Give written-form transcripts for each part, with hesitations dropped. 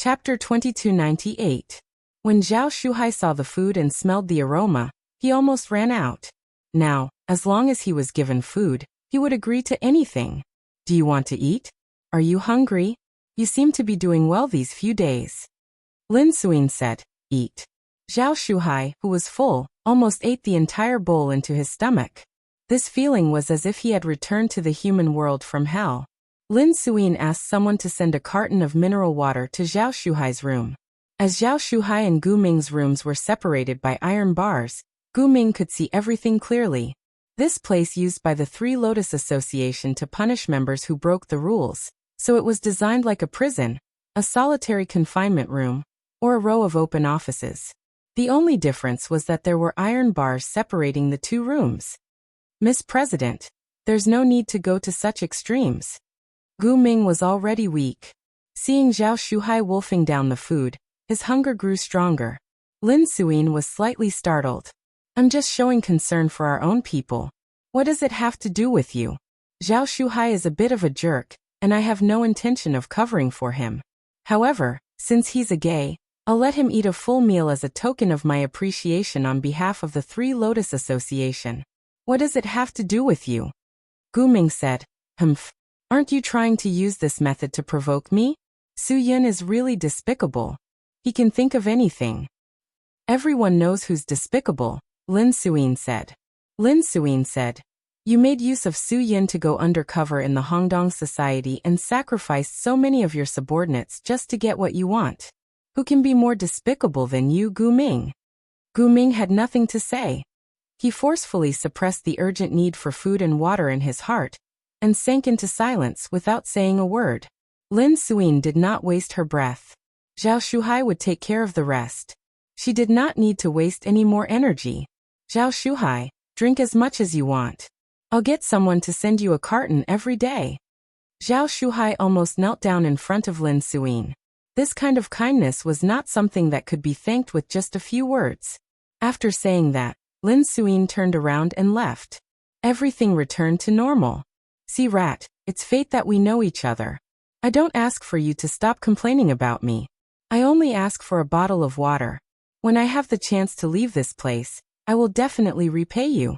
Chapter 2298. When Zhao Shuhai saw the food and smelled the aroma, he almost ran out. Now, as long as he was given food, he would agree to anything. Do you want to eat? Are you hungry? You seem to be doing well these few days. Lin Suyin said, Eat. Zhao Shuhai, who was full, almost ate the entire bowl into his stomach. This feeling was as if he had returned to the human world from hell. Lin Suyin asked someone to send a carton of mineral water to Zhao Shuhai's room. As Zhao Shuhai and Gu Ming's rooms were separated by iron bars, Gu Ming could see everything clearly. This place used by the Three Lotus Association to punish members who broke the rules, so it was designed like a prison, a solitary confinement room, or a row of open offices. The only difference was that there were iron bars separating the two rooms. Miss President, there's no need to go to such extremes. Gu Ming was already weak. Seeing Zhao Shuhai wolfing down the food, his hunger grew stronger. Lin Suyin was slightly startled. I'm just showing concern for our own people. What does it have to do with you? Zhao Shuhai is a bit of a jerk, and I have no intention of covering for him. However, since he's a gay, I'll let him eat a full meal as a token of my appreciation on behalf of the Three Lotus Association. What does it have to do with you? Gu Ming said, Humph. Aren't you trying to use this method to provoke me? Su Yun is really despicable. He can think of anything. Everyone knows who's despicable, Lin Suyin said. Lin Suyin said, You made use of Su Yun to go undercover in the Hongdong society and sacrificed so many of your subordinates just to get what you want. Who can be more despicable than you, Gu Ming? Gu Ming had nothing to say. He forcefully suppressed the urgent need for food and water in his heart, and sank into silence without saying a word. Lin Suyin did not waste her breath. Zhao Shuhai would take care of the rest. She did not need to waste any more energy. Zhao Shuhai, drink as much as you want. I'll get someone to send you a carton every day. Zhao Shuhai almost knelt down in front of Lin Suyin. This kind of kindness was not something that could be thanked with just a few words. After saying that, Lin Suyin turned around and left. Everything returned to normal. See, Rat, it's fate that we know each other. I don't ask for you to stop complaining about me. I only ask for a bottle of water. When I have the chance to leave this place, I will definitely repay you.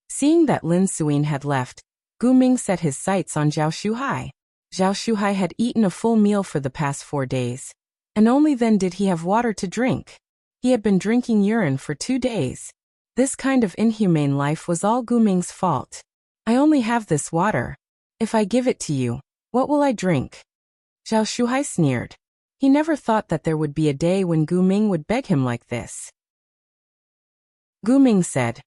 Seeing that Lin Suyin had left, Gu Ming set his sights on Zhao Shuhai. Zhao Shuhai had eaten a full meal for the past 4 days, and only then did he have water to drink. He had been drinking urine for 2 days. This kind of inhumane life was all Gu Ming's fault. I only have this water. If I give it to you, what will I drink? Zhao Shuhai sneered. He never thought that there would be a day when Gu Ming would beg him like this. Gu Ming said,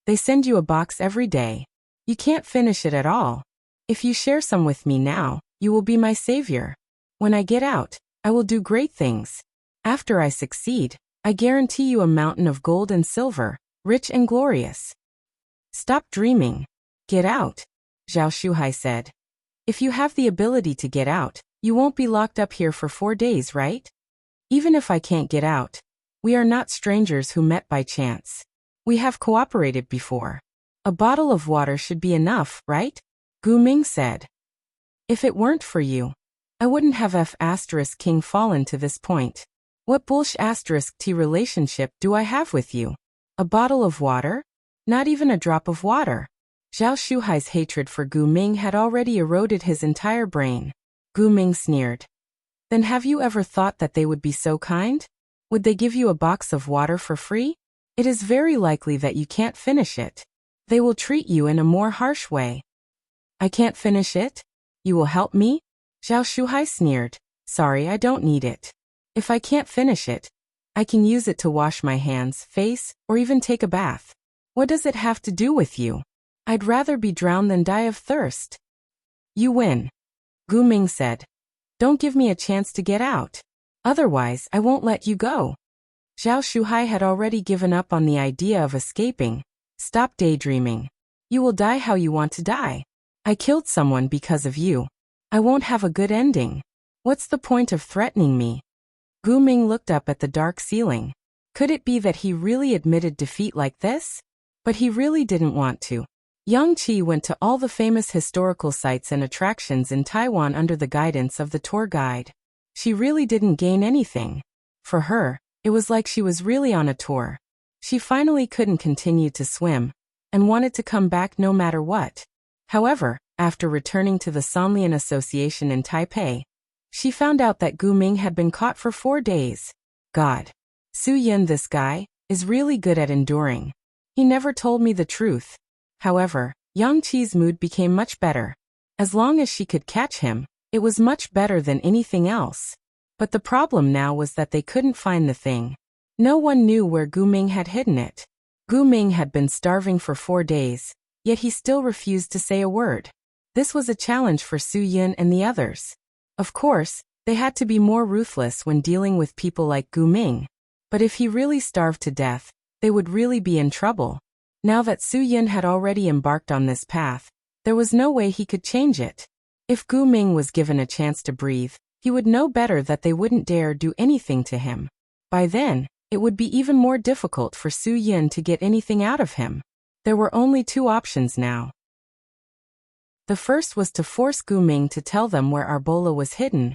They send you a box every day. You can't finish it at all. If you share some with me now, you will be my savior. When I get out, I will do great things. After I succeed, I guarantee you a mountain of gold and silver, rich and glorious. Stop dreaming. Get out, Zhao Shuhai said. If you have the ability to get out, you won't be locked up here for 4 days, right? Even if I can't get out, we are not strangers who met by chance. We have cooperated before. A bottle of water should be enough, right? Gu Ming said. If it weren't for you, I wouldn't have F***king fallen to this point. What bullsh**t relationship do I have with you? A bottle of water? Not even a drop of water. Zhao Shuhai's hatred for Gu Ming had already eroded his entire brain. Gu Ming sneered. Then have you ever thought that they would be so kind? Would they give you a box of water for free? It is very likely that you can't finish it. They will treat you in a more harsh way. I can't finish it? You will help me? Zhao Shuhai sneered. Sorry, I don't need it. If I can't finish it, I can use it to wash my hands, face, or even take a bath. What does it have to do with you? I'd rather be drowned than die of thirst. You win. Gu Ming said. Don't give me a chance to get out. Otherwise, I won't let you go. Zhao Shuhai had already given up on the idea of escaping. Stop daydreaming. You will die how you want to die. I killed someone because of you. I won't have a good ending. What's the point of threatening me? Gu Ming looked up at the dark ceiling. Could it be that he really admitted defeat like this? But he really didn't want to. Yang Qi went to all the famous historical sites and attractions in Taiwan under the guidance of the tour guide. She really didn't gain anything. For her, it was like she was really on a tour. She finally couldn't continue to swim, and wanted to come back no matter what. However, after returning to the Sanlian Association in Taipei, she found out that Gu Ming had been caught for 4 days. God. Su Yun, this guy, is really good at enduring. He never told me the truth. However, Yang Qi's mood became much better. As long as she could catch him, it was much better than anything else. But the problem now was that they couldn't find the thing. No one knew where Gu Ming had hidden it. Gu Ming had been starving for 4 days, yet he still refused to say a word. This was a challenge for Su Yun and the others. Of course, they had to be more ruthless when dealing with people like Gu Ming. But if he really starved to death, they would really be in trouble. Now that Su Yun had already embarked on this path, there was no way he could change it. If Gu Ming was given a chance to breathe, he would know better that they wouldn't dare do anything to him. By then, it would be even more difficult for Su Yun to get anything out of him. There were only 2 options now. The first was to force Gu Ming to tell them where Arbola was hidden,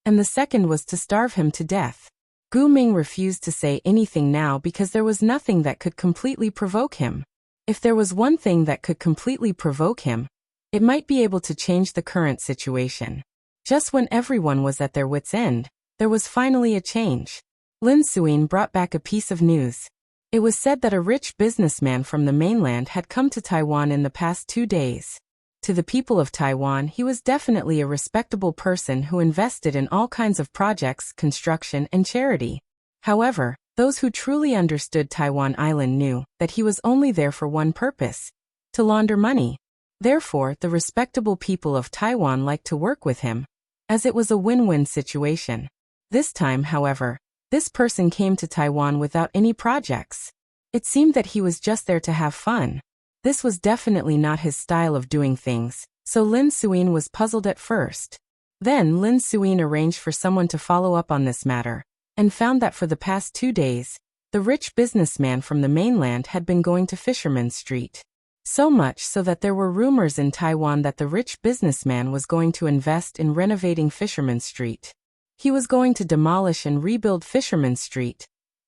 and the second was to starve him to death. Gu Ming refused to say anything now because there was nothing that could completely provoke him. If there was one thing that could completely provoke him, it might be able to change the current situation. Just when everyone was at their wits' end, there was finally a change. Lin Suyin brought back a piece of news. It was said that a rich businessman from the mainland had come to Taiwan in the past 2 days. To the people of Taiwan, he was definitely a respectable person who invested in all kinds of projects, construction, and charity. However, those who truly understood Taiwan Island knew that he was only there for one purpose: to launder money. Therefore, the respectable people of Taiwan liked to work with him, as it was a win-win situation. This time, however, this person came to Taiwan without any projects. It seemed that he was just there to have fun. This was definitely not his style of doing things, so Lin Suyin was puzzled at first. Then Lin Suyin arranged for someone to follow up on this matter, and found that for the past 2 days, the rich businessman from the mainland had been going to Fisherman Street. So much so that there were rumors in Taiwan that the rich businessman was going to invest in renovating Fisherman Street. He was going to demolish and rebuild Fisherman Street,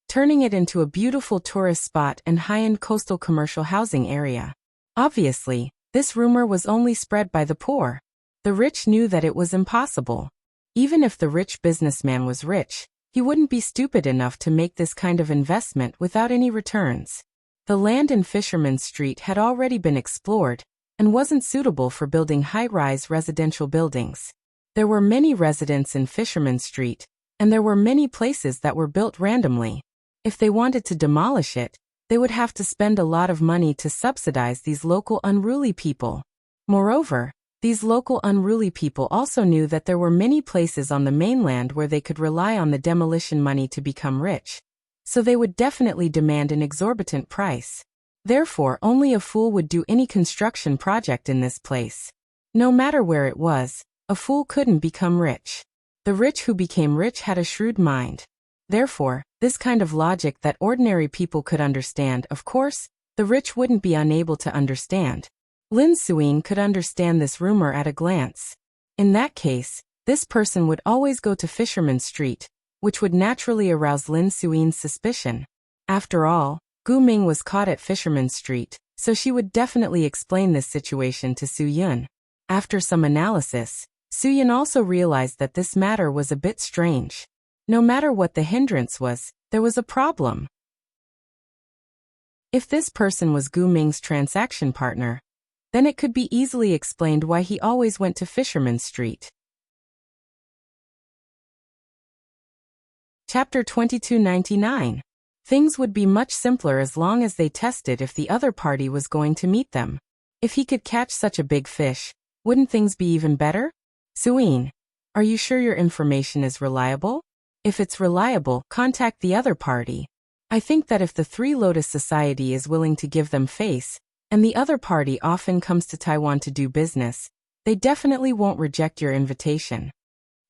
turning it into a beautiful tourist spot and high-end coastal commercial housing area. Obviously, this rumor was only spread by the poor. The rich knew that it was impossible. Even if the rich businessman was rich, he wouldn't be stupid enough to make this kind of investment without any returns. The land in Fisherman Street had already been explored, and wasn't suitable for building high-rise residential buildings. There were many residents in Fisherman Street, and there were many places that were built randomly. If they wanted to demolish it, they would have to spend a lot of money to subsidize these local unruly people. Moreover, these local unruly people also knew that there were many places on the mainland where they could rely on the demolition money to become rich. So they would definitely demand an exorbitant price. Therefore, only a fool would do any construction project in this place. No matter where it was, a fool couldn't become rich. The rich who became rich had a shrewd mind. Therefore, this kind of logic that ordinary people could understand, of course, the rich wouldn't be unable to understand. Lin Suyin could understand this rumor at a glance. In that case, this person would always go to Fisherman Street, which would naturally arouse Lin Suyin's suspicion. After all, Gu Ming was caught at Fisherman Street, so she would definitely explain this situation to Su Yun. After some analysis, Su Yun also realized that this matter was a bit strange. No matter what the hindrance was, there was a problem. If this person was Gu Ming's transaction partner, then it could be easily explained why he always went to Fisherman Street. Chapter 2299. Things would be much simpler as long as they tested if the other party was going to meet them. If he could catch such a big fish, wouldn't things be even better? Suyin, are you sure your information is reliable? If it's reliable, contact the other party. I think that if the Three Lotus Society is willing to give them face, and the other party often comes to Taiwan to do business, they definitely won't reject your invitation.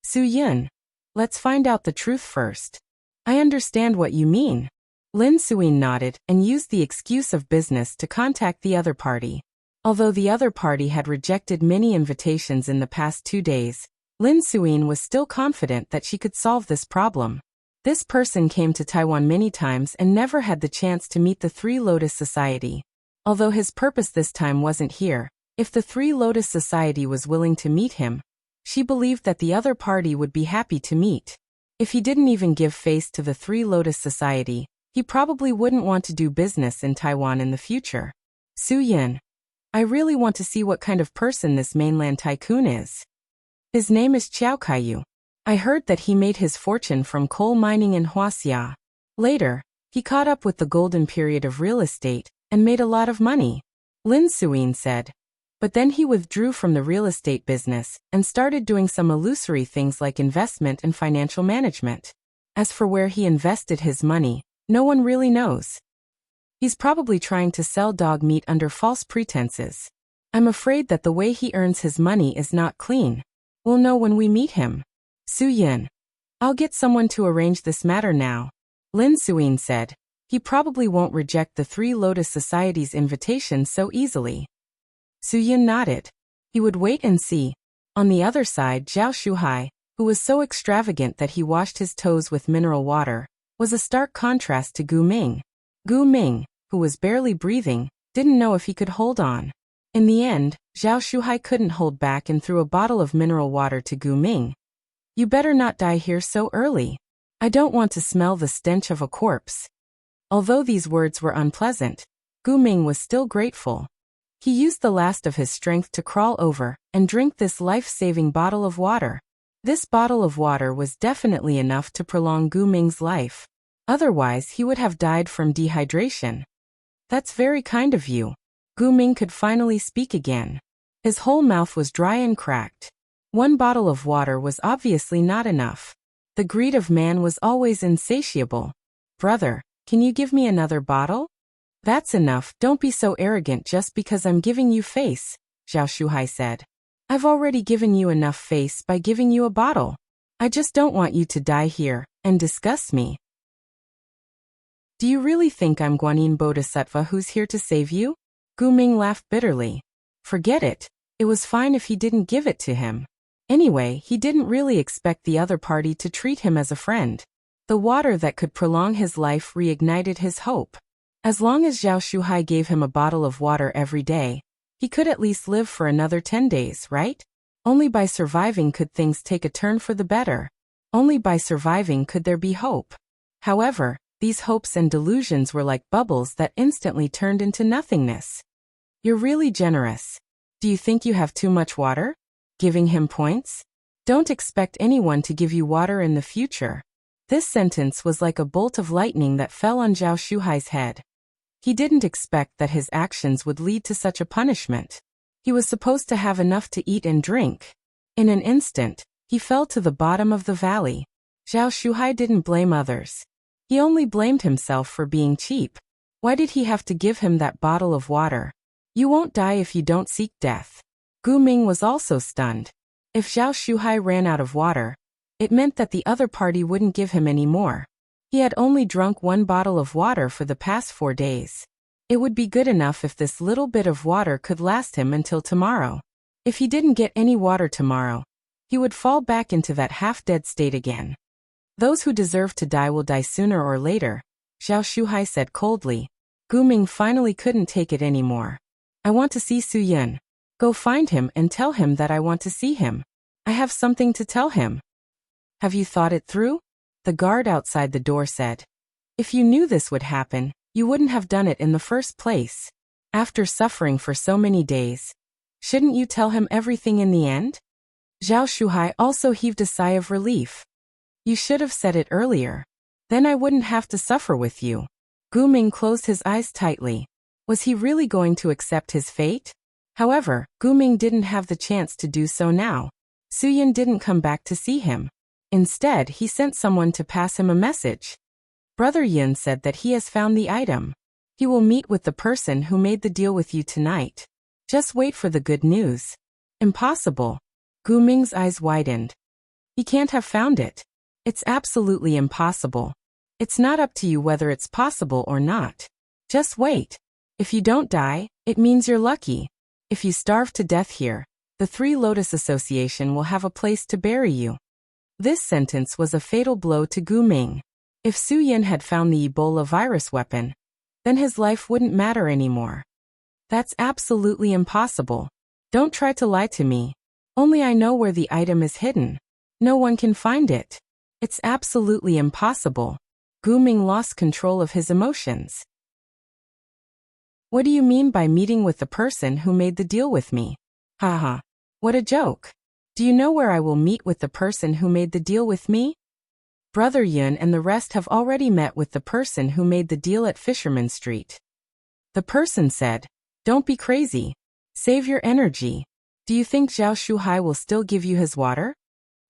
Su Yun, let's find out the truth first. I understand what you mean. Lin Suyin nodded and used the excuse of business to contact the other party. Although the other party had rejected many invitations in the past 2 days, Lin Suyin was still confident that she could solve this problem. This person came to Taiwan many times and never had the chance to meet the Three Lotus Society. Although his purpose this time wasn't here, if the Three Lotus Society was willing to meet him, she believed that the other party would be happy to meet. If he didn't even give face to the Three Lotus Society, he probably wouldn't want to do business in Taiwan in the future. Su Yin. I really want to see what kind of person this mainland tycoon is. His name is Chiao Kaiyu. I heard that he made his fortune from coal mining in Huaxia. Later, he caught up with the golden period of real estate and made a lot of money, Lin Suyin said. But then he withdrew from the real estate business and started doing some illusory things like investment and financial management. As for where he invested his money, no one really knows. He's probably trying to sell dog meat under false pretenses. I'm afraid that the way he earns his money is not clean. We'll know when we meet him. Su Yin. I'll get someone to arrange this matter now, Lin Suyin said. He probably won't reject the Three Lotus Society's invitation so easily. Su Yin nodded. He would wait and see. On the other side, Zhao Shuhai, who was so extravagant that he washed his toes with mineral water, was a stark contrast to Gu Ming. Gu Ming, who was barely breathing, didn't know if he could hold on. In the end, Zhao Shuhai couldn't hold back and threw a bottle of mineral water to Gu Ming. You better not die here so early. I don't want to smell the stench of a corpse. Although these words were unpleasant, Gu Ming was still grateful. He used the last of his strength to crawl over and drink this life-saving bottle of water. This bottle of water was definitely enough to prolong Gu Ming's life. Otherwise, he would have died from dehydration. That's very kind of you. Gu Ming could finally speak again. His whole mouth was dry and cracked. One bottle of water was obviously not enough. The greed of man was always insatiable. Brother, can you give me another bottle? That's enough, don't be so arrogant just because I'm giving you face, Zhao Shuhai said. I've already given you enough face by giving you a bottle. I just don't want you to die here and disgust me. Do you really think I'm Guanyin Bodhisattva who's here to save you? Gu Ming laughed bitterly. Forget it. It was fine if he didn't give it to him. Anyway, he didn't really expect the other party to treat him as a friend. The water that could prolong his life reignited his hope. As long as Zhao Shuhai gave him a bottle of water every day, he could at least live for another 10 days, right? Only by surviving could things take a turn for the better. Only by surviving could there be hope. However, these hopes and delusions were like bubbles that instantly turned into nothingness. You're really generous. Do you think you have too much water? Giving him points? Don't expect anyone to give you water in the future. This sentence was like a bolt of lightning that fell on Zhao Shuhai's head. He didn't expect that his actions would lead to such a punishment. He was supposed to have enough to eat and drink. In an instant, he fell to the bottom of the valley. Zhao Shuhai didn't blame others. He only blamed himself for being cheap. Why did he have to give him that bottle of water? You won't die if you don't seek death. Gu Ming was also stunned. If Zhao Shuhai ran out of water, it meant that the other party wouldn't give him any more. He had only drunk one bottle of water for the past 4 days. It would be good enough if this little bit of water could last him until tomorrow. If he didn't get any water tomorrow, he would fall back into that half-dead state again. Those who deserve to die will die sooner or later, Zhao Shuhai said coldly. Gu Ming finally couldn't take it anymore. I want to see Su Yin. Go find him and tell him that I want to see him. I have something to tell him. Have you thought it through? The guard outside the door said. If you knew this would happen, you wouldn't have done it in the first place. After suffering for so many days, shouldn't you tell him everything in the end? Zhao Shuhai also heaved a sigh of relief. You should have said it earlier. Then I wouldn't have to suffer with you. Gu Ming closed his eyes tightly. Was he really going to accept his fate? However, Gu Ming didn't have the chance to do so now. Su Yin didn't come back to see him. Instead, he sent someone to pass him a message. Brother Yin said that he has found the item. He will meet with the person who made the deal with you tonight. Just wait for the good news. Impossible. Gu Ming's eyes widened. He can't have found it. It's absolutely impossible. It's not up to you whether it's possible or not. Just wait. If you don't die, it means you're lucky. If you starve to death here, The Three Lotus Association will have a place to bury you. This sentence was a fatal blow to Gu Ming. If Su Yin had found the Ebola virus weapon, then his life wouldn't matter anymore. That's absolutely impossible. Don't try to lie to me. Only I know where the item is hidden. No one can find it. It's absolutely impossible. Gu Ming lost control of his emotions. What do you mean by meeting with the person who made the deal with me? Haha. What a joke. Do you know where I will meet with the person who made the deal with me? Brother Yun and the rest have already met with the person who made the deal at Fisherman Street. The person said, "Don't be crazy. Save your energy. Do you think Zhao Shuhai will still give you his water?"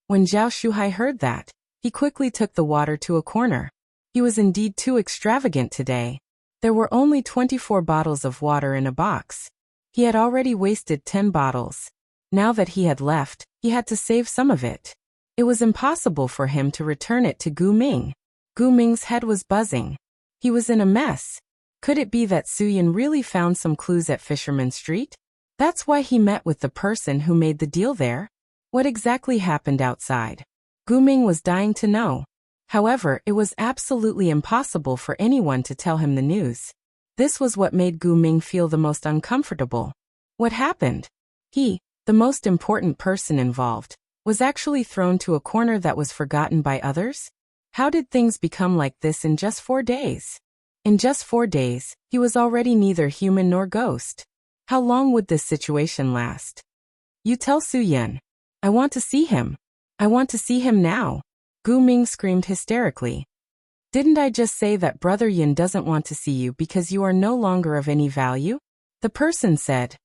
When Zhao Shuhai heard that, he quickly took the water to a corner. He was indeed too extravagant today. There were only 24 bottles of water in a box. He had already wasted 10 bottles. Now that he had left, he had to save some of it. It was impossible for him to return it to Gu Ming. Gu Ming's head was buzzing. He was in a mess. Could it be that Su Yin really found some clues at Fisherman Street? That's why he met with the person who made the deal there? What exactly happened outside? Gu Ming was dying to know. However, it was absolutely impossible for anyone to tell him the news. This was what made Gu Ming feel the most uncomfortable. What happened? He, the most important person involved, was actually thrown to a corner that was forgotten by others? How did things become like this in just 4 days? In just 4 days, he was already neither human nor ghost. How long would this situation last? You tell Su Yin. I want to see him. I want to see him now. Gu Ming screamed hysterically. Didn't I just say that Brother Yin doesn't want to see you because you are no longer of any value? The person said.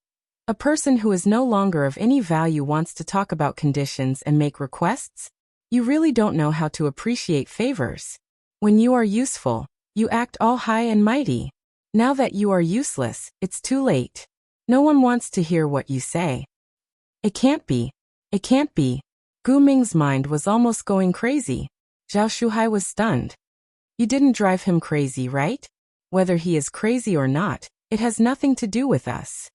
A person who is no longer of any value wants to talk about conditions and make requests? You really don't know how to appreciate favors. When you are useful, you act all high and mighty. Now that you are useless, it's too late. No one wants to hear what you say. It can't be. It can't be. Gu Ming's mind was almost going crazy. Zhao Shuhai was stunned. You didn't drive him crazy, right? Whether he is crazy or not, it has nothing to do with us.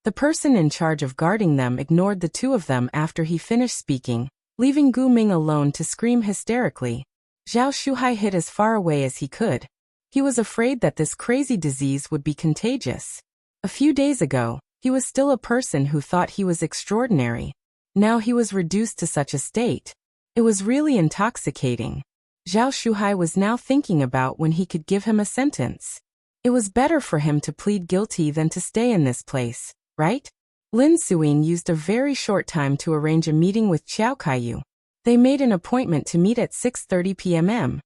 The person in charge of guarding them ignored the two of them after he finished speaking, leaving Gu Ming alone to scream hysterically. Zhao Shuhai hid as far away as he could. He was afraid that this crazy disease would be contagious. A few days ago, he was still a person who thought he was extraordinary. Now he was reduced to such a state. It was really intoxicating. Zhao Shuhai was now thinking about when he could give him a sentence. It was better for him to plead guilty than to stay in this place, right? Lin Suyin used a very short time to arrange a meeting with Qiao Kaiyu. They made an appointment to meet at 6:30 p.m.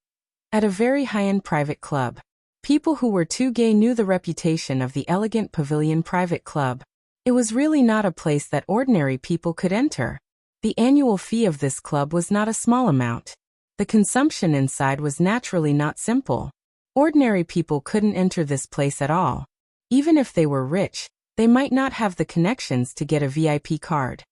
at a very high-end private club. People who were too gay knew the reputation of the elegant pavilion private club. It was really not a place that ordinary people could enter. The annual fee of this club was not a small amount. The consumption inside was naturally not simple. Ordinary people couldn't enter this place at all. Even if they were rich, they might not have the connections to get a VIP card.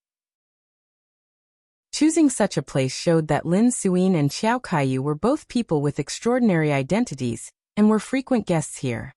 Choosing such a place showed that Lin Suyin and Qiao Kaiyu were both people with extraordinary identities, and were frequent guests here.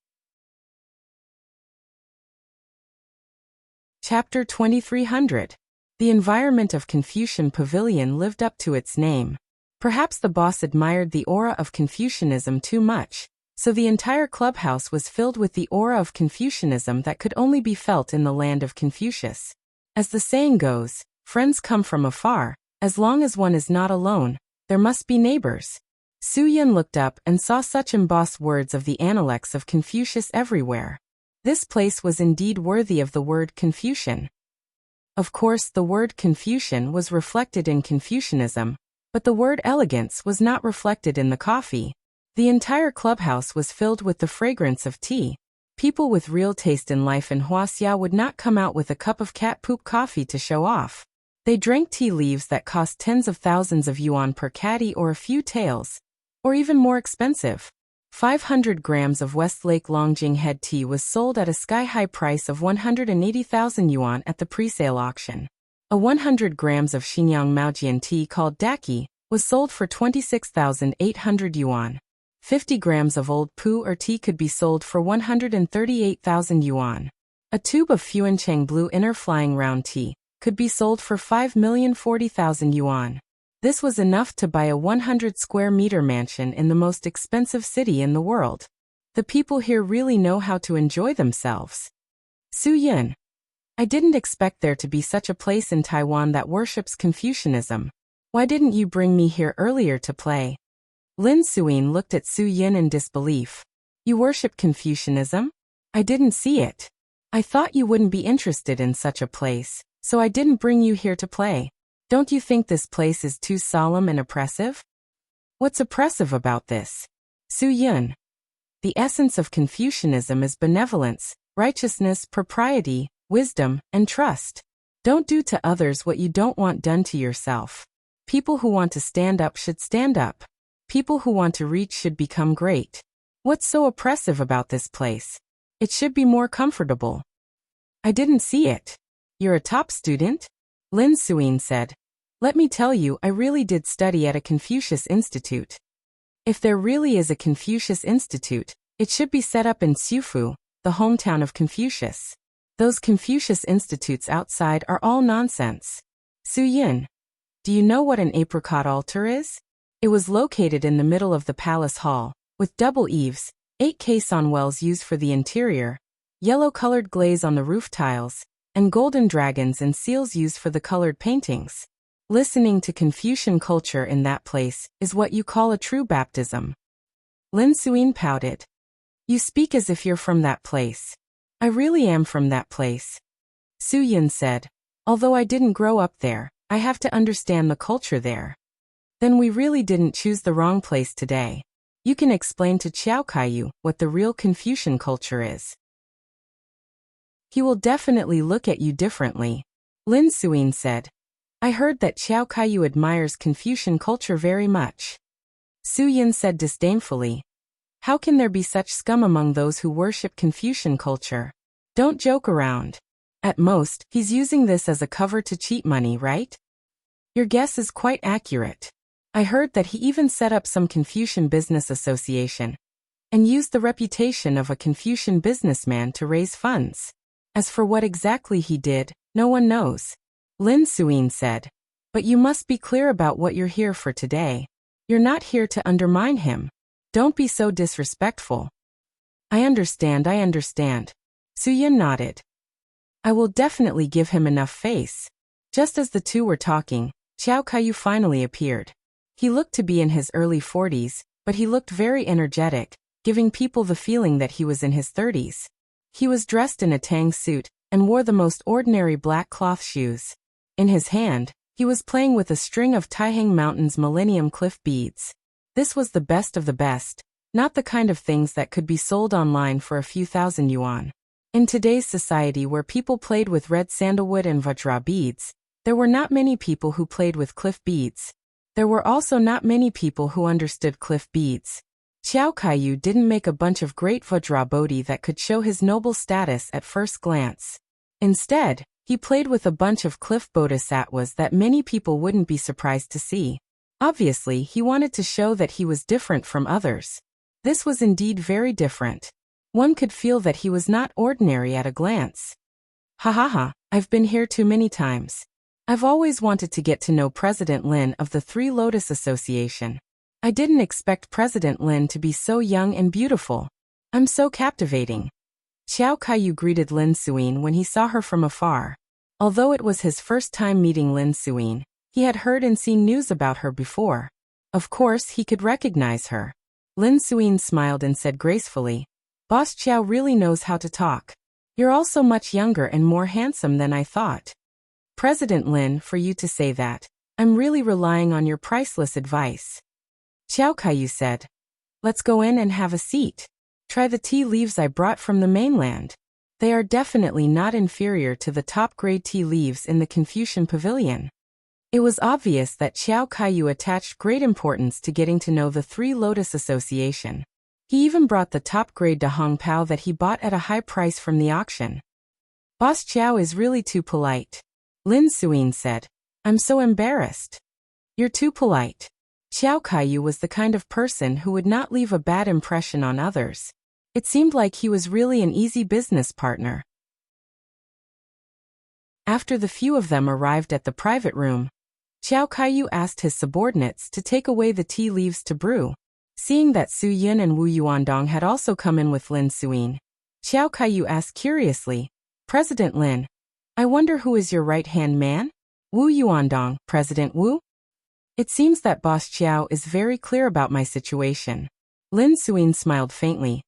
Chapter 2300. The environment of Confucian Pavilion lived up to its name. Perhaps the boss admired the aura of Confucianism too much, so the entire clubhouse was filled with the aura of Confucianism that could only be felt in the land of Confucius. As the saying goes, friends come from afar. As long as one is not alone, there must be neighbors. Su Yin looked up and saw such embossed words of the Analects of Confucius everywhere. This place was indeed worthy of the word Confucian. Of course, the word Confucian was reflected in Confucianism, but the word elegance was not reflected in the coffee. The entire clubhouse was filled with the fragrance of tea. People with real taste in life in Huaxia would not come out with a cup of cat poop coffee to show off. They drank tea leaves that cost tens of thousands of yuan per caddy or a few taels, or even more expensive. 500 grams of Westlake Longjing head tea was sold at a sky-high price of 180,000 yuan at the pre-sale auction. A 100 grams of Xinjiang Maojian tea called Daki was sold for 26,800 yuan. 50 grams of old pu or tea could be sold for 138,000 yuan. A tube of Fuancheng blue inner flying round tea could be sold for 5,040,000 yuan. This was enough to buy a 100 square meter mansion in the most expensive city in the world. The people here really know how to enjoy themselves. Su Yun. I didn't expect there to be such a place in Taiwan that worships Confucianism. Why didn't you bring me here earlier to play? Lin Suyin looked at Su Yun in disbelief. You worship Confucianism? I didn't see it. I thought you wouldn't be interested in such a place, so I didn't bring you here to play. Don't you think this place is too solemn and oppressive? What's oppressive about this? Su Yun. The essence of Confucianism is benevolence, righteousness, propriety, wisdom, and trust. Don't do to others what you don't want done to yourself. People who want to stand up should stand up. People who want to reach should become great. What's so oppressive about this place? It should be more comfortable. I didn't see it. You're a top student? Lin Suyin said. Let me tell you, I really did study at a Confucius Institute. If there really is a Confucius Institute, it should be set up in Xufu, the hometown of Confucius. Those Confucius Institutes outside are all nonsense. Su Yun. Do you know what an apricot altar is? It was located in the middle of the palace hall, with double eaves, 8 caisson wells used for the interior, yellow-colored glaze on the roof tiles, and golden dragons and seals used for the colored paintings. Listening to Confucian culture in that place is what you call a true baptism. Lin Suyin pouted. You speak as if you're from that place. I really am from that place. Su Yun said. Although I didn't grow up there, I have to understand the culture there. Then we really didn't choose the wrong place today. You can explain to Qiao Kaiyu what the real Confucian culture is. He will definitely look at you differently. Lin Suyin said. I heard that Qiao Kaiyu admires Confucian culture very much. Su Yun said disdainfully. How can there be such scum among those who worship Confucian culture? Don't joke around. At most, he's using this as a cover to cheat money, right? Your guess is quite accurate. I heard that he even set up some Confucian business association and used the reputation of a Confucian businessman to raise funds. As for what exactly he did, no one knows. Lin Suyin said. But you must be clear about what you're here for today. You're not here to undermine him. Don't be so disrespectful. I understand. Su Yun nodded. I will definitely give him enough face. Just as the two were talking, Qiao Kaiyu finally appeared. He looked to be in his early 40s, but he looked very energetic, giving people the feeling that he was in his 30s. He was dressed in a tang suit and wore the most ordinary black cloth shoes. In his hand, he was playing with a string of Taihang Mountain's Millennium Cliff beads. This was the best of the best, not the kind of things that could be sold online for a few thousand yuan. In today's society where people played with red sandalwood and vajra beads, there were not many people who played with cliff beads. There were also not many people who understood cliff beads. Qiao Kaiyu didn't make a bunch of great vajra bodhi that could show his noble status at first glance. Instead, he played with a bunch of cliff bodhisattvas that many people wouldn't be surprised to see. Obviously, he wanted to show that he was different from others. This was indeed very different. One could feel that he was not ordinary at a glance. I've been here too many times. I've always wanted to get to know President Lin of the Three Lotus Association. I didn't expect President Lin to be so young and beautiful. I'm so captivating. Qiao Kaiyu greeted Lin Suyin when he saw her from afar. Although it was his first time meeting Lin Suyin, he had heard and seen news about her before. Of course, he could recognize her. Lin Suyin smiled and said gracefully, Boss Qiao really knows how to talk. You're also much younger and more handsome than I thought. President Lin, for you to say that, I'm really relying on your priceless advice. Qiao Kaiyu said, Let's go in and have a seat. Try the tea leaves I brought from the mainland. They are definitely not inferior to the top-grade tea leaves in the Confucian pavilion. It was obvious that Qiao Kaiyu attached great importance to getting to know the Three Lotus Association. He even brought the top-grade Dahong Pao that he bought at a high price from the auction. Boss Qiao is really too polite. Lin Suyin said, I'm so embarrassed. You're too polite. Qiao Kaiyu was the kind of person who would not leave a bad impression on others. It seemed like he was really an easy business partner. After the few of them arrived at the private room, Xiao Kaiyu asked his subordinates to take away the tea leaves to brew. Seeing that Su Yun and Wu Yuandong had also come in with Lin Suyin, Xiao Kaiyu asked curiously, President Lin, I wonder who is your right-hand man? Wu Yuandong, President Wu? It seems that Boss Xiao is very clear about my situation. Lin Suyin smiled faintly.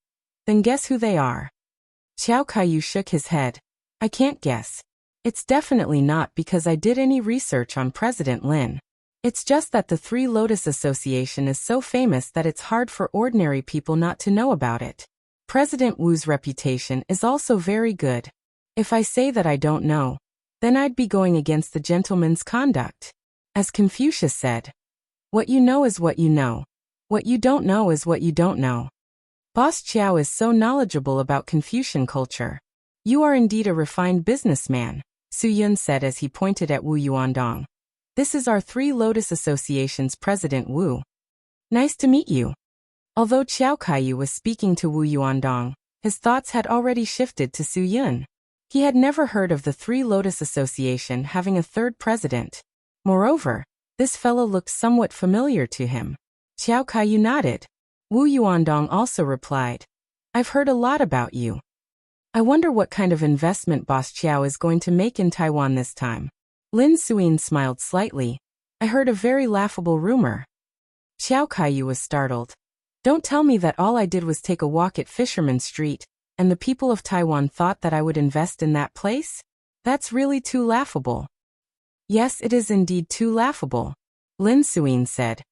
Then guess who they are? Xiao Kaiyu shook his head. I can't guess. It's definitely not because I did any research on President Lin. It's just that the Three Lotus Association is so famous that it's hard for ordinary people not to know about it. President Wu's reputation is also very good. If I say that I don't know, then I'd be going against the gentleman's conduct. As Confucius said, what you know is what you know. What you don't know is what you don't know. Boss Xiao is so knowledgeable about Confucian culture. You are indeed a refined businessman, Su Yun said as he pointed at Wu Yuandong. This is our Three Lotus Association's President Wu. Nice to meet you. Although Xiao Kaiyu was speaking to Wu Yuandong, his thoughts had already shifted to Su Yun. He had never heard of the Three Lotus Association having a third president. Moreover, this fellow looked somewhat familiar to him. Xiao Kaiyu nodded. Wu Yuandong also replied, I've heard a lot about you. I wonder what kind of investment Boss Xiao is going to make in Taiwan this time. Lin Suyin smiled slightly. I heard a very laughable rumor. Xiao Kaiyu was startled. Don't tell me that all I did was take a walk at Fisherman Street, and the people of Taiwan thought that I would invest in that place? That's really too laughable. Yes, it is indeed too laughable, Lin Suyin said.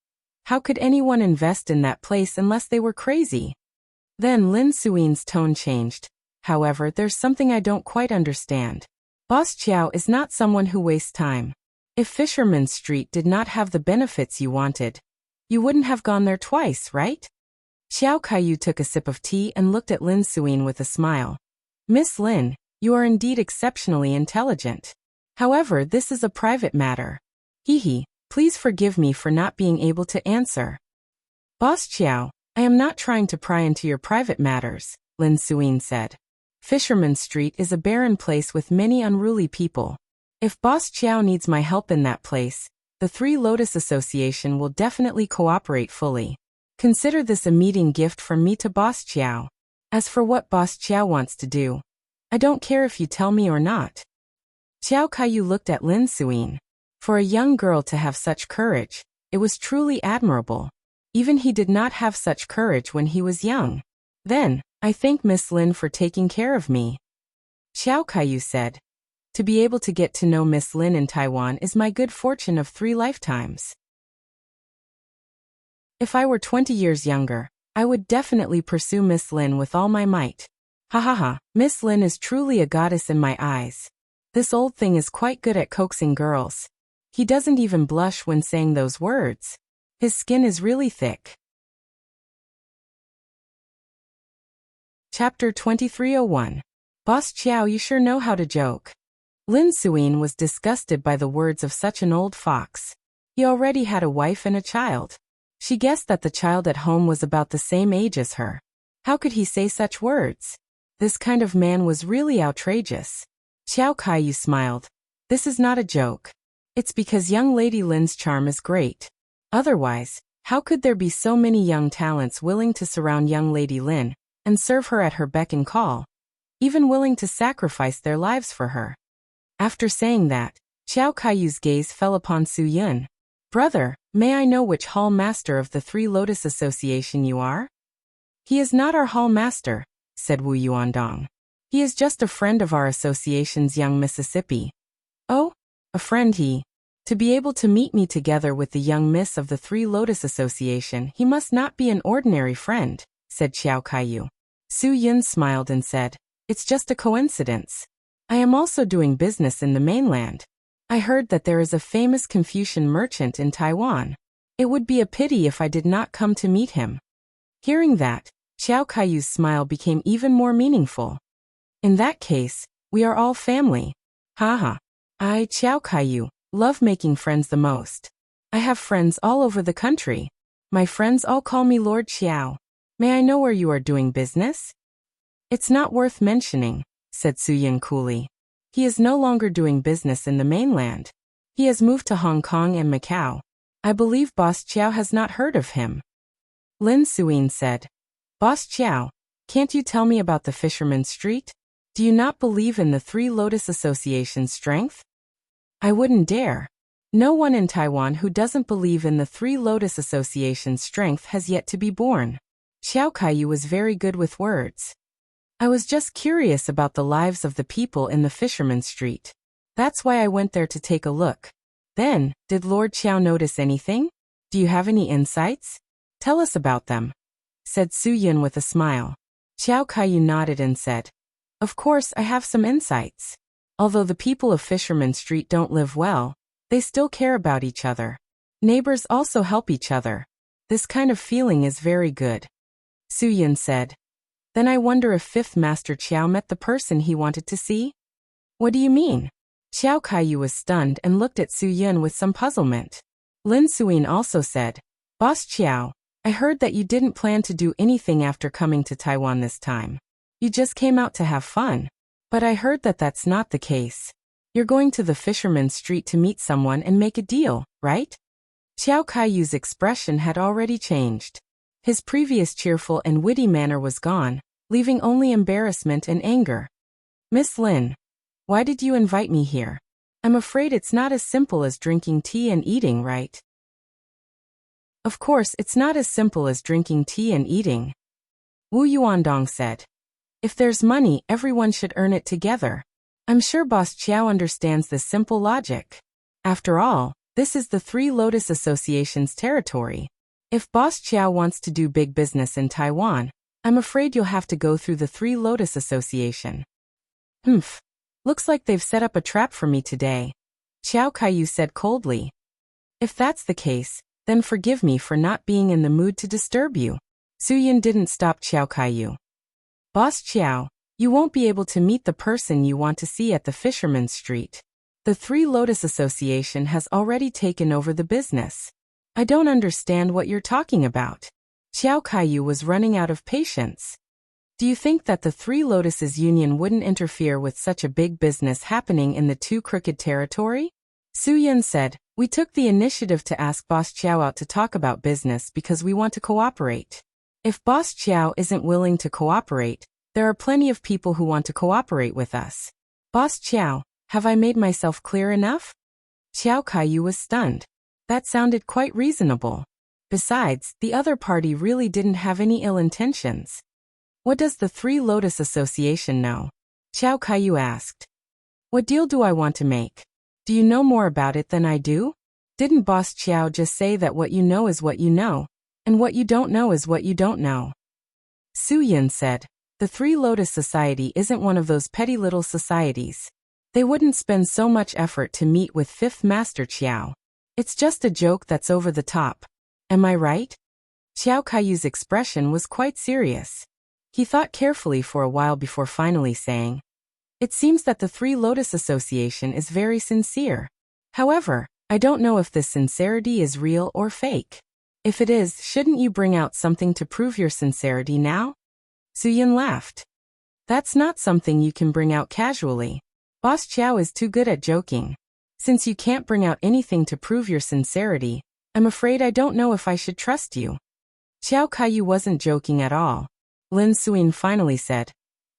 How could anyone invest in that place unless they were crazy? Then Lin Suyin's tone changed. However, there's something I don't quite understand. Boss Xiao is not someone who wastes time. If Fisherman Street did not have the benefits you wanted, you wouldn't have gone there twice, right? Xiao Kaiyu took a sip of tea and looked at Lin Suyin with a smile. Miss Lin, you are indeed exceptionally intelligent. However, this is a private matter. Hee, please forgive me for not being able to answer. Boss Xiao, I am not trying to pry into your private matters, Lin Suyin said. Fisherman Street is a barren place with many unruly people. If Boss Xiao needs my help in that place, the Three Lotus Association will definitely cooperate fully. Consider this a meeting gift from me to Boss Xiao. As for what Boss Xiao wants to do, I don't care if you tell me or not. Xiao Kaiyu looked at Lin Suyin. For a young girl to have such courage, it was truly admirable. Even he did not have such courage when he was young. Then, I thank Miss Lin for taking care of me. Xiao Kaiyu said. To be able to get to know Miss Lin in Taiwan is my good fortune of 3 lifetimes. If I were 20 years younger, I would definitely pursue Miss Lin with all my might. Ha ha ha, Miss Lin is truly a goddess in my eyes. This old thing is quite good at coaxing girls. He doesn't even blush when saying those words. His skin is really thick. Chapter 2301. Boss Xiao, you sure know how to joke. Lin Suyin was disgusted by the words of such an old fox. He already had a wife and a child. She guessed that the child at home was about the same age as her. How could he say such words? This kind of man was really outrageous. Xiao Kaiyu smiled. This is not a joke. It's because young Lady Lin's charm is great. Otherwise, how could there be so many young talents willing to surround young Lady Lin and serve her at her beck and call, even willing to sacrifice their lives for her? After saying that, Xiao Kaiyu's gaze fell upon Su Yun. Brother, may I know which hall master of the Three Lotus Association you are? He is not our hall master, said Wu Yuandong. He is just a friend of our association's young Mississippi. Oh, a friend he. To be able to meet me together with the young miss of the Three Lotus Association, he must not be an ordinary friend, said Xiao Kaiyu. Su Yun smiled and said, It's just a coincidence. I am also doing business in the mainland. I heard that there is a famous Confucian merchant in Taiwan. It would be a pity if I did not come to meet him. Hearing that, Xiao Kaiyu's smile became even more meaningful. In that case, we are all family. Haha. I, Xiao Kaiyu, love making friends the most. I have friends all over the country. My friends all call me Lord Xiao. May I know where you are doing business? It's not worth mentioning, said Su Yun coolly. He is no longer doing business in the mainland. He has moved to Hong Kong and Macau. I believe Boss Chow has not heard of him. Lin Suyin said. Boss Chow, can't you tell me about the Fisherman's Street? Do you not believe in the Three Lotus Association's strength? I wouldn't dare. No one in Taiwan who doesn't believe in the Three Lotus Association's strength has yet to be born. Xiao Kaiyu was very good with words. I was just curious about the lives of the people in the Fisherman's Street. That's why I went there to take a look. Then, did Lord Xiao notice anything? Do you have any insights? Tell us about them, said Su Yun with a smile. Xiao Kaiyu nodded and said, Of course I have some insights. Although the people of Fisherman's Street don't live well, they still care about each other. Neighbors also help each other. This kind of feeling is very good. Su Yun said. Then I wonder if Fifth Master Qiao met the person he wanted to see? What do you mean? Xiao Kaiyu was stunned and looked at Su Yun with some puzzlement. Lin Suyin also said, Boss Qiao, I heard that you didn't plan to do anything after coming to Taiwan this time. You just came out to have fun. But I heard that that's not the case. You're going to the Fisherman's Street to meet someone and make a deal, right? Xiao Kaiyu's expression had already changed. His previous cheerful and witty manner was gone, leaving only embarrassment and anger. Miss Lin, why did you invite me here? I'm afraid it's not as simple as drinking tea and eating, right? Of course, it's not as simple as drinking tea and eating. Wu Yuandong said. If there's money, everyone should earn it together. I'm sure Boss Qiao understands this simple logic. After all, this is the Three Lotus Association's territory. If Boss Qiao wants to do big business in Taiwan, I'm afraid you'll have to go through the Three Lotus Association. Looks like they've set up a trap for me today, Xiao Kaiyu said coldly. If that's the case, then forgive me for not being in the mood to disturb you. Su Yun didn't stop Xiao Kaiyu. Boss Qiao, you won't be able to meet the person you want to see at the Fisherman's Street. The Three Lotus Association has already taken over the business. I don't understand what you're talking about. Xiao Kaiyu was running out of patience. Do you think that the Three Lotuses Union wouldn't interfere with such a big business happening in the Two Crooked territory? Su Yun said, We took the initiative to ask Boss Qiao out to talk about business because we want to cooperate. If Boss Qiao isn't willing to cooperate, there are plenty of people who want to cooperate with us. Boss Qiao, have I made myself clear enough? Xiao Kaiyu was stunned. That sounded quite reasonable. Besides, the other party really didn't have any ill intentions. What does the Three Lotus Association know? Xiao Kaiyu asked. What deal do I want to make? Do you know more about it than I do? Didn't Boss Qiao just say that what you know is what you know, and what you don't know is what you don't know? Su Yun said. The Three Lotus Society isn't one of those petty little societies. They wouldn't spend so much effort to meet with Fifth Master Qiao. It's just a joke that's over the top. Am I right? Xiao Kaiyu's expression was quite serious. He thought carefully for a while before finally saying, It seems that the Three Lotus Association is very sincere. However, I don't know if this sincerity is real or fake. If it is, shouldn't you bring out something to prove your sincerity now? Su Yun laughed. That's not something you can bring out casually. Boss Qiao is too good at joking. Since you can't bring out anything to prove your sincerity, I'm afraid I don't know if I should trust you. Xiao Kaiyu wasn't joking at all. Lin Suyin finally said,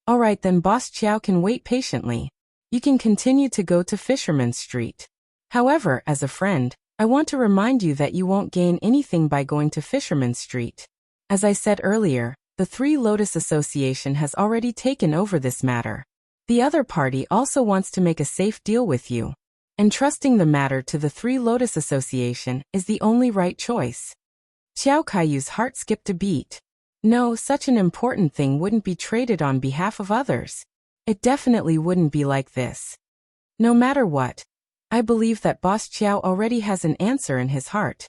All right then, Boss Qiao can wait patiently. You can continue to go to Fisherman's Street. However, as a friend, I want to remind you that you won't gain anything by going to Fisherman's Street. As I said earlier, the Three Lotus Association has already taken over this matter. The other party also wants to make a safe deal with you. Entrusting the matter to the Three Lotus Association is the only right choice. Xiao Kaiyu's heart skipped a beat. No, such an important thing wouldn't be traded on behalf of others. It definitely wouldn't be like this. No matter what, I believe that Boss Qiao already has an answer in his heart.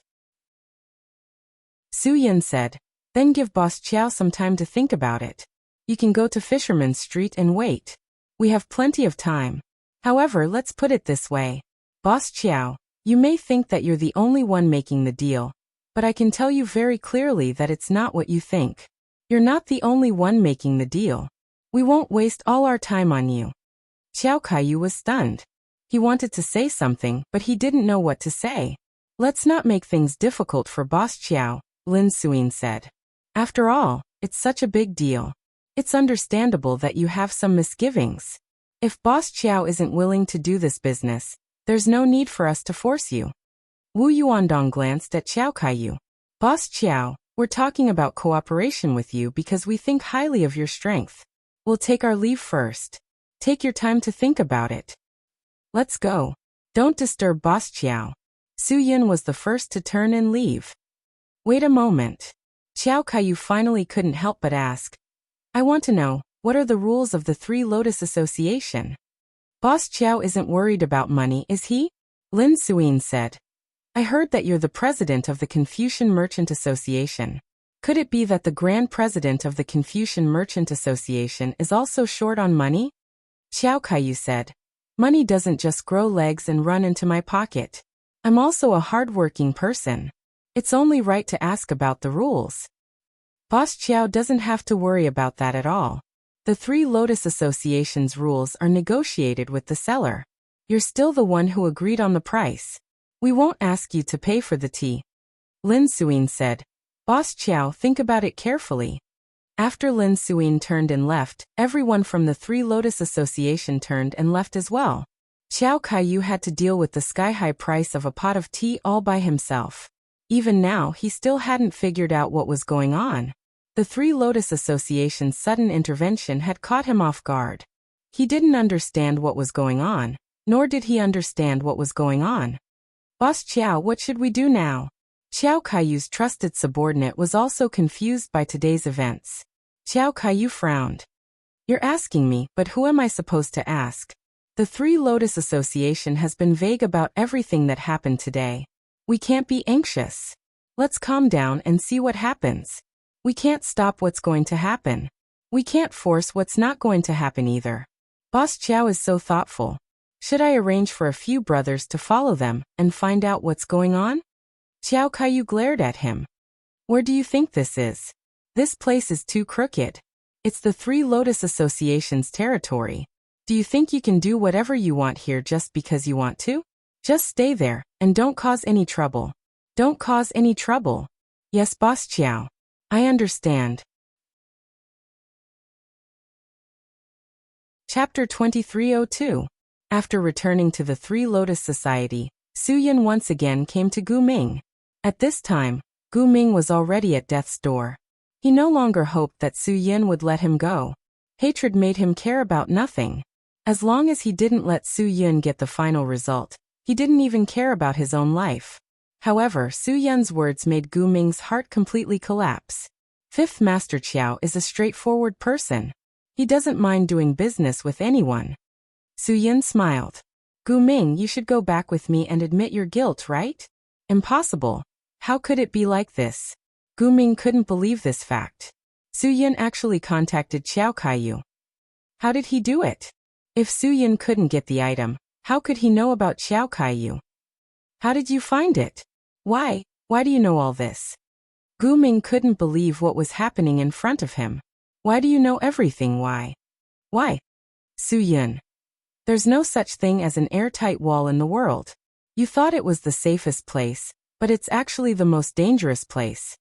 Su Yun said, Then give Boss Qiao some time to think about it. You can go to Fisherman's Street and wait. We have plenty of time. However, let's put it this way. Boss Qiao, you may think that you're the only one making the deal, but I can tell you very clearly that it's not what you think. You're not the only one making the deal. We won't waste all our time on you. Xiao Kaiyu was stunned. He wanted to say something, but he didn't know what to say. Let's not make things difficult for Boss Qiao, Lin Suyin said. After all, it's such a big deal. It's understandable that you have some misgivings. If Boss Qiao isn't willing to do this business, there's no need for us to force you. Wu Yuandong glanced at Xiao Kaiyu. Boss Qiao, we're talking about cooperation with you because we think highly of your strength. We'll take our leave first. Take your time to think about it. Let's go. Don't disturb Boss Qiao. Su Yin was the first to turn and leave. Wait a moment. Xiao Kaiyu finally couldn't help but ask. I want to know, what are the rules of the Three Lotus Association? Boss Qiao isn't worried about money, is he? Lin Suyin said. I heard that you're the president of the Confucian Merchant Association. Could it be that the Grand President of the Confucian Merchant Association is also short on money? Xiao Kaiyu said. Money doesn't just grow legs and run into my pocket. I'm also a hard-working person. It's only right to ask about the rules. Boss Qiao doesn't have to worry about that at all. The Three Lotus Association's rules are negotiated with the seller. You're still the one who agreed on the price. We won't ask you to pay for the tea. Lin Suyin said. Boss Qiao, think about it carefully. After Lin Suyin turned and left, everyone from the Three Lotus Association turned and left as well. Xiao Kaiyu had to deal with the sky-high price of a pot of tea all by himself. Even now, he still hadn't figured out what was going on. The Three Lotus Association's sudden intervention had caught him off guard. He didn't understand what was going on, nor did he understand what was going on. Boss Qiao, what should we do now? Xiao Kaiyu's trusted subordinate was also confused by today's events. Xiao Kaiyu frowned. You're asking me, but who am I supposed to ask? The Three Lotus Association has been vague about everything that happened today. We can't be anxious. Let's calm down and see what happens. We can't stop what's going to happen. We can't force what's not going to happen either. Boss Qiao is so thoughtful. Should I arrange for a few brothers to follow them and find out what's going on? Xiao Kaiyu glared at him. Where do you think this is? This place is too crooked. It's the Three Lotus Association's territory. Do you think you can do whatever you want here just because you want to? Just stay there, and don't cause any trouble. Don't cause any trouble. Yes, Boss Qiao. I understand. Chapter 2302. After returning to the Three Lotus Society, Su Yin once again came to Gu Ming. At this time, Gu Ming was already at death's door. He no longer hoped that Su Yin would let him go. Hatred made him care about nothing. As long as he didn't let Su Yin get the final result, he didn't even care about his own life. However, Su Yin's words made Gu Ming's heart completely collapse. Fifth Master Qiao is a straightforward person. He doesn't mind doing business with anyone. Su Yin smiled. Gu Ming, you should go back with me and admit your guilt, right? Impossible. How could it be like this? Gu Ming couldn't believe this fact. Su Yin actually contacted Xiao Kaiyu. How did he do it? If Su Yin couldn't get the item, how could he know about Xiao Kaiyu? How did you find it? Why do you know all this? Gu Ming couldn't believe what was happening in front of him. Why do you know everything? Why? Su Yin. There's no such thing as an airtight wall in the world. You thought it was the safest place, but it's actually the most dangerous place.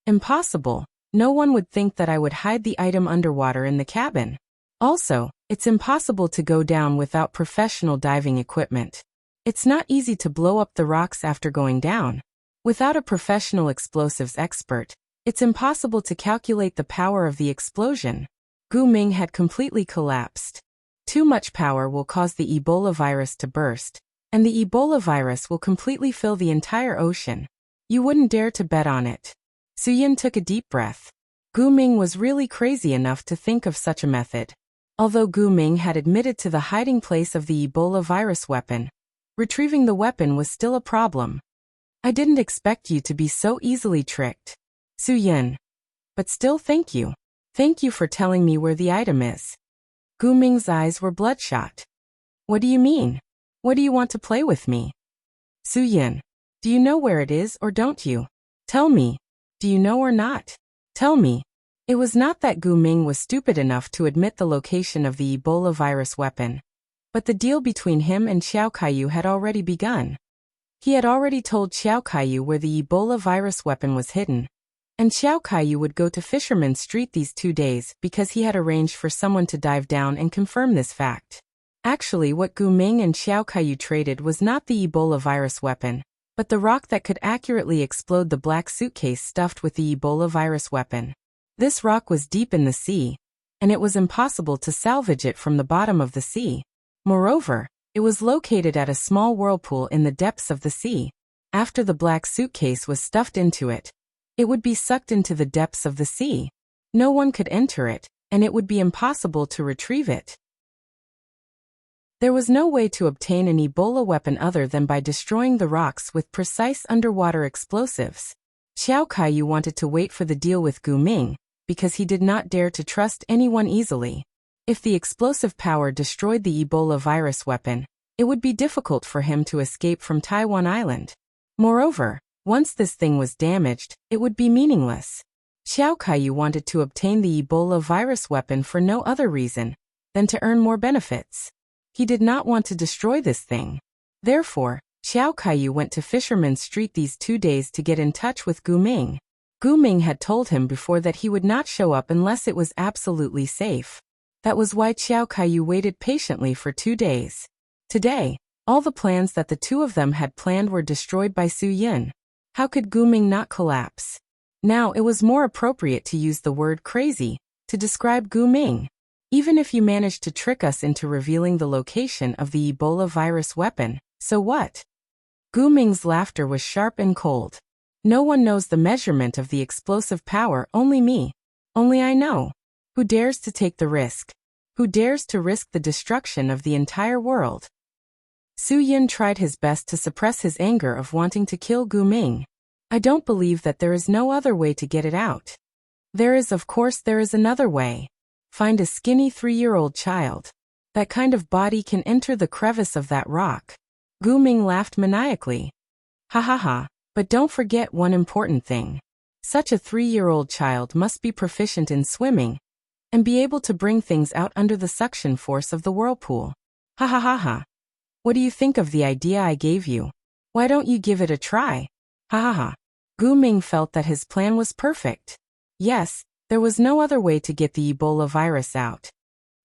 Impossible. No one would think that I would hide the item underwater in the cabin. Also, it's impossible to go down without professional diving equipment. It's not easy to blow up the rocks after going down. Without a professional explosives expert, it's impossible to calculate the power of the explosion. Gu Ming had completely collapsed. Too much power will cause the Ebola virus to burst, and the Ebola virus will completely fill the entire ocean. You wouldn't dare to bet on it. Su Yin took a deep breath. Gu Ming was really crazy enough to think of such a method. Although Gu Ming had admitted to the hiding place of the Ebola virus weapon, retrieving the weapon was still a problem. I didn't expect you to be so easily tricked, Su Yin. But still, thank you. Thank you for telling me where the item is. Gu Ming's eyes were bloodshot. What do you mean? What do you want to play with me? Su Yin. Do you know where it is or don't you? Tell me. Do you know or not? Tell me. It was not that Gu Ming was stupid enough to admit the location of the Ebola virus weapon. But the deal between him and Xiao Kaiyu had already begun. He had already told Xiao Kaiyu where the Ebola virus weapon was hidden, and Xiao Kaiyu would go to Fisherman Street these 2 days because he had arranged for someone to dive down and confirm this fact. Actually, what Gu Ming and Xiao Kaiyu traded was not the Ebola virus weapon, but the rock that could accurately explode the black suitcase stuffed with the Ebola virus weapon. This rock was deep in the sea, and it was impossible to salvage it from the bottom of the sea. Moreover, it was located at a small whirlpool in the depths of the sea. After the black suitcase was stuffed into it, it would be sucked into the depths of the sea. No one could enter it, and it would be impossible to retrieve it. There was no way to obtain an Ebola weapon other than by destroying the rocks with precise underwater explosives. Xiao Kaiyu wanted to wait for the deal with Gu Ming, because he did not dare to trust anyone easily. If the explosive power destroyed the Ebola virus weapon, it would be difficult for him to escape from Taiwan Island. Moreover, once this thing was damaged, it would be meaningless. Xiao Kaiyu wanted to obtain the Ebola virus weapon for no other reason than to earn more benefits. He did not want to destroy this thing. Therefore, Xiao Kaiyu went to Fisherman Street these 2 days to get in touch with Gu Ming. Gu Ming had told him before that he would not show up unless it was absolutely safe. That was why Xiao Kaiyu waited patiently for 2 days. Today, all the plans that the two of them had planned were destroyed by Su Yin. How could Gu Ming not collapse? Now it was more appropriate to use the word crazy to describe Gu Ming. Even if you managed to trick us into revealing the location of the Ebola virus weapon, so what? Gu Ming's laughter was sharp and cold. No one knows the measurement of the explosive power, only me. Only I know. Who dares to take the risk? Who dares to risk the destruction of the entire world? Su Yin tried his best to suppress his anger of wanting to kill Gu Ming. I don't believe that there is no other way to get it out. There is another way. Find a skinny 3-year-old child. That kind of body can enter the crevice of that rock. Gu Ming laughed maniacally. Ha ha ha, but don't forget one important thing. Such a 3-year-old child must be proficient in swimming and be able to bring things out under the suction force of the whirlpool. Ha ha ha ha. What do you think of the idea I gave you? Why don't you give it a try? Ha ha ha. Gu Ming felt that his plan was perfect. Yes, there was no other way to get the Ebola virus out.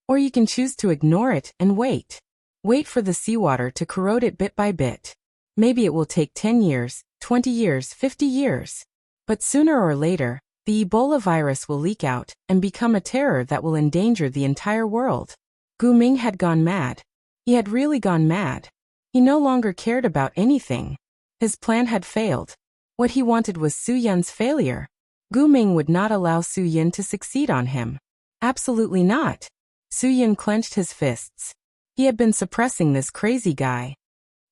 Or you can choose to ignore it and wait. Wait for the seawater to corrode it bit by bit. Maybe it will take 10 years, 20 years, 50 years. But sooner or later, the Ebola virus will leak out and become a terror that will endanger the entire world. Gu Ming had gone mad. He had really gone mad. He no longer cared about anything. His plan had failed. What he wanted was Su Yin's failure. Gu Ming would not allow Su Yin to succeed on him. Absolutely not. Su Yin clenched his fists. He had been suppressing this crazy guy.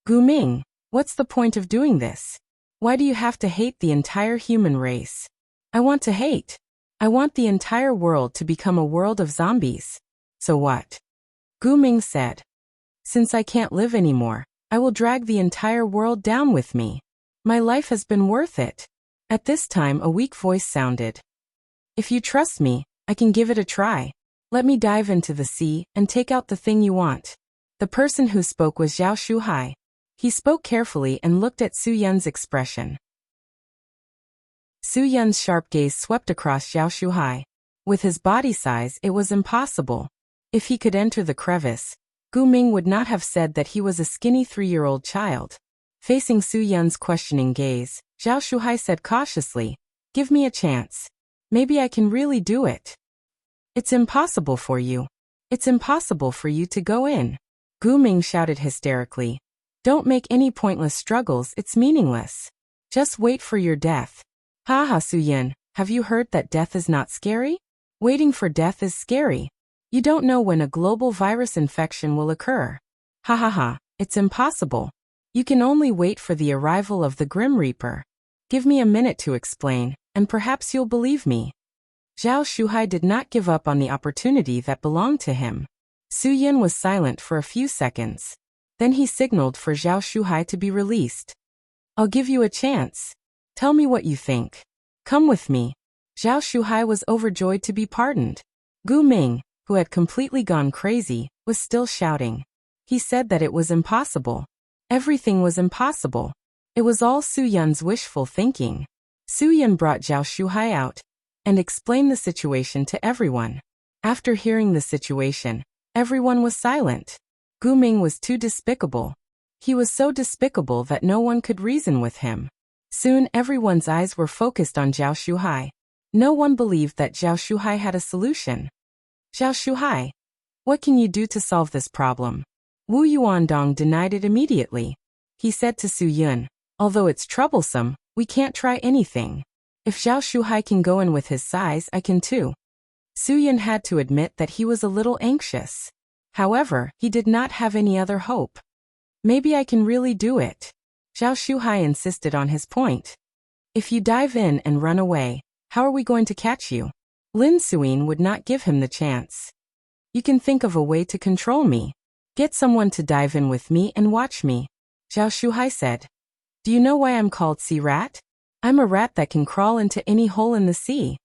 Gu Ming, what's the point of doing this? Why do you have to hate the entire human race? I want to hate. I want the entire world to become a world of zombies. So what? Gu Ming said. Since I can't live anymore, I will drag the entire world down with me. My life has been worth it. At this time a weak voice sounded. If you trust me, I can give it a try. Let me dive into the sea and take out the thing you want. The person who spoke was Zhao Shuhai. He spoke carefully and looked at Su Yin's expression. Su Yin's sharp gaze swept across Zhao Shuhai. With his body size, it was impossible. If he could enter the crevice, Gu Ming would not have said that he was a skinny 3-year-old child. Facing Su Yin's questioning gaze, Zhao Shuhai said cautiously, "Give me a chance. Maybe I can really do it." "It's impossible for you. It's impossible for you to go in." Gu Ming shouted hysterically. "Don't make any pointless struggles, it's meaningless. Just wait for your death." "Ha ha, Su Yin, have you heard that death is not scary? Waiting for death is scary. You don't know when a global virus infection will occur. Ha ha ha, it's impossible. You can only wait for the arrival of the Grim Reaper. Give me a minute to explain, and perhaps you'll believe me." Zhao Shuhai did not give up on the opportunity that belonged to him. Su Yin was silent for a few seconds. Then he signaled for Zhao Shuhai to be released. "I'll give you a chance. Tell me what you think. Come with me." Zhao Shuhai was overjoyed to be pardoned. Gu Ming, who had completely gone crazy, was still shouting. He said that it was impossible. Everything was impossible. It was all Su Yun's wishful thinking. Su Yun brought Zhao Shuhai out and explained the situation to everyone. After hearing the situation, everyone was silent. Gu Ming was too despicable. He was so despicable that no one could reason with him. Soon everyone's eyes were focused on Zhao Shuhai. No one believed that Zhao Shuhai had a solution. Zhao Shuhai, what can you do to solve this problem? Wu Yuandong denied it immediately. He said to Su Yun, although it's troublesome, we can't try anything. If Zhao Shuhai can go in with his size, I can too. Su Yun had to admit that he was a little anxious. However, he did not have any other hope. Maybe I can really do it. Zhao Shuhai insisted on his point. If you dive in and run away, how are we going to catch you? Lin Suyin would not give him the chance. You can think of a way to control me. Get someone to dive in with me and watch me. Zhao Shuhai said. Do you know why I'm called sea rat? I'm a rat that can crawl into any hole in the sea.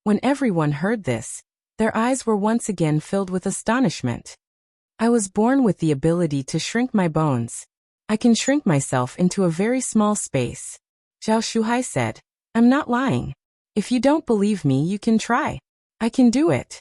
When everyone heard this, their eyes were once again filled with astonishment. I was born with the ability to shrink my bones. I can shrink myself into a very small space. Zhao Shuhai said. I'm not lying. If you don't believe me, you can try. I can do it.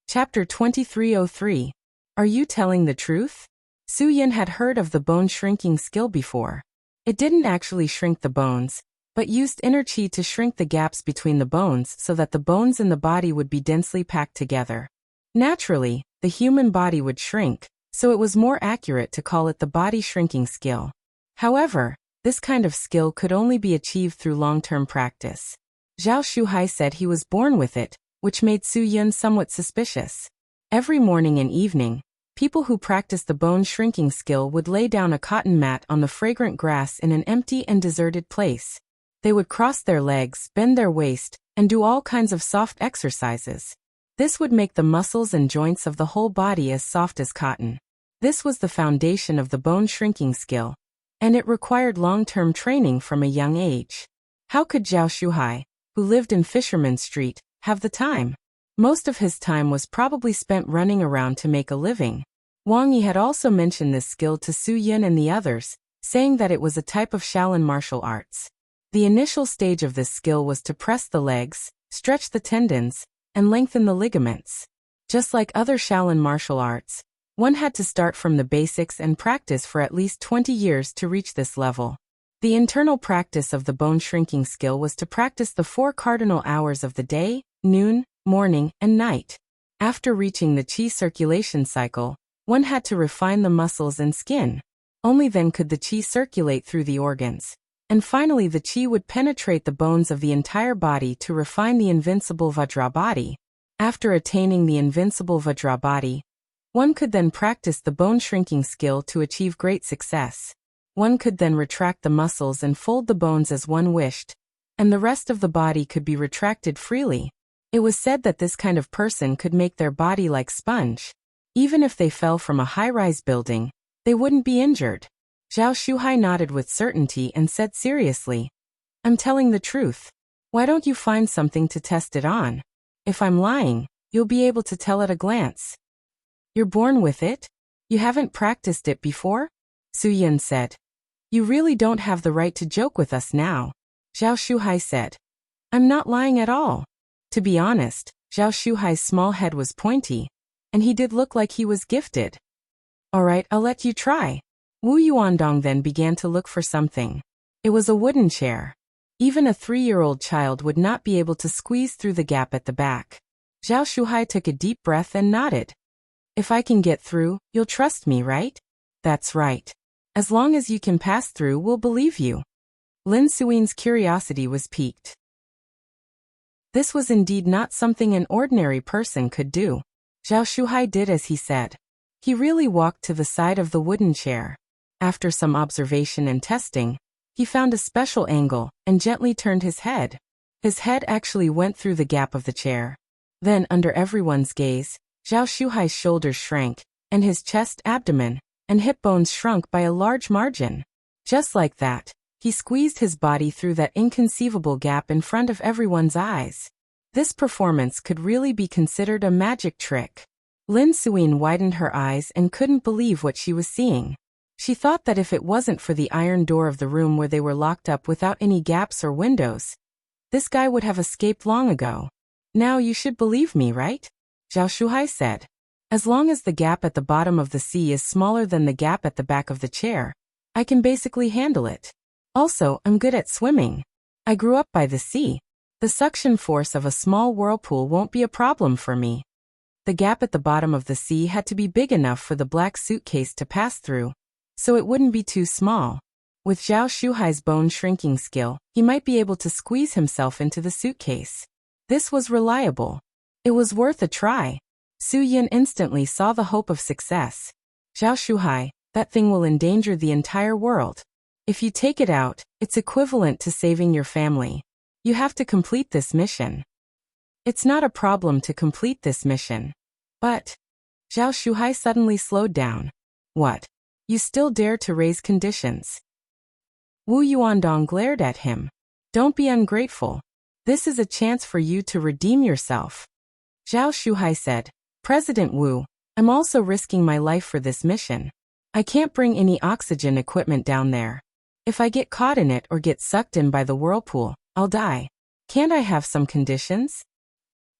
Chapter 2303. Are you telling the truth? Su Yun had heard of the bone shrinking skill before. It didn't actually shrink the bones, but used inner qi to shrink the gaps between the bones so that the bones in the body would be densely packed together. Naturally, the human body would shrink, so it was more accurate to call it the body shrinking skill. However, this kind of skill could only be achieved through long-term practice. Zhao Shuhai said he was born with it, which made Su Yun somewhat suspicious. Every morning and evening, people who practiced the bone shrinking skill would lay down a cotton mat on the fragrant grass in an empty and deserted place. They would cross their legs, bend their waist, and do all kinds of soft exercises. This would make the muscles and joints of the whole body as soft as cotton. This was the foundation of the bone shrinking skill, and it required long-term training from a young age. How could Zhao Shuhai, who lived in Fisherman Street, have the time? Most of his time was probably spent running around to make a living. Wang Yi had also mentioned this skill to Su Yun and the others, saying that it was a type of Shaolin martial arts. The initial stage of this skill was to press the legs, stretch the tendons, and lengthen the ligaments. Just like other Shaolin martial arts, one had to start from the basics and practice for at least 20 years to reach this level. The internal practice of the bone shrinking skill was to practice the 4 cardinal hours of the day, noon, morning, and night. After reaching the qi circulation cycle, one had to refine the muscles and skin. Only then could the qi circulate through the organs. And finally the qi would penetrate the bones of the entire body to refine the invincible Vajra body. After attaining the invincible Vajra body, one could then practice the bone shrinking skill to achieve great success. One could then retract the muscles and fold the bones as one wished, and the rest of the body could be retracted freely. It was said that this kind of person could make their body like sponge. Even if they fell from a high-rise building, they wouldn't be injured. Zhao Shuhai nodded with certainty and said seriously, I'm telling the truth. Why don't you find something to test it on? If I'm lying, you'll be able to tell at a glance. You're born with it? You haven't practiced it before? Su Yun said. You really don't have the right to joke with us now. Zhao Shuhai said. I'm not lying at all. To be honest, Zhao Shuhai's small head was pointy, and he did look like he was gifted. Alright, I'll let you try. Wu Yuandong then began to look for something. It was a wooden chair. Even a 3-year-old child would not be able to squeeze through the gap at the back. Zhao Shuhai took a deep breath and nodded. If I can get through, you'll trust me, right? That's right. As long as you can pass through, we'll believe you. Lin Suyin's curiosity was piqued. This was indeed not something an ordinary person could do. Zhao Shuhai did as he said. He really walked to the side of the wooden chair. After some observation and testing, he found a special angle and gently turned his head. His head actually went through the gap of the chair. Then, under everyone's gaze, Zhao Shuhai's shoulders shrank, and his chest, abdomen, and hip bones shrunk by a large margin. Just like that, he squeezed his body through that inconceivable gap in front of everyone's eyes. This performance could really be considered a magic trick. Lin Suyin widened her eyes and couldn't believe what she was seeing. She thought that if it wasn't for the iron door of the room where they were locked up without any gaps or windows, this guy would have escaped long ago. Now you should believe me, right? Zhao Shuhai said. As long as the gap at the bottom of the sea is smaller than the gap at the back of the chair, I can basically handle it. Also, I'm good at swimming. I grew up by the sea. The suction force of a small whirlpool won't be a problem for me. The gap at the bottom of the sea had to be big enough for the black suitcase to pass through, so it wouldn't be too small. With Zhao Shuhai's bone shrinking skill, he might be able to squeeze himself into the suitcase. This was reliable. It was worth a try. Su Yin instantly saw the hope of success. Zhao Shuhai, that thing will endanger the entire world. If you take it out, it's equivalent to saving your family. You have to complete this mission. It's not a problem to complete this mission. But Zhao Shuhai suddenly slowed down. What? You still dare to raise conditions? Wu Yuandong glared at him. Don't be ungrateful. This is a chance for you to redeem yourself. Zhao Shuhai said, President Wu, I'm also risking my life for this mission. I can't bring any oxygen equipment down there. If I get caught in it or get sucked in by the whirlpool, I'll die. Can't I have some conditions?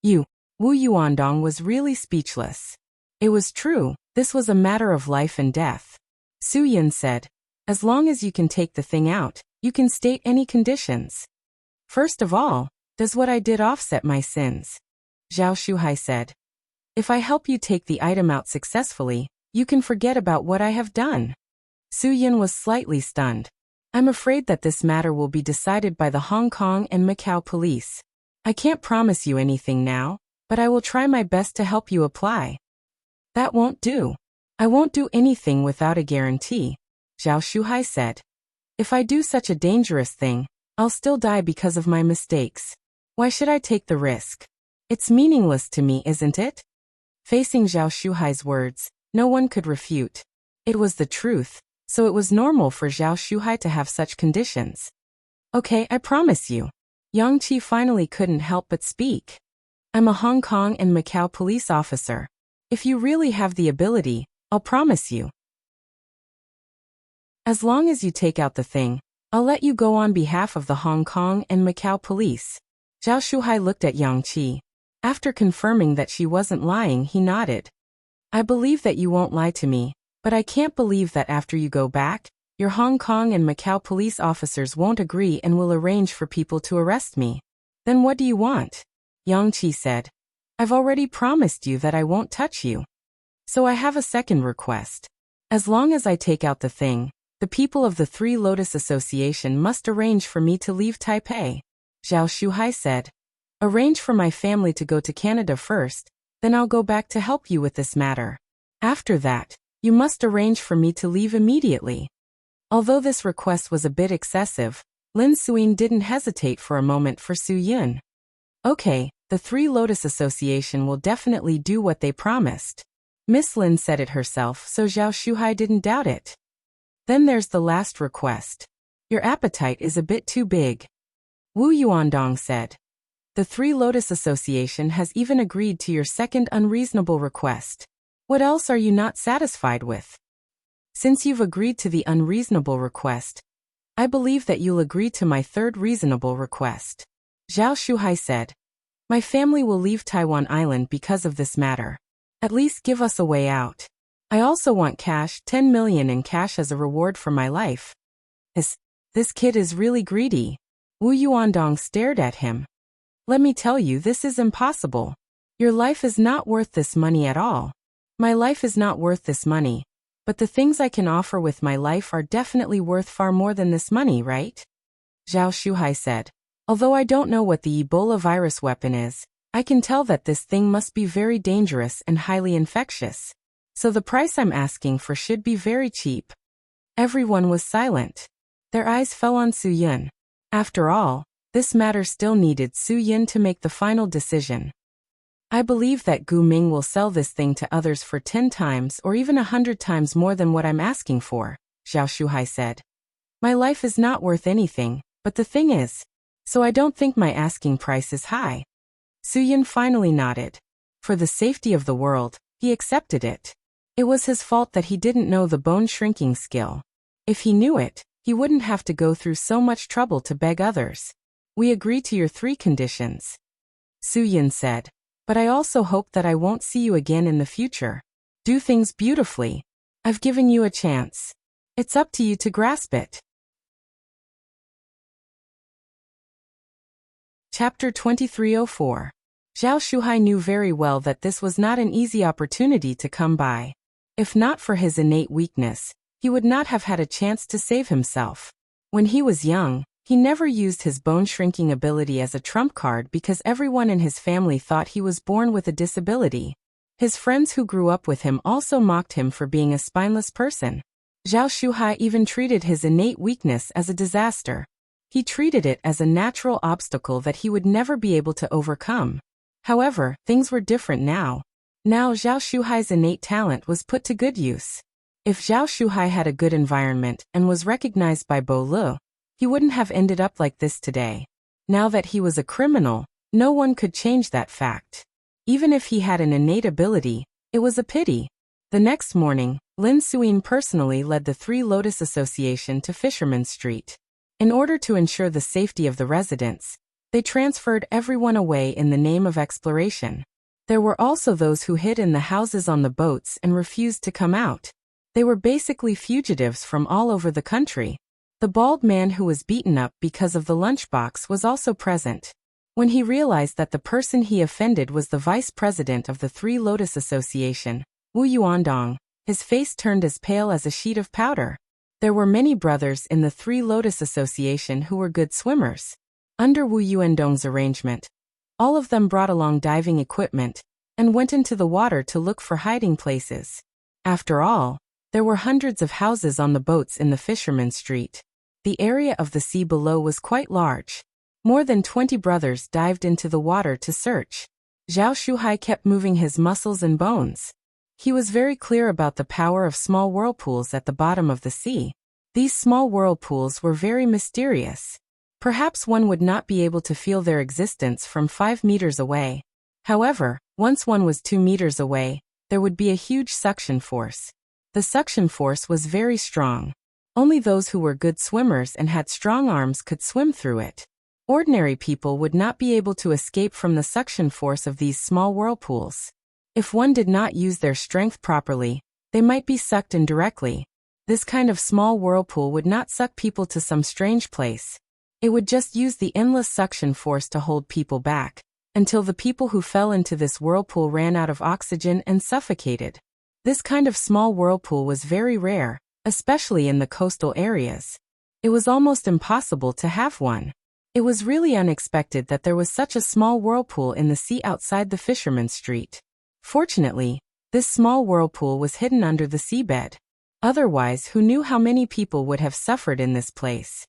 Wu Yuandong was really speechless. It was true, this was a matter of life and death. Su Yin said, as long as you can take the thing out, you can state any conditions. First of all, does what I did offset my sins? Zhao Shuhai said. If I help you take the item out successfully, you can forget about what I have done. Su Yin was slightly stunned. I'm afraid that this matter will be decided by the Hong Kong and Macau police. I can't promise you anything now, but I will try my best to help you apply. That won't do. I won't do anything without a guarantee, Zhao Shuhai said. If I do such a dangerous thing, I'll still die because of my mistakes. Why should I take the risk? It's meaningless to me, isn't it? Facing Zhao Shuhai's words, no one could refute. It was the truth, so it was normal for Zhao Shuhai to have such conditions. Okay, I promise you. Yang Qi finally couldn't help but speak. I'm a Hong Kong and Macau police officer. If you really have the ability, I'll promise you. As long as you take out the thing, I'll let you go on behalf of the Hong Kong and Macau police. Zhao Shuhai looked at Yang Qi. After confirming that she wasn't lying, he nodded. I believe that you won't lie to me, but I can't believe that after you go back, your Hong Kong and Macau police officers won't agree and will arrange for people to arrest me. Then what do you want? Yang Qi said. I've already promised you that I won't touch you. So I have a second request. As long as I take out the thing, the people of the Three Lotus Association must arrange for me to leave Taipei. Zhao Shuhai said. Arrange for my family to go to Canada first, then I'll go back to help you with this matter. After that, you must arrange for me to leave immediately. Although this request was a bit excessive, Lin Suyin didn't hesitate for a moment for Su Yun. Okay, the Three Lotus Association will definitely do what they promised. Miss Lin said it herself, so Zhao Shuhai didn't doubt it. Then there's the last request. Your appetite is a bit too big. Wu Yuandong said. The Three Lotus Association has even agreed to your second unreasonable request. What else are you not satisfied with? Since you've agreed to the unreasonable request, I believe that you'll agree to my third reasonable request. Zhao Shuhai said. My family will leave Taiwan Island because of this matter. At least give us a way out. I also want cash, 10 million in cash as a reward for my life. This kid is really greedy. Wu Yuandong stared at him. Let me tell you, this is impossible. Your life is not worth this money at all. My life is not worth this money. But the things I can offer with my life are definitely worth far more than this money, right? Zhao Shuhai said. Although I don't know what the Ebola virus weapon is, I can tell that this thing must be very dangerous and highly infectious. So the price I'm asking for should be very cheap. Everyone was silent. Their eyes fell on Su Yun. After all, this matter still needed Su Yun to make the final decision. I believe that Gu Ming will sell this thing to others for 10 times or even 100 times more than what I'm asking for, Zhao Shuhai said. My life is not worth anything, but the thing is. So I don't think my asking price is high. Suyin finally nodded. For the safety of the world, he accepted it. It was his fault that he didn't know the bone shrinking skill. If he knew it, he wouldn't have to go through so much trouble to beg others. We agree to your 3 conditions, Suyin said. But I also hope that I won't see you again in the future. Do things beautifully. I've given you a chance. It's up to you to grasp it. Chapter 2304. Zhao Shuhai knew very well that this was not an easy opportunity to come by. If not for his innate weakness, he would not have had a chance to save himself. When he was young, he never used his bone-shrinking ability as a trump card because everyone in his family thought he was born with a disability. His friends who grew up with him also mocked him for being a spineless person. Zhao Shuhai even treated his innate weakness as a disaster. He treated it as a natural obstacle that he would never be able to overcome. However, things were different now. Now Zhao Shuhai's innate talent was put to good use. If Zhao Shuhai had a good environment and was recognized by Bo Lu, he wouldn't have ended up like this today. Now that he was a criminal, no one could change that fact. Even if he had an innate ability, it was a pity. The next morning, Lin Suyin personally led the Three Lotus Association to Fisherman's Street. In order to ensure the safety of the residents, they transferred everyone away in the name of exploration. There were also those who hid in the houses on the boats and refused to come out. They were basically fugitives from all over the country. The bald man who was beaten up because of the lunchbox was also present. When he realized that the person he offended was the vice president of the Three Lotus Association, Wu Yuandong, his face turned as pale as a sheet of powder. There were many brothers in the Three Lotus Association who were good swimmers. Under Wu Yuandong's arrangement, all of them brought along diving equipment and went into the water to look for hiding places. After all, there were hundreds of houses on the boats in the Fisherman's Street. The area of the sea below was quite large. More than 20 brothers dived into the water to search. Zhao Shuhai kept moving his muscles and bones. He was very clear about the power of small whirlpools at the bottom of the sea. These small whirlpools were very mysterious. Perhaps one would not be able to feel their existence from 5 meters away. However, once one was 2 meters away, there would be a huge suction force. The suction force was very strong. Only those who were good swimmers and had strong arms could swim through it. Ordinary people would not be able to escape from the suction force of these small whirlpools. If one did not use their strength properly, they might be sucked in directly. This kind of small whirlpool would not suck people to some strange place. It would just use the endless suction force to hold people back, until the people who fell into this whirlpool ran out of oxygen and suffocated. This kind of small whirlpool was very rare, especially in the coastal areas. It was almost impossible to have one. It was really unexpected that there was such a small whirlpool in the sea outside the Fisherman's Street. Fortunately, this small whirlpool was hidden under the seabed. Otherwise, who knew how many people would have suffered in this place?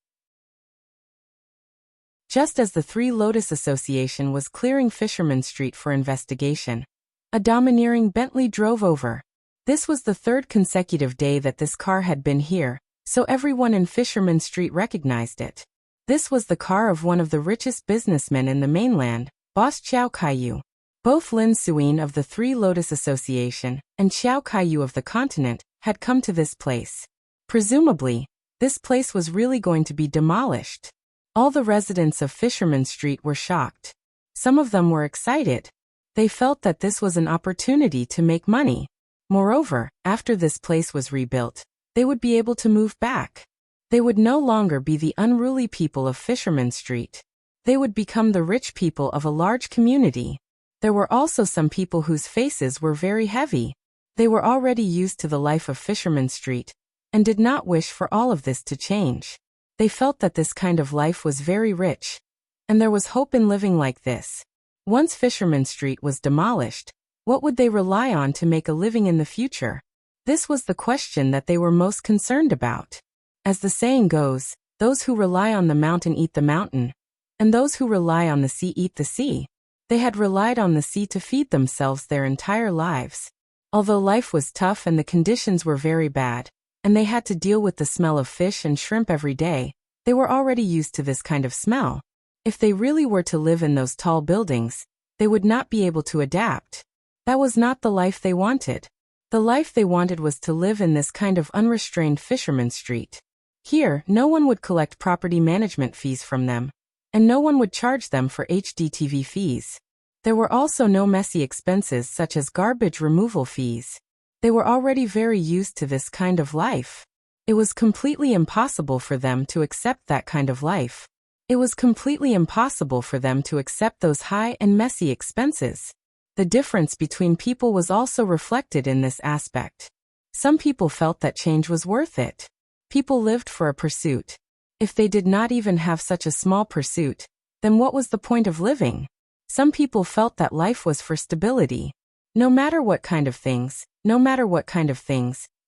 Just as the Three Lotus Association was clearing Fisherman's Street for investigation, a domineering Bentley drove over. This was the 3rd consecutive day that this car had been here, so everyone in Fisherman's Street recognized it. This was the car of one of the richest businessmen in the mainland, Boss Xiao Kaiyu. Both Lin Suyin of the Three Lotus Association and Xiao Kaiyu of the continent had come to this place. Presumably, this place was really going to be demolished. All the residents of Fisherman's Street were shocked. Some of them were excited. They felt that this was an opportunity to make money. Moreover, after this place was rebuilt, they would be able to move back. They would no longer be the unruly people of Fisherman's Street. They would become the rich people of a large community. There were also some people whose faces were very heavy. They were already used to the life of Fisherman's Street, and did not wish for all of this to change. They felt that this kind of life was very rich, and there was hope in living like this. Once Fisherman's Street was demolished, what would they rely on to make a living in the future? This was the question that they were most concerned about. As the saying goes, those who rely on the mountain eat the mountain, and those who rely on the sea eat the sea. They had relied on the sea to feed themselves their entire lives. Although life was tough and the conditions were very bad, and they had to deal with the smell of fish and shrimp every day, they were already used to this kind of smell. If they really were to live in those tall buildings, They would not be able to adapt. That was not the life they wanted. The life they wanted was to live in this kind of unrestrained fisherman street. Here, no one would collect property management fees from them, and no one would charge them for HDTV fees. There were also no messy expenses such as garbage removal fees. They were already very used to this kind of life. It was completely impossible for them to accept that kind of life. It was completely impossible for them to accept those high and messy expenses. The difference between people was also reflected in this aspect. Some people felt that change was worth it. People lived for a pursuit. If they did not even have such a small pursuit, then what was the point of living? Some people felt that life was for stability. No matter what kind of things,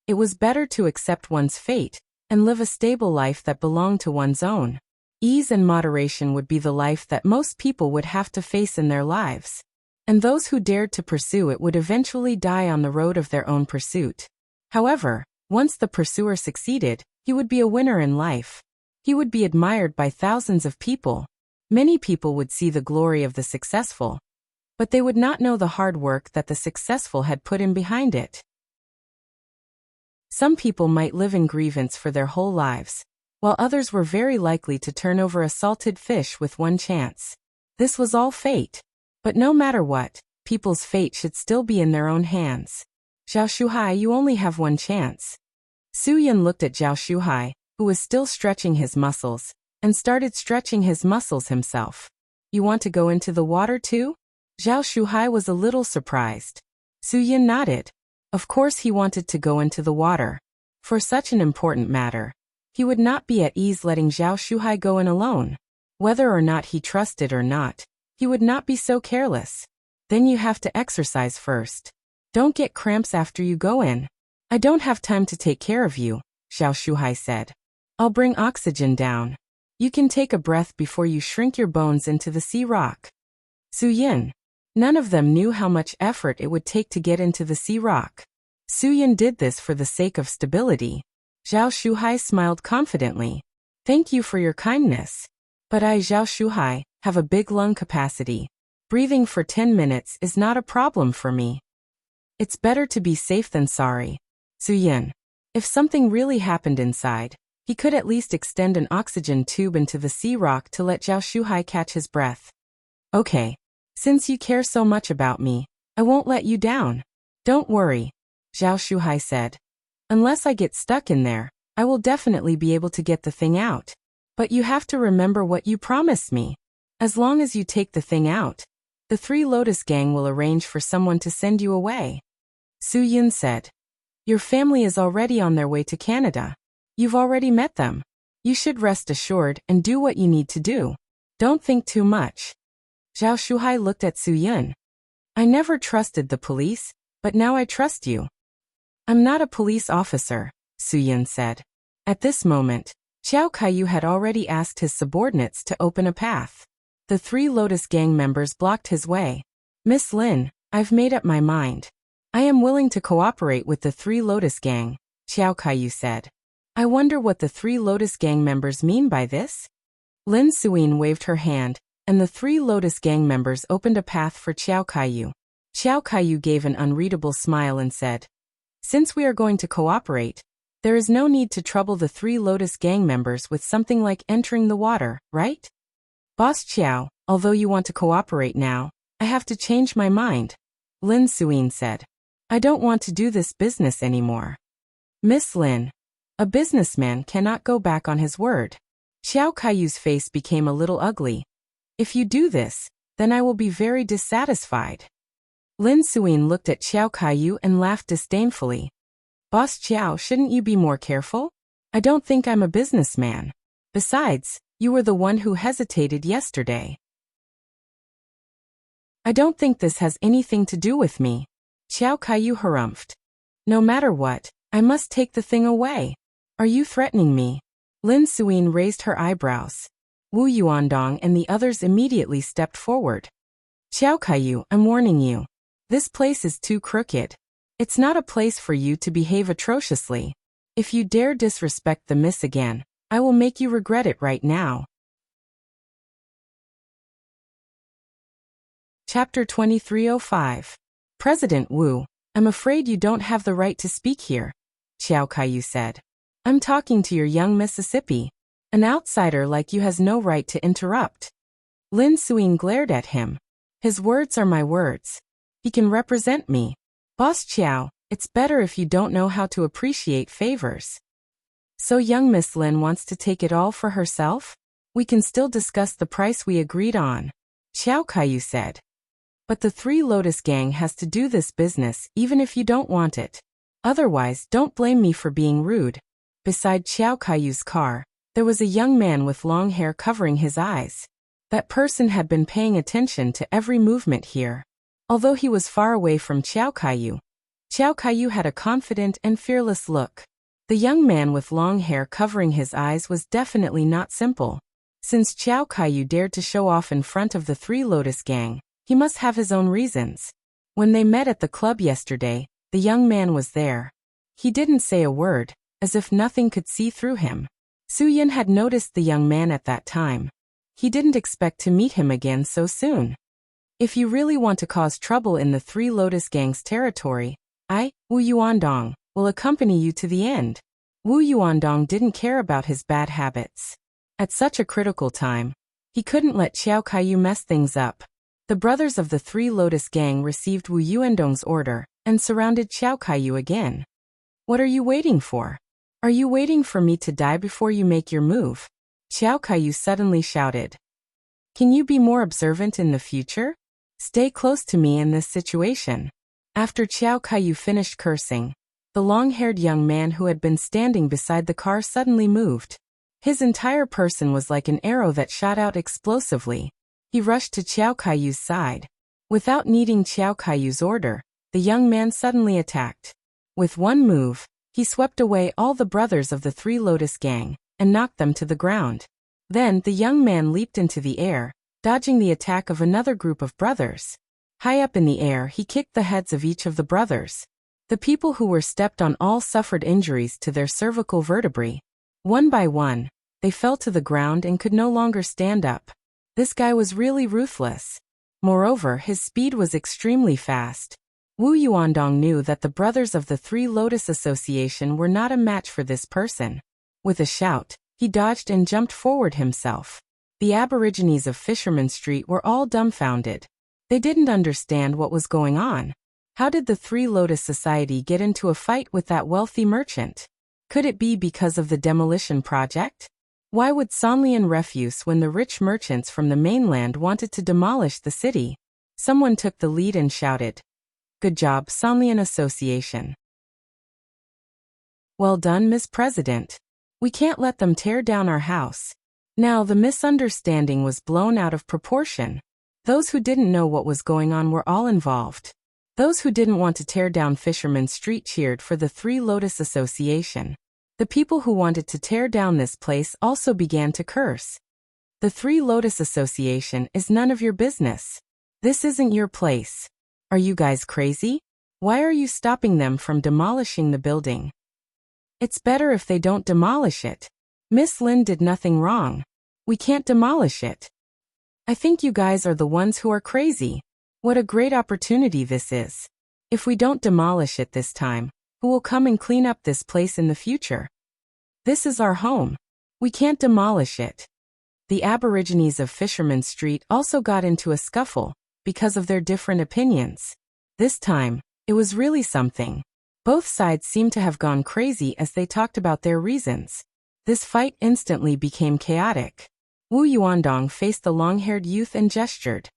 it was better to accept one's fate and live a stable life that belonged to one's own. Ease and moderation would be the life that most people would have to face in their lives. And those who dared to pursue it would eventually die on the road of their own pursuit. However, once the pursuer succeeded, he would be a winner in life. He would be admired by thousands of people. Many people would see the glory of the successful, but they would not know the hard work that the successful had put in behind it. Some people might live in grievance for their whole lives, while others were very likely to turn over a salted fish with one chance. This was all fate. But no matter what, people's fate should still be in their own hands. Zhao Shuhai, you only have one chance. Su Yan looked at Zhao Shuhai, who was still stretching his muscles, and started stretching his muscles himself. You want to go into the water too? Zhao Shuhai was a little surprised. Su Yan nodded. Of course he wanted to go into the water. For such an important matter, he would not be at ease letting Zhao Shuhai go in alone. Whether or not he trusted or not, he would not be so careless. Then you have to exercise first. Don't get cramps after you go in. I don't have time to take care of you, Zhao Shuhai said. I'll bring oxygen down. You can take a breath before you shrink your bones into the sea rock. Su Yin. None of them knew how much effort it would take to get into the sea rock. Su Yin did this for the sake of stability. Zhao Shuhai smiled confidently. Thank you for your kindness. But I, Zhao Shuhai, have a big lung capacity. Breathing for 10 minutes is not a problem for me. It's better to be safe than sorry. Su Yin. If something really happened inside, he could at least extend an oxygen tube into the sea rock to let Zhao Shuhai catch his breath. Okay. Since you care so much about me, I won't let you down. Don't worry, Zhao Shuhai said. Unless I get stuck in there, I will definitely be able to get the thing out. But you have to remember what you promised me. As long as you take the thing out, the Three Lotus Gang will arrange for someone to send you away. Su Yin said. Your family is already on their way to Canada. You've already met them. You should rest assured and do what you need to do. Don't think too much. Zhao Shuhai looked at Su Yin. I never trusted the police, but now I trust you. I'm not a police officer, Su Yin said. At this moment, Xiao Kaiyu had already asked his subordinates to open a path. The Three Lotus Gang members blocked his way. Miss Lin, I've made up my mind. I am willing to cooperate with the Three Lotus Gang, Xiao Kaiyu said. I wonder what the Three Lotus Gang members mean by this? Lin Suyin waved her hand, and the Three Lotus Gang members opened a path for Xiao Kaiyu. Xiao Kaiyu gave an unreadable smile and said, Since we are going to cooperate, there is no need to trouble the Three Lotus Gang members with something like entering the water, right? Boss Qiao, although you want to cooperate now, I have to change my mind, Lin Suyin said. I don't want to do this business anymore. Miss Lin, a businessman cannot go back on his word. Xiao Kaiyu's face became a little ugly. If you do this, then I will be very dissatisfied. Lin Suyin looked at Xiao Kaiyu and laughed disdainfully. Boss Qiao, shouldn't you be more careful? I don't think I'm a businessman. Besides, you were the one who hesitated yesterday. I don't think this has anything to do with me. Xiao Kaiyu harumphed. No matter what, I must take the thing away. Are you threatening me? Lin Suyin raised her eyebrows. Wu Yuandong and the others immediately stepped forward. Xiao Kaiyu, I'm warning you. This place is too crooked. It's not a place for you to behave atrociously. If you dare disrespect the miss again, I will make you regret it right now. Chapter 2305. President Wu, I'm afraid you don't have the right to speak here, Xiao Kaiyu said. I'm talking to your young Mississippi. An outsider like you has no right to interrupt. Lin Suing glared at him. His words are my words. He can represent me. Boss Qiao, it's better if you don't know how to appreciate favors. So young Miss Lin wants to take it all for herself? We can still discuss the price we agreed on, Xiao Kaiyu said. But the Three Lotus Gang has to do this business even if you don't want it. Otherwise, don't blame me for being rude. Beside Xiao Kaiyu's car, there was a young man with long hair covering his eyes. That person had been paying attention to every movement here. Although he was far away from Xiao Kaiyu had a confident and fearless look. The young man with long hair covering his eyes was definitely not simple. Since Xiao Kaiyu dared to show off in front of the Three Lotus Gang, he must have his own reasons. When they met at the club yesterday, the young man was there. He didn't say a word, as if nothing could see through him. Su Yin had noticed the young man at that time. He didn't expect to meet him again so soon. If you really want to cause trouble in the Three Lotus Gang's territory, I, Wu Yuandong, will accompany you to the end. Wu Yuandong didn't care about his bad habits. At such a critical time, he couldn't let Xiao Kaiyu mess things up. The brothers of the Three Lotus Gang received Wu Yuandong's order and surrounded Xiao Kaiyu again. What are you waiting for? Are you waiting for me to die before you make your move? Xiao Kaiyu suddenly shouted. Can you be more observant in the future? Stay close to me in this situation. After Xiao Kaiyu finished cursing, the long-haired young man who had been standing beside the car suddenly moved. His entire person was like an arrow that shot out explosively. He rushed to Xiao Kaiyu's side. Without needing Xiao Kaiyu's order, the young man suddenly attacked. With one move, he swept away all the brothers of the Three Lotus Gang and knocked them to the ground. Then the young man leaped into the air, dodging the attack of another group of brothers. High up in the air, he kicked the heads of each of the brothers. The people who were stepped on all suffered injuries to their cervical vertebrae. One by one, they fell to the ground and could no longer stand up. This guy was really ruthless. Moreover, his speed was extremely fast. Wu Yuandong knew that the brothers of the Three Lotus Association were not a match for this person. With a shout, he dodged and jumped forward himself. The aborigines of Fisherman Street were all dumbfounded. They didn't understand what was going on. How did the Three Lotus Society get into a fight with that wealthy merchant? Could it be because of the demolition project? Why would Sanlian refuse when the rich merchants from the mainland wanted to demolish the city? Someone took the lead and shouted, "Good job, Sanlian Association." Well done, Miss President. We can't let them tear down our house. Now the misunderstanding was blown out of proportion. Those who didn't know what was going on were all involved. Those who didn't want to tear down Fisherman Street cheered for the Three Lotus Association. The people who wanted to tear down this place also began to curse. The Three Lotus Association is none of your business. This isn't your place. Are you guys crazy? Why are you stopping them from demolishing the building? It's better if they don't demolish it. Miss Lin did nothing wrong. We can't demolish it. I think you guys are the ones who are crazy. What a great opportunity this is. If we don't demolish it this time, who will come and clean up this place in the future? This is our home. We can't demolish it. The aborigines of Fisherman Street also got into a scuffle because of their different opinions. This time, it was really something. Both sides seemed to have gone crazy as they talked about their reasons. This fight instantly became chaotic. Wu Yuandong faced the long-haired youth and gestured.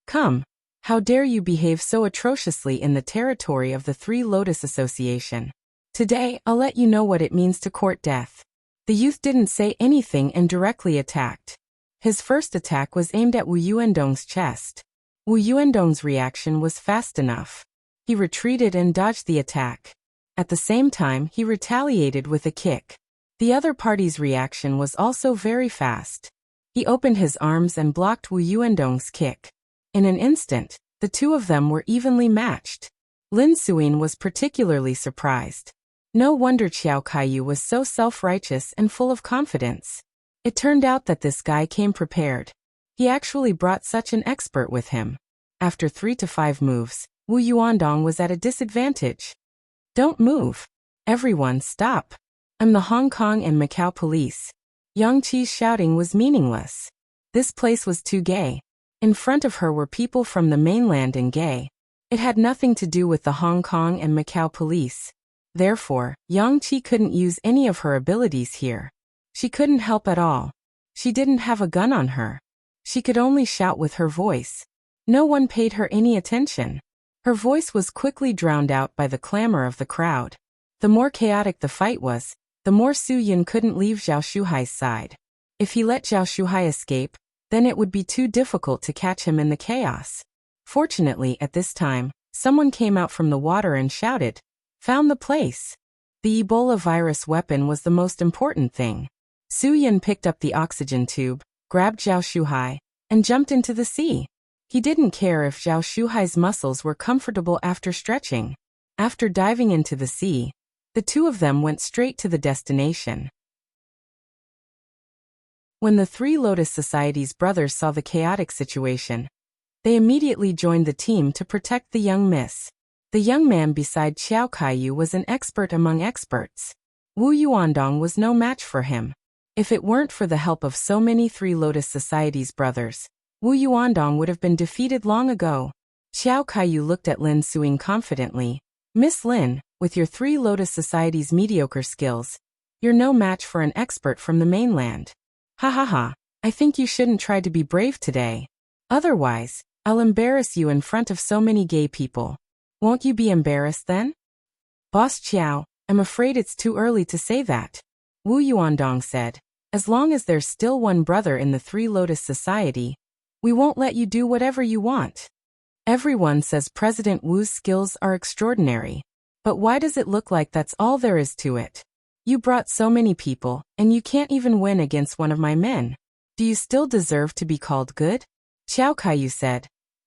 Come. How dare you behave so atrociously in the territory of the Three Lotus Association? Today, I'll let you know what it means to court death. The youth didn't say anything and directly attacked. His first attack was aimed at Wu Yuandong's chest. Wu Yuandong's reaction was fast enough. He retreated and dodged the attack. At the same time, he retaliated with a kick. The other party's reaction was also very fast. He opened his arms and blocked Wu Yuandong's kick. In an instant, the two of them were evenly matched. Lin Suing was particularly surprised. No wonder Xiao Kaiyu was so self-righteous and full of confidence. It turned out that this guy came prepared. He actually brought such an expert with him. After 3 to 5 moves, Wu Yuandong was at a disadvantage. Don't move. Everyone stop. I'm the Hong Kong and Macau police. Yang Qi's shouting was meaningless. This place was too gay. In front of her were people from the mainland and gay. It had nothing to do with the Hong Kong and Macau police. Therefore, Yang Qi couldn't use any of her abilities here. She couldn't help at all. She didn't have a gun on her. She could only shout with her voice. No one paid her any attention. Her voice was quickly drowned out by the clamor of the crowd. The more chaotic the fight was, the more Su Yun couldn't leave Zhao Shuhai's side. If he let Zhao Shuhai escape, then it would be too difficult to catch him in the chaos. Fortunately, at this time, someone came out from the water and shouted, "Found the place!" The Ebola virus weapon was the most important thing. Su Yun picked up the oxygen tube, grabbed Zhao Shuhai, and jumped into the sea. He didn't care if Zhao Shuhai's muscles were comfortable after stretching. After diving into the sea, the two of them went straight to the destination. When the Three Lotus Society's brothers saw the chaotic situation, they immediately joined the team to protect the young miss. The young man beside Xiao Kaiyu was an expert among experts. Wu Yuandong was no match for him. If it weren't for the help of so many Three Lotus Society's brothers, Wu Yuandong would have been defeated long ago. Xiao Kaiyu looked at Lin Suing confidently. "Miss Lin, with your Three Lotus Society's mediocre skills, you're no match for an expert from the mainland. Ha ha ha, I think you shouldn't try to be brave today. Otherwise, I'll embarrass you in front of so many gay people. Won't you be embarrassed then?" "Boss Qiao, I'm afraid it's too early to say that," Wu Yuandong said. "As long as there's still one brother in the Three Lotus Society, we won't let you do whatever you want. Everyone says President Wu's skills are extraordinary. But why does it look like that's all there is to it? You brought so many people, and you can't even win against one of my men. Do you still deserve to be called good?" Xiao Kaiyu said.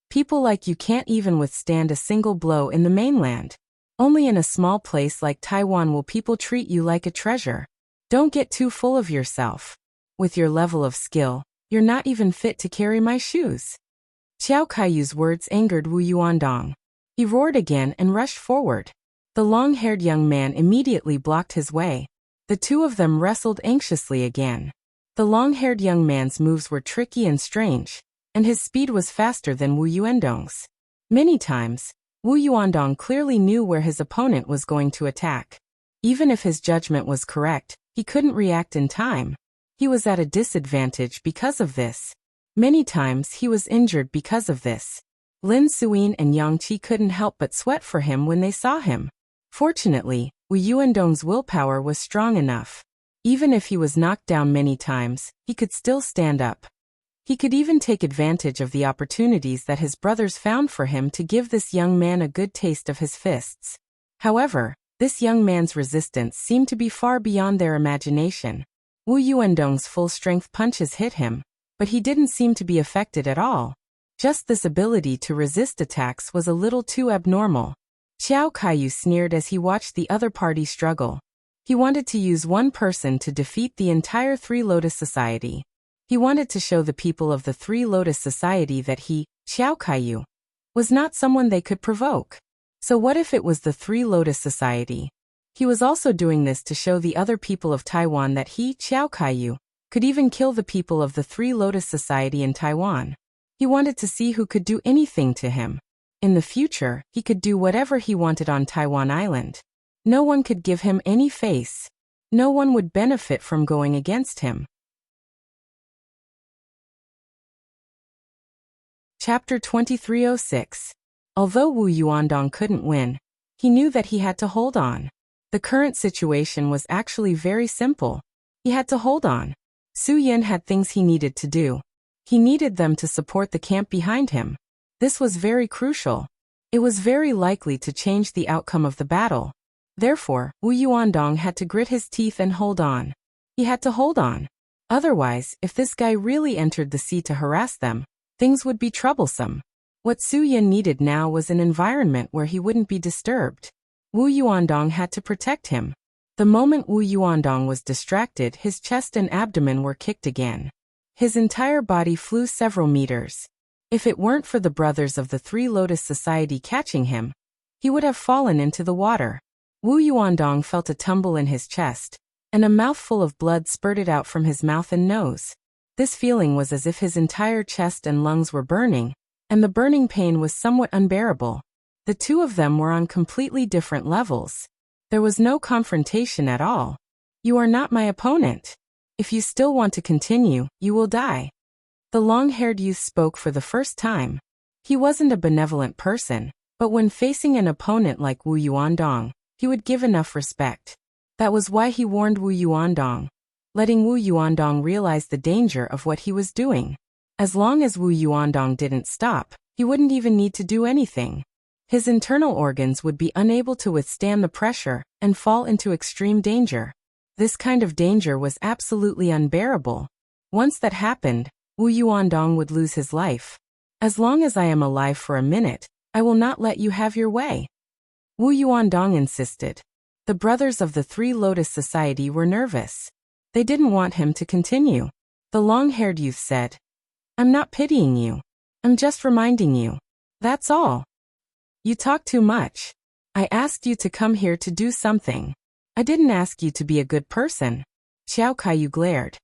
"People like you can't even withstand a single blow in the mainland. Only in a small place like Taiwan will people treat you like a treasure. Don't get too full of yourself. With your level of skill, you're not even fit to carry my shoes." Xiao Kaiyu's words angered Wu Yuandong. He roared again and rushed forward. The long-haired young man immediately blocked his way. The two of them wrestled anxiously again. The long-haired young man's moves were tricky and strange, and his speed was faster than Wu Yuandong's. Many times, Wu Yuandong clearly knew where his opponent was going to attack. Even if his judgment was correct, he couldn't react in time. He was at a disadvantage because of this. Many times he was injured because of this. Lin Suin and Yang Qi couldn't help but sweat for him when they saw him. Fortunately, Wu Yuandong's willpower was strong enough. Even if he was knocked down many times, he could still stand up. He could even take advantage of the opportunities that his brothers found for him to give this young man a good taste of his fists. However, this young man's resistance seemed to be far beyond their imagination. Wu Yuandong's full-strength punches hit him, but he didn't seem to be affected at all. Just this ability to resist attacks was a little too abnormal. Xiao Kaiyu sneered as he watched the other party struggle. He wanted to use one person to defeat the entire Three Lotus Society. He wanted to show the people of the Three Lotus Society that he, Xiao Kaiyu, was not someone they could provoke. So what if it was the Three Lotus Society? He was also doing this to show the other people of Taiwan that he, Xiao Kaiyu, could even kill the people of the Three Lotus Society in Taiwan. He wanted to see who could do anything to him. In the future, he could do whatever he wanted on Taiwan Island. No one could give him any face. No one would benefit from going against him. Chapter 2306. Although Wu Yuandong couldn't win, he knew that he had to hold on. The current situation was actually very simple. He had to hold on. Su Yin had things he needed to do. He needed them to support the camp behind him. This was very crucial. It was very likely to change the outcome of the battle. Therefore, Wu Yuandong had to grit his teeth and hold on. He had to hold on. Otherwise, if this guy really entered the sea to harass them, things would be troublesome. What Su Yin needed now was an environment where he wouldn't be disturbed. Wu Yuandong had to protect him. The moment Wu Yuandong was distracted, his chest and abdomen were kicked again. His entire body flew several meters. If it weren't for the brothers of the Three Lotus Society catching him, he would have fallen into the water. Wu Yuandong felt a tumble in his chest, and a mouthful of blood spurted out from his mouth and nose. This feeling was as if his entire chest and lungs were burning, and the burning pain was somewhat unbearable. The two of them were on completely different levels. There was no confrontation at all. You are not my opponent. If you still want to continue, you will die. The long-haired youth spoke for the first time. He wasn't a benevolent person, but when facing an opponent like Wu Yuandong, he would give enough respect. That was why he warned Wu Yuandong, letting Wu Yuandong realize the danger of what he was doing. As long as Wu Yuandong didn't stop, he wouldn't even need to do anything. His internal organs would be unable to withstand the pressure and fall into extreme danger. This kind of danger was absolutely unbearable. Once that happened, Wu Yuandong would lose his life. As long as I am alive for a minute, I will not let you have your way. Wu Yuandong insisted. The brothers of the Three Lotus Society were nervous. They didn't want him to continue. The long-haired youth said, I'm not pitying you. I'm just reminding you. That's all. You talk too much. I asked you to come here to do something. I didn't ask you to be a good person. Xiao Kaiyu glared.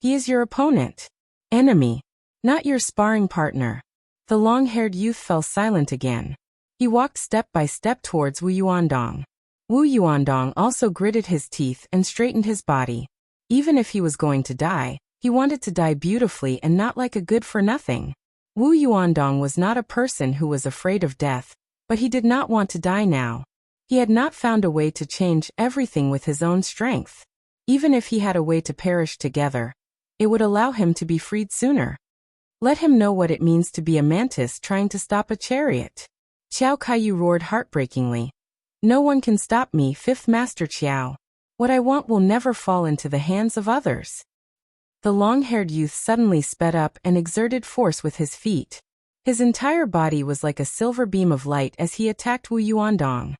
He is your opponent. Enemy. Not your sparring partner. The long-haired youth fell silent again. He walked step by step towards Wu Yuandong. Wu Yuandong also gritted his teeth and straightened his body. Even if he was going to die, he wanted to die beautifully and not like a good-for-nothing. Wu Yuandong was not a person who was afraid of death, but he did not want to die now. He had not found a way to change everything with his own strength. Even if he had a way to perish together, it would allow him to be freed sooner. Let him know what it means to be a mantis trying to stop a chariot. Qiao Kaiyu roared heartbreakingly. No one can stop me, Fifth Master Qiao. What I want will never fall into the hands of others. The long-haired youth suddenly sped up and exerted force with his feet. His entire body was like a silver beam of light as he attacked Wu Yuandong.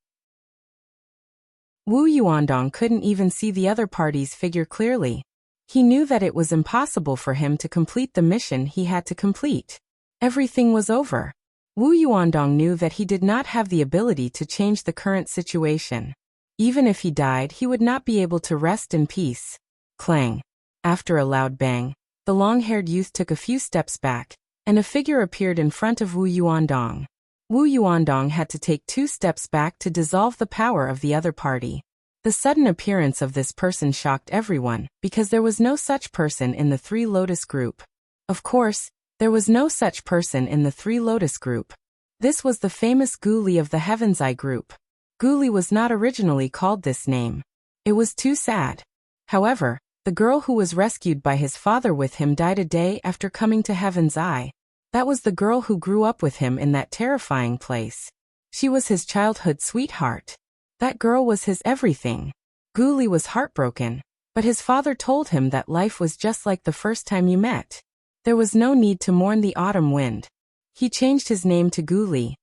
Wu Yuandong couldn't even see the other party's figure clearly. He knew that it was impossible for him to complete the mission he had to complete. Everything was over. Wu Yuandong knew that he did not have the ability to change the current situation. Even if he died, he would not be able to rest in peace. Clang. After a loud bang, the long-haired youth took a few steps back, and a figure appeared in front of Wu Yuandong. Wu Yuandong had to take 2 steps back to dissolve the power of the other party. The sudden appearance of this person shocked everyone, because there was no such person in the Three Lotus group. Of course, there was no such person in the Three Lotus group. This was the famous Gu Li of the Heaven's Eye group. Gu Li was not originally called this name. It was too sad. However, the girl who was rescued by his father with him died a day after coming to Heaven's Eye. That was the girl who grew up with him in that terrifying place. She was his childhood sweetheart. That girl was his everything. Gu Li was heartbroken, but his father told him that life was just like the first time you met. There was no need to mourn the autumn wind. He changed his name to Gu Li.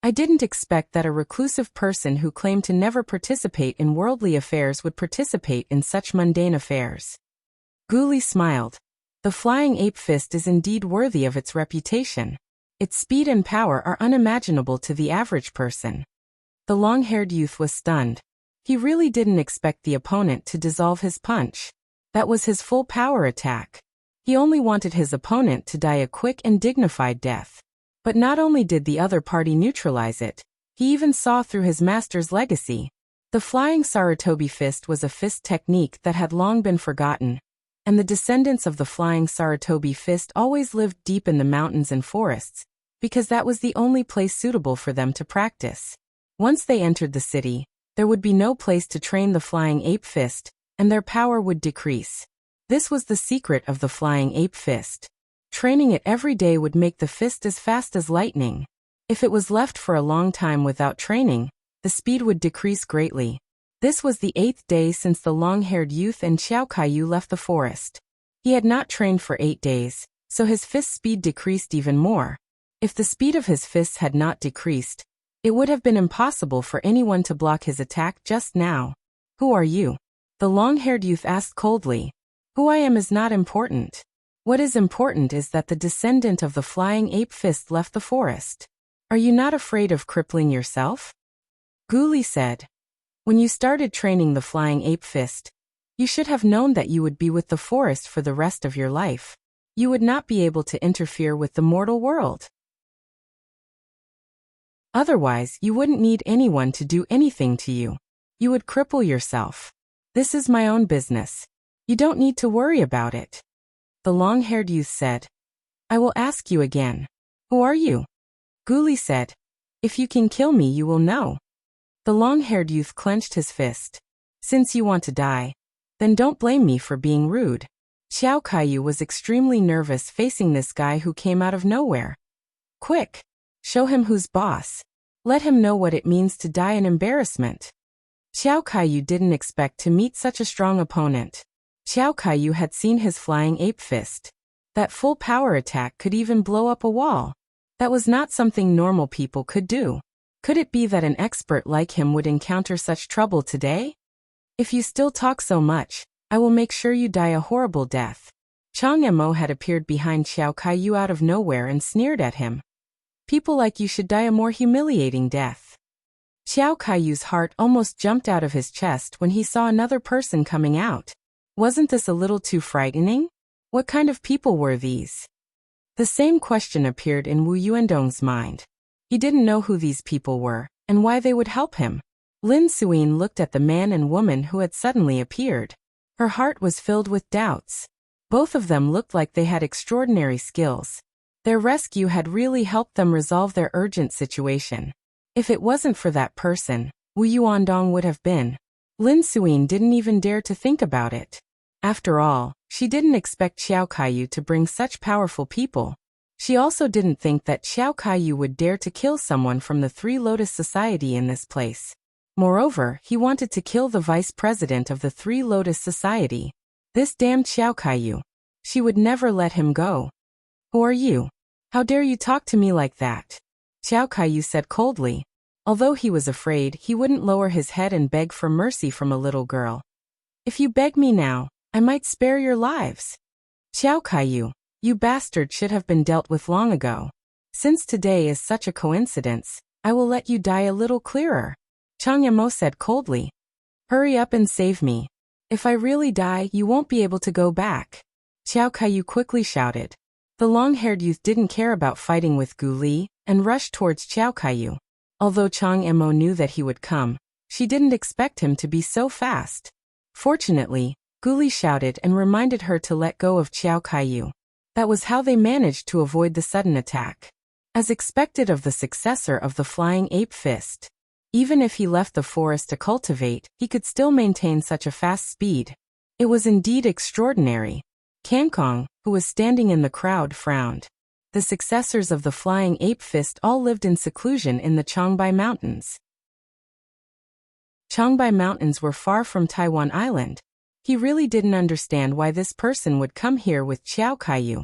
I didn't expect that a reclusive person who claimed to never participate in worldly affairs would participate in such mundane affairs. Gu Li smiled. The flying ape fist is indeed worthy of its reputation. Its speed and power are unimaginable to the average person. The long-haired youth was stunned. He really didn't expect the opponent to dissolve his punch. That was his full power attack. He only wanted his opponent to die a quick and dignified death. But not only did the other party neutralize it, he even saw through his master's legacy. The flying Sarutobi fist was a fist technique that had long been forgotten, and the descendants of the flying Sarutobi fist always lived deep in the mountains and forests, because that was the only place suitable for them to practice. Once they entered the city, there would be no place to train the flying ape fist, and their power would decrease. This was the secret of the flying ape fist. Training it every day would make the fist as fast as lightning. If it was left for a long time without training, the speed would decrease greatly. This was the 8th day since the long-haired youth and Xiao Kaiyu left the forest. He had not trained for 8 days, so his fist speed decreased even more. If the speed of his fists had not decreased, it would have been impossible for anyone to block his attack just now. Who are you? The long-haired youth asked coldly. Who I am is not important. What is important is that the descendant of the flying ape fist left the forest. Are you not afraid of crippling yourself? Guli said. When you started training the flying ape fist, you should have known that you would be with the forest for the rest of your life. You would not be able to interfere with the mortal world. Otherwise, you wouldn't need anyone to do anything to you. You would cripple yourself. This is my own business. You don't need to worry about it. The long-haired youth said. I will ask you again. Who are you? Guli said. If you can kill me, you will know. The long-haired youth clenched his fist. Since you want to die, then don't blame me for being rude. Xiao Kaiyu was extremely nervous facing this guy who came out of nowhere. Quick! Show him who's boss. Let him know what it means to die in embarrassment. Xiao Kaiyu didn't expect to meet such a strong opponent. Xiao Kaiyu had seen his flying ape fist. That full power attack could even blow up a wall. That was not something normal people could do. Could it be that an expert like him would encounter such trouble today? If you still talk so much, I will make sure you die a horrible death. Chang Mo had appeared behind Xiao Kaiyu out of nowhere and sneered at him. People like you should die a more humiliating death. Xiao Kaiyu's heart almost jumped out of his chest when he saw another person coming out. Wasn't this a little too frightening? What kind of people were these? The same question appeared in Wu Yuandong's mind. He didn't know who these people were, and why they would help him. Lin Suyin looked at the man and woman who had suddenly appeared. Her heart was filled with doubts. Both of them looked like they had extraordinary skills. Their rescue had really helped them resolve their urgent situation. If it wasn't for that person, Wu Yuandong would have been. Lin Suyin didn't even dare to think about it. After all, she didn't expect Xiao Kaiyu to bring such powerful people. She also didn't think that Xiao Kaiyu would dare to kill someone from the Three Lotus Society in this place. Moreover, he wanted to kill the vice president of the Three Lotus Society. This damned Xiao Kaiyu. She would never let him go. Who are you? How dare you talk to me like that? Xiao Kaiyu said coldly. Although he was afraid, he wouldn't lower his head and beg for mercy from a little girl. If you beg me now, I might spare your lives. Xiao Kaiyu, you bastard should have been dealt with long ago. Since today is such a coincidence, I will let you die a little clearer. Chang Yamo said coldly. Hurry up and save me. If I really die, you won't be able to go back. Xiao Kaiyu quickly shouted. The long-haired youth didn't care about fighting with Gu Li, and rushed towards Xiao Kaiyu. Although Chang Emo knew that he would come, she didn't expect him to be so fast. Fortunately, Gu Li shouted and reminded her to let go of Xiao Kaiyu. That was how they managed to avoid the sudden attack. As expected of the successor of the flying ape fist. Even if he left the forest to cultivate, he could still maintain such a fast speed. It was indeed extraordinary. Kangkong, who was standing in the crowd, frowned. The successors of the flying ape fist all lived in seclusion in the Changbai Mountains. Changbai Mountains were far from Taiwan Island. He really didn't understand why this person would come here with Xiao Kaiyu.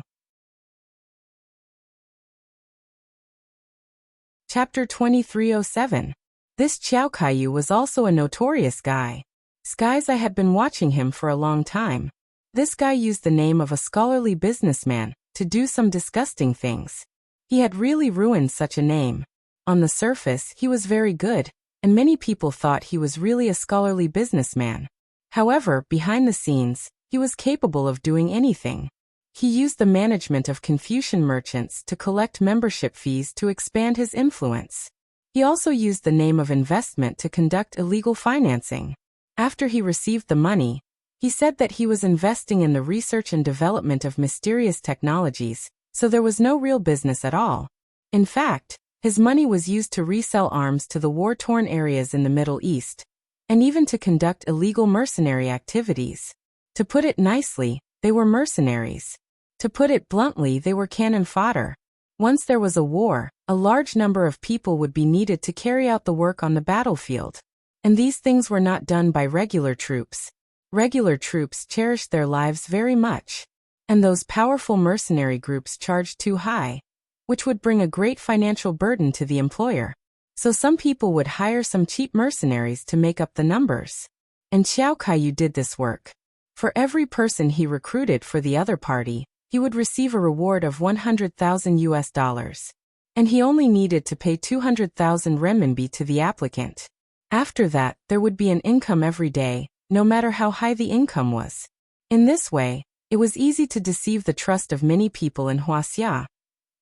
Chapter 2307. This Xiao Kaiyu was also a notorious guy. Skies, I had been watching him for a long time. This guy used the name of a scholarly businessman to do some disgusting things. He had really ruined such a name. On the surface, he was very good, and many people thought he was really a scholarly businessman. However, behind the scenes, he was capable of doing anything. He used the management of Confucian merchants to collect membership fees to expand his influence. He also used the name of investment to conduct illegal financing. After he received the money, he said that he was investing in the research and development of mysterious technologies, so there was no real business at all. In fact, his money was used to resell arms to the war-torn areas in the Middle East, and even to conduct illegal mercenary activities. To put it nicely, they were mercenaries. To put it bluntly, they were cannon fodder. Once there was a war, a large number of people would be needed to carry out the work on the battlefield. And these things were not done by regular troops. Regular troops cherished their lives very much. And those powerful mercenary groups charged too high, which would bring a great financial burden to the employer. So some people would hire some cheap mercenaries to make up the numbers. And Xiao Kaiyu did this work. For every person he recruited for the other party, he would receive a reward of 100,000 US dollars. And he only needed to pay 200,000 renminbi to the applicant. After that, there would be an income every day, no matter how high the income was. In this way, it was easy to deceive the trust of many people in Huaxia,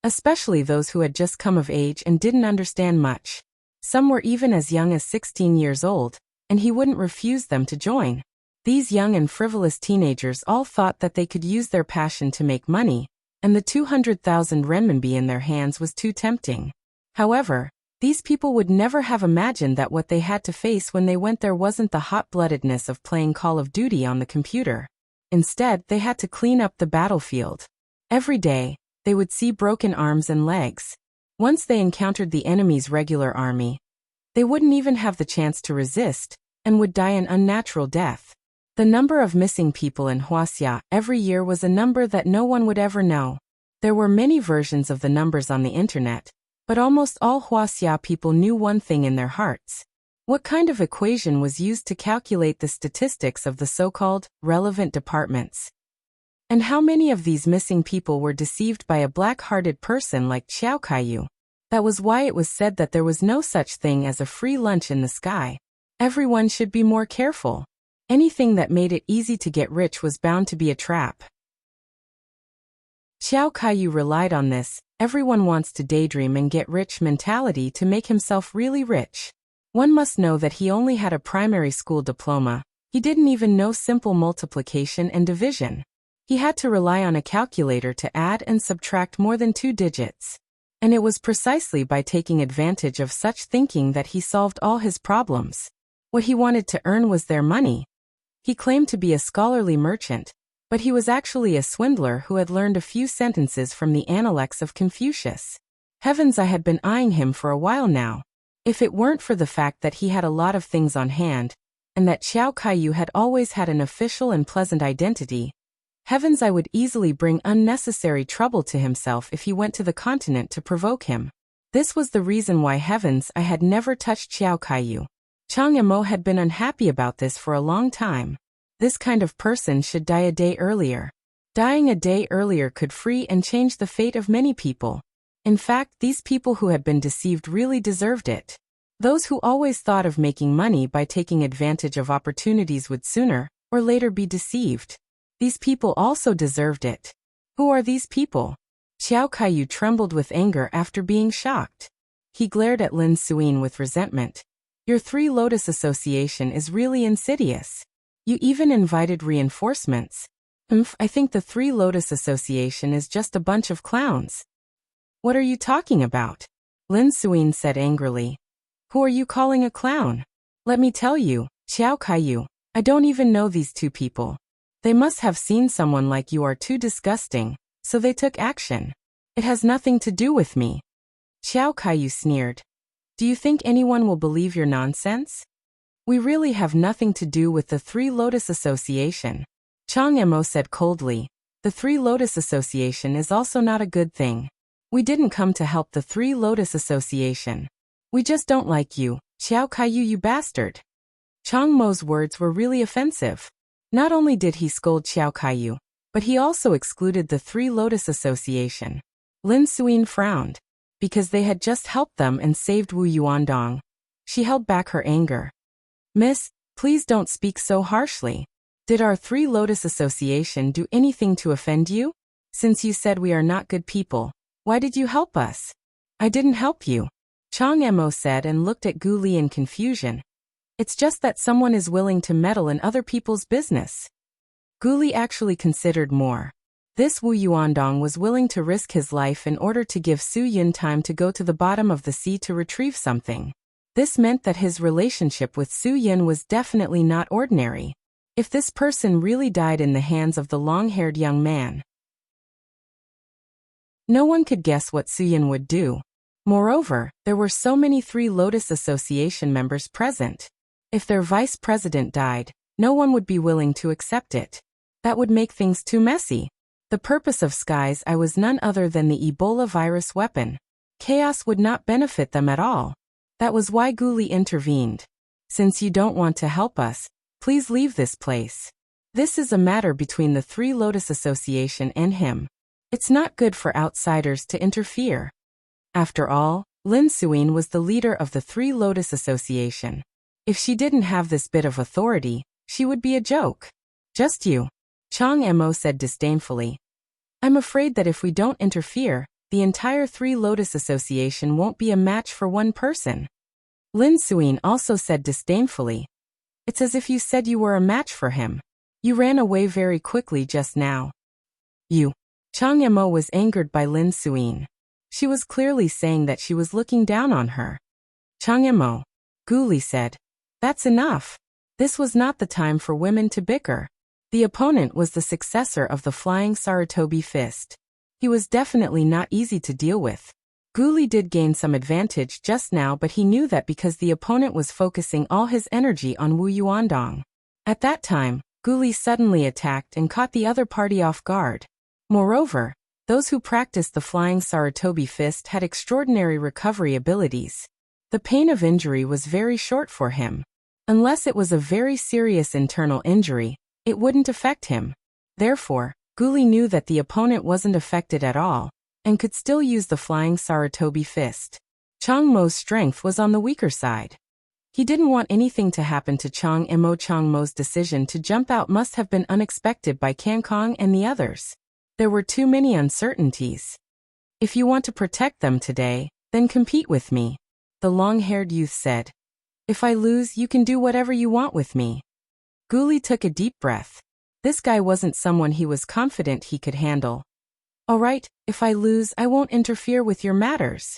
especially those who had just come of age and didn't understand much. Some were even as young as 16 years old, and he wouldn't refuse them to join. These young and frivolous teenagers all thought that they could use their passion to make money, and the 200,000 renminbi in their hands was too tempting. However, these people would never have imagined that what they had to face when they went there wasn't the hot-bloodedness of playing Call of Duty on the computer. Instead, they had to clean up the battlefield. Every day, they would see broken arms and legs. Once they encountered the enemy's regular army, they wouldn't even have the chance to resist, and would die an unnatural death. The number of missing people in Huaxia every year was a number that no one would ever know. There were many versions of the numbers on the internet, but almost all Huaxia people knew one thing in their hearts. What kind of equation was used to calculate the statistics of the so-called relevant departments? And how many of these missing people were deceived by a black-hearted person like Xiao Kaiyu? That was why it was said that there was no such thing as a free lunch in the sky. Everyone should be more careful. Anything that made it easy to get rich was bound to be a trap. Xiao Kaiyu relied on this everyone wants to daydream and get rich mentality to make himself really rich. One must know that he only had a primary school diploma. He didn't even know simple multiplication and division. He had to rely on a calculator to add and subtract more than 2 digits. And it was precisely by taking advantage of such thinking that he solved all his problems. What he wanted to earn was their money. He claimed to be a scholarly merchant, but he was actually a swindler who had learned a few sentences from the Analects of Confucius. Heavens, I had been eyeing him for a while now. If it weren't for the fact that he had a lot of things on hand, and that Xiao Kaiyu had always had an official and pleasant identity, heavens, I would easily bring unnecessary trouble to himself if he went to the continent to provoke him. This was the reason why heavens I had never touched Xiao Kaiyu. Chang Emo had been unhappy about this for a long time. This kind of person should die a day earlier. Dying a day earlier could free and change the fate of many people. In fact, these people who had been deceived really deserved it. Those who always thought of making money by taking advantage of opportunities would sooner or later be deceived. These people also deserved it. Who are these people? Xiao Kaiyu trembled with anger after being shocked. He glared at Lin Suin with resentment. Your Three Lotus Association is really insidious. You even invited reinforcements. I think the Three Lotus Association is just a bunch of clowns. What are you talking about? Lin Suin said angrily. Who are you calling a clown? Let me tell you, Xiao Kaiyu, I don't even know these two people. They must have seen someone like you are too disgusting, so they took action. It has nothing to do with me. Xiao Kaiyu sneered. Do you think anyone will believe your nonsense? We really have nothing to do with the Three Lotus Association. Chang Emo said coldly. The Three Lotus Association is also not a good thing. We didn't come to help the Three Lotus Association. We just don't like you, Xiao Kaiyu, you bastard. Chang Mo's words were really offensive. Not only did he scold Xiao Kaiyu, but he also excluded the Three Lotus Association. Lin Suin frowned. Because they had just helped them and saved Wu Yuandong. She held back her anger. Miss, please don't speak so harshly. Did our Three Lotus Association do anything to offend you? Since you said we are not good people, why did you help us? I didn't help you. Chang Emo said and looked at Gu Li in confusion. It's just that someone is willing to meddle in other people's business. Gu Li actually considered more. This Wu Yuandong was willing to risk his life in order to give Su Yun time to go to the bottom of the sea to retrieve something. This meant that his relationship with Su Yun was definitely not ordinary. If this person really died in the hands of the long-haired young man, no one could guess what Su Yun would do. Moreover, there were so many Three Lotus Association members present. If their vice president died, no one would be willing to accept it. That would make things too messy. The purpose of Sky's Eye was none other than the Ebola virus weapon. Chaos would not benefit them at all. That was why Gu Li intervened. Since you don't want to help us, please leave this place. This is a matter between the Three Lotus Association and him. It's not good for outsiders to interfere. After all, Lin Suyin was the leader of the Three Lotus Association. If she didn't have this bit of authority, she would be a joke. Just you. Chang Mo said disdainfully. I'm afraid that if we don't interfere, the entire Three Lotus Association won't be a match for one person. Lin Suyin also said disdainfully. It's as if you said you were a match for him. You ran away very quickly just now. You. Chang Mo was angered by Lin Suyin. She was clearly saying that she was looking down on her. Chang Mo. Gu Li said. That's enough. This was not the time for women to bicker. The opponent was the successor of the Flying Saratobi Fist. He was definitely not easy to deal with. Gu Li did gain some advantage just now, but he knew that because the opponent was focusing all his energy on Wu Yuandong. At that time, Gu Li suddenly attacked and caught the other party off guard. Moreover, those who practiced the Flying Saratobi Fist had extraordinary recovery abilities. The pain of injury was very short for him. Unless it was a very serious internal injury, it wouldn't affect him. Therefore, Gu Li knew that the opponent wasn't affected at all, and could still use the Flying Saratobi Fist. Chang Mo's strength was on the weaker side. He didn't want anything to happen to Chang Mo. Chang Mo's decision to jump out must have been unexpected by Kang Kong and the others. There were too many uncertainties. If you want to protect them today, then compete with me, the long-haired youth said. If I lose, you can do whatever you want with me. Gu Li took a deep breath. This guy wasn't someone he was confident he could handle. All right, if I lose, I won't interfere with your matters.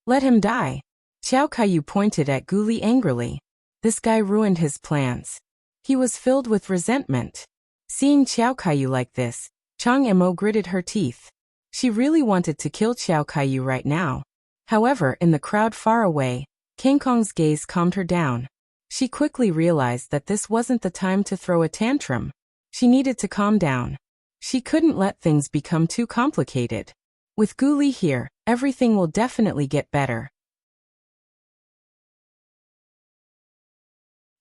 Let him die. Xiao Kaiyu pointed at Gu Li angrily. This guy ruined his plans. He was filled with resentment. Seeing Xiao Kaiyu like this, Chang Mo gritted her teeth. She really wanted to kill Xiao Kaiyu right now. However, in the crowd far away, Kang Kong's gaze calmed her down. She quickly realized that this wasn't the time to throw a tantrum. She needed to calm down. She couldn't let things become too complicated. With Gu Li here, everything will definitely get better.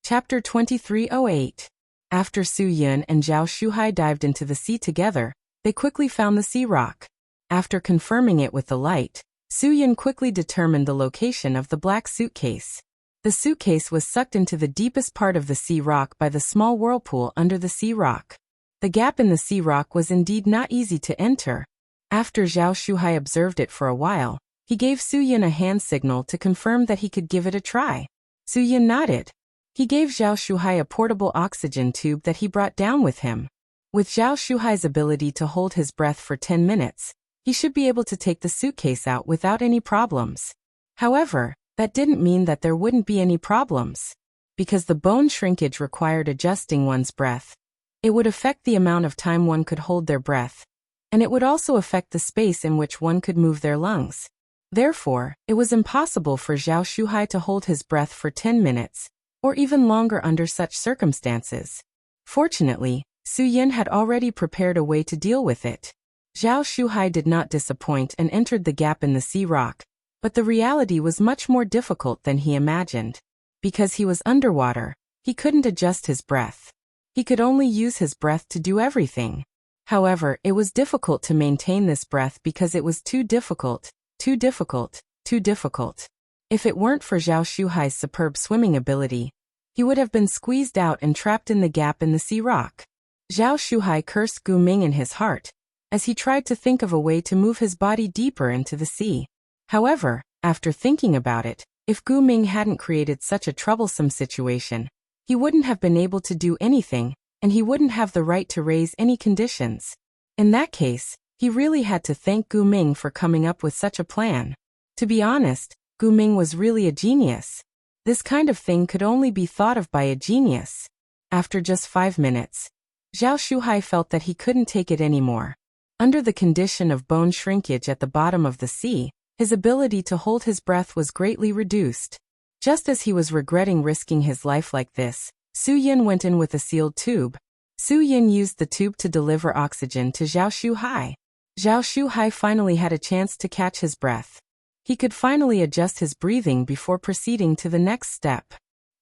Chapter 2308. After Su Yun and Zhao Shuhai dived into the sea together, they quickly found the sea rock. After confirming it with the light, Su Yun quickly determined the location of the black suitcase. The suitcase was sucked into the deepest part of the sea rock by the small whirlpool under the sea rock. The gap in the sea rock was indeed not easy to enter. After Zhao Shuhai observed it for a while, he gave Su Yun a hand signal to confirm that he could give it a try. Su Yun nodded. He gave Zhao Shuhai a portable oxygen tube that he brought down with him. With Zhao Shuhai's ability to hold his breath for 10 minutes, he should be able to take the suitcase out without any problems. However, that didn't mean that there wouldn't be any problems. Because the bone shrinkage required adjusting one's breath. It would affect the amount of time one could hold their breath. And it would also affect the space in which one could move their lungs. Therefore, it was impossible for Zhao Shuhai to hold his breath for 10 minutes, or even longer under such circumstances. Fortunately, Su Yun had already prepared a way to deal with it. Zhao Shuhai did not disappoint and entered the gap in the sea rock, but the reality was much more difficult than he imagined. Because he was underwater, he couldn't adjust his breath. He could only use his breath to do everything. However, it was difficult to maintain this breath because it was too difficult, too difficult, too difficult. If it weren't for Zhao Shuhai's superb swimming ability, he would have been squeezed out and trapped in the gap in the sea rock. Zhao Shuhai cursed Gu Ming in his heart, as he tried to think of a way to move his body deeper into the sea. However, after thinking about it, if Gu Ming hadn't created such a troublesome situation, he wouldn't have been able to do anything, and he wouldn't have the right to raise any conditions. In that case, he really had to thank Gu Ming for coming up with such a plan. To be honest, Gu Ming was really a genius. This kind of thing could only be thought of by a genius. After just 5 minutes, Zhao Shuhai felt that he couldn't take it anymore. Under the condition of bone shrinkage at the bottom of the sea, his ability to hold his breath was greatly reduced. Just as he was regretting risking his life like this, Su Yun went in with a sealed tube. Su Yun used the tube to deliver oxygen to Zhao Shuhai. Zhao Shuhai finally had a chance to catch his breath. He could finally adjust his breathing before proceeding to the next step.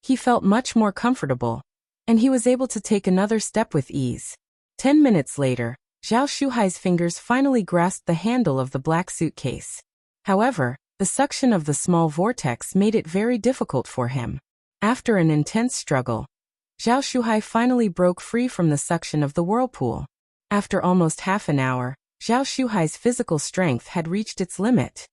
He felt much more comfortable, and he was able to take another step with ease. 10 minutes later, Zhao Shuhai's fingers finally grasped the handle of the black suitcase. However, the suction of the small vortex made it very difficult for him. After an intense struggle, Zhao Shuhai finally broke free from the suction of the whirlpool. After almost half an hour, Zhao Shuhai's physical strength had reached its limit.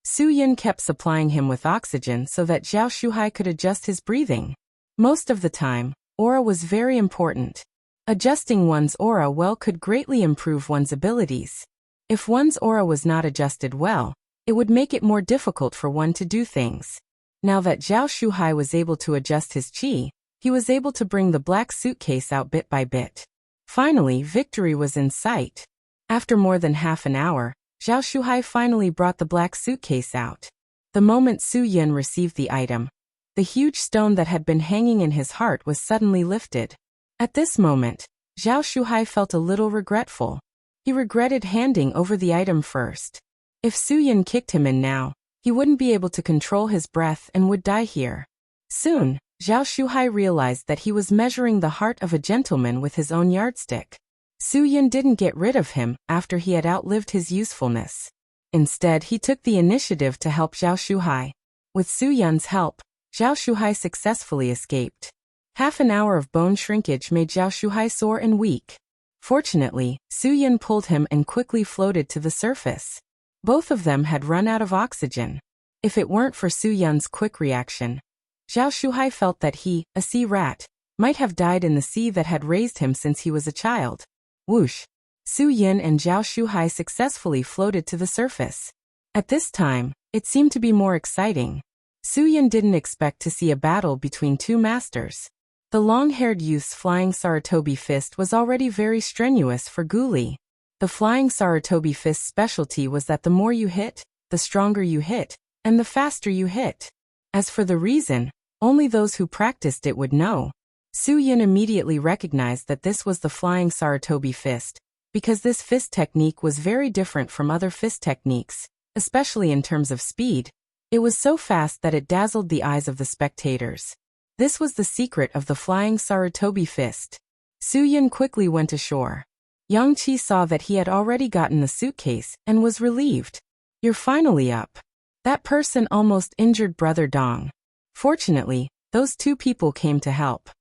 Su Yin kept supplying him with oxygen so that Zhao Shuhai could adjust his breathing. Most of the time, aura was very important. Adjusting one's aura well could greatly improve one's abilities. If one's aura was not adjusted well, it would make it more difficult for one to do things. Now that Zhao Shuhai was able to adjust his qi, he was able to bring the black suitcase out bit by bit. Finally, victory was in sight. After more than half an hour, Zhao Shuhai finally brought the black suitcase out. The moment Su Yin received the item, the huge stone that had been hanging in his heart was suddenly lifted. At this moment, Zhao Shuhai felt a little regretful. He regretted handing over the item first. If Su Yin kicked him in now, he wouldn't be able to control his breath and would die here. Soon, Zhao Shuhai realized that he was measuring the heart of a gentleman with his own yardstick. Su Yin didn't get rid of him after he had outlived his usefulness. Instead, he took the initiative to help Zhao Shuhai. With Su Yin's help, Zhao Shuhai successfully escaped. Half an hour of bone shrinkage made Zhao Shuhai sore and weak. Fortunately, Su Yin pulled him and quickly floated to the surface. Both of them had run out of oxygen. If it weren't for Su Yin's quick reaction, Zhao Shuhai felt that he, a sea rat, might have died in the sea that had raised him since he was a child. Whoosh! Su Yin and Zhao Shuhai successfully floated to the surface. At this time, it seemed to be more exciting. Su Yin didn't expect to see a battle between two masters. The long-haired youth's flying Saratobi fist was already very strenuous for Gu Li. The flying Saratobi fist's specialty was that the more you hit, the stronger you hit, and the faster you hit. As for the reason, only those who practiced it would know. Su Yin immediately recognized that this was the flying Saratobi fist, because this fist technique was very different from other fist techniques, especially in terms of speed. It was so fast that it dazzled the eyes of the spectators. This was the secret of the flying Saratobi fist. Su Yin quickly went ashore. Yang Qi saw that he had already gotten the suitcase and was relieved. "You're finally up. That person almost injured Brother Dong. Fortunately, those two people came to help."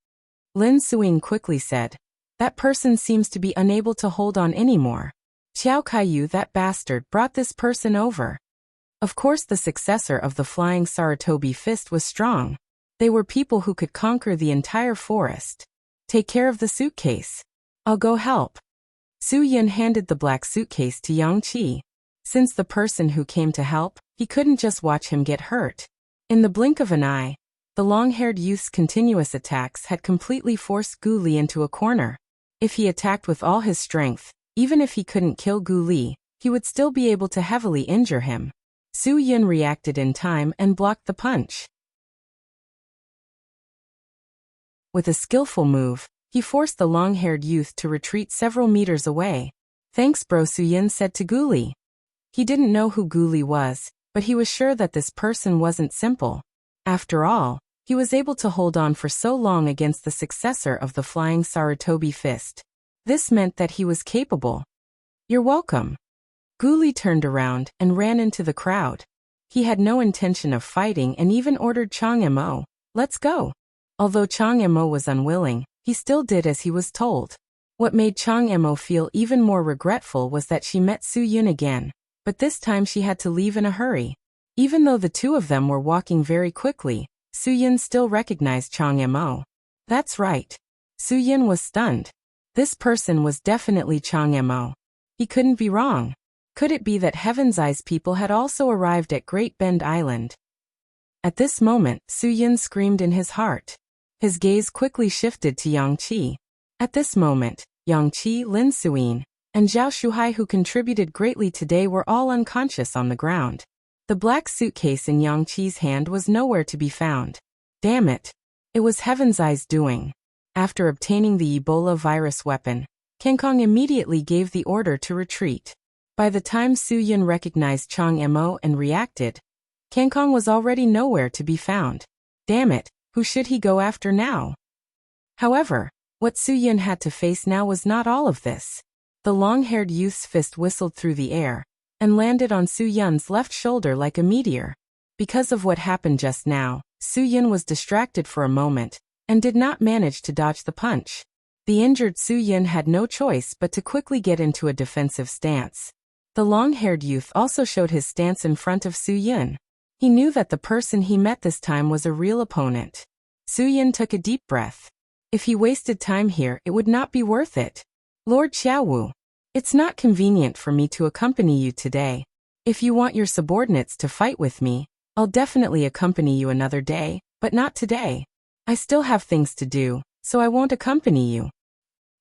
Lin Suing quickly said, "That person seems to be unable to hold on anymore. Qiao Kaiyu, that bastard, brought this person over." Of course, the successor of the flying Saratobi fist was strong. They were people who could conquer the entire forest. "Take care of the suitcase. I'll go help." Su Yin handed the black suitcase to Yang Qi. Since the person who came to help, he couldn't just watch him get hurt. In the blink of an eye, the long-haired youth's continuous attacks had completely forced Gu Li into a corner. If he attacked with all his strength, even if he couldn't kill Gu Li, he would still be able to heavily injure him. Su Yin reacted in time and blocked the punch. With a skillful move, he forced the long-haired youth to retreat several meters away. "Thanks, bro," Su Yin said to Gu Li. He didn't know who Gu Li was, but he was sure that this person wasn't simple. After all, he was able to hold on for so long against the successor of the flying Saratobi fist. This meant that he was capable. "You're welcome." Gu Li turned around and ran into the crowd. He had no intention of fighting and even ordered Chang Mo, "Let's go." Although Chang Mo was unwilling, he still did as he was told. What made Chang Mo feel even more regretful was that she met Su Yin again, but this time she had to leave in a hurry. Even though the two of them were walking very quickly, Su Yin still recognized Chang Mo. That's right. Su Yin was stunned. This person was definitely Chang Mo. He couldn't be wrong. Could it be that Heaven's Eyes people had also arrived at Great Bend Island? At this moment, Su Yin screamed in his heart. His gaze quickly shifted to Yang Qi. At this moment, Yang Qi, Lin Suing, and Zhao Shuhai, who contributed greatly today, were all unconscious on the ground. The black suitcase in Yang Qi's hand was nowhere to be found. Damn it. It was Heaven's Eyes doing. After obtaining the Ebola virus weapon, Kenkong immediately gave the order to retreat. By the time Su Yin recognized Chang Mo and reacted, Kenkong was already nowhere to be found. Damn it, who should he go after now? However, What Su Yun had to face now was not all of this. The long-haired youth's fist whistled through the air and landed on Su Yun's left shoulder like a meteor. Because of what happened just now, Su Yun was distracted for a moment and did not manage to dodge the punch. The injured Su Yun had no choice but to quickly get into a defensive stance. The long-haired youth also showed his stance in front of Su Yun. He knew that the person he met this time was a real opponent. Su Yun took a deep breath. If he wasted time here, it would not be worth it. Lord Xiaowu, it's not convenient for me to accompany you today. If you want your subordinates to fight with me, I'll definitely accompany you another day, but not today. I still have things to do, so I won't accompany you.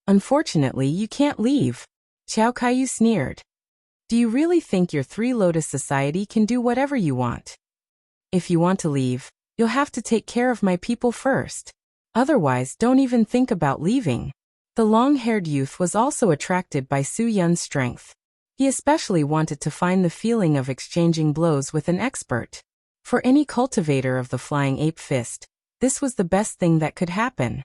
Unfortunately, you can't leave. Qiao Kaiyu sneered. Do you really think your Three Lotus Society can do whatever you want? If you want to leave, you'll have to take care of my people first. Otherwise, don't even think about leaving. The long-haired youth was also attracted by Su Yun's strength. He especially wanted to find the feeling of exchanging blows with an expert. For any cultivator of the flying ape fist, this was the best thing that could happen.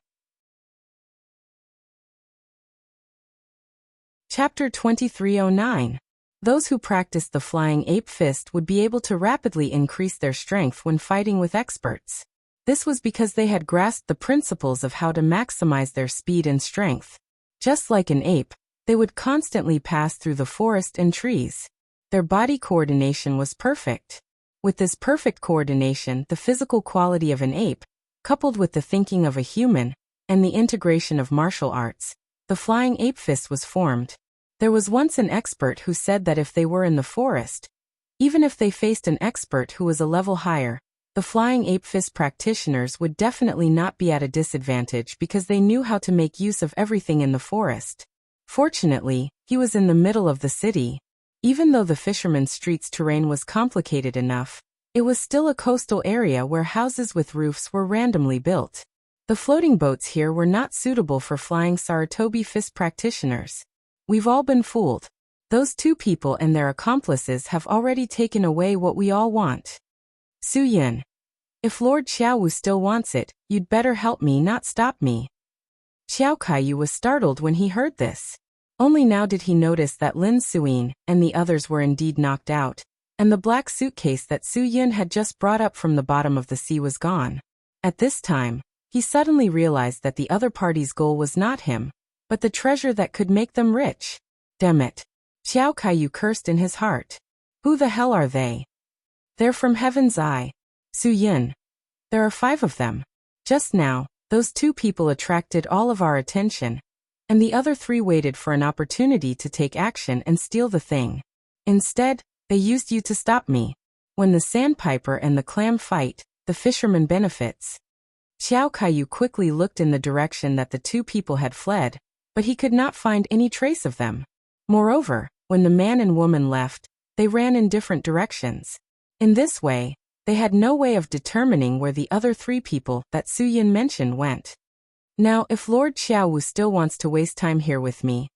Chapter 2309. Those who practiced the flying ape fist would be able to rapidly increase their strength when fighting with experts. This was because they had grasped the principles of how to maximize their speed and strength. Just like an ape, they would constantly pass through the forest and trees. Their body coordination was perfect. With this perfect coordination, the physical quality of an ape, coupled with the thinking of a human, and the integration of martial arts, the flying ape fist was formed. There was once an expert who said that if they were in the forest, even if they faced an expert who was a level higher, the flying ape fist practitioners would definitely not be at a disadvantage because they knew how to make use of everything in the forest. Fortunately, he was in the middle of the city. Even though the fisherman's street's terrain was complicated enough, it was still a coastal area where houses with roofs were randomly built. The floating boats here were not suitable for flying Saratobi fist practitioners. We've all been fooled. Those two people and their accomplices have already taken away what we all want. Su Yun. If Lord Xiaowu still wants it, you'd better help me, not stop me. Xiao Kaiyu was startled when he heard this. Only now did he notice that Lin Suyin and the others were indeed knocked out, and the black suitcase that Su Yun had just brought up from the bottom of the sea was gone. At this time, he suddenly realized that the other party's goal was not him, but the treasure that could make them rich. Damn it. Xiao Kaiyu cursed in his heart. Who the hell are they? They're from Heaven's Eye. Su Yun. There are 5 of them. Just now, those 2 people attracted all of our attention, and the other 3 waited for an opportunity to take action and steal the thing. Instead, they used you to stop me. When the sandpiper and the clam fight, the fisherman benefits. Xiao Kaiyu quickly looked in the direction that the 2 people had fled, but he could not find any trace of them. Moreover, when the man and woman left, they ran in different directions. In this way, they had no way of determining where the other 3 people that Su Yun mentioned went. Now, if Lord Xiaowu still wants to waste time here with me,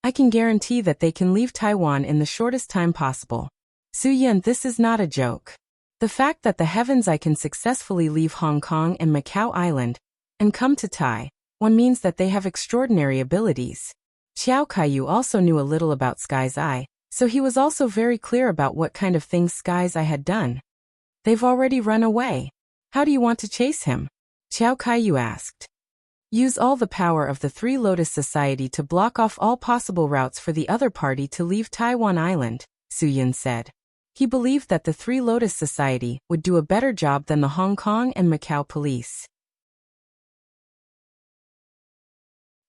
I can guarantee that they can leave Taiwan in the shortest time possible. Su Yun, this is not a joke. The fact that the Heaven's Eye can successfully leave Hong Kong and Macau Island and come to Taiwan means that they have extraordinary abilities. Xiao Kaiyu also knew a little about Sky's Eye, so he was also very clear about what kind of things Sky's Eye had done. They've already run away. How do you want to chase him? Xiao Kaiyu asked. Use all the power of the Three Lotus Society to block off all possible routes for the other party to leave Taiwan Island, Su Yun said. He believed that the Three Lotus Society would do a better job than the Hong Kong and Macau police.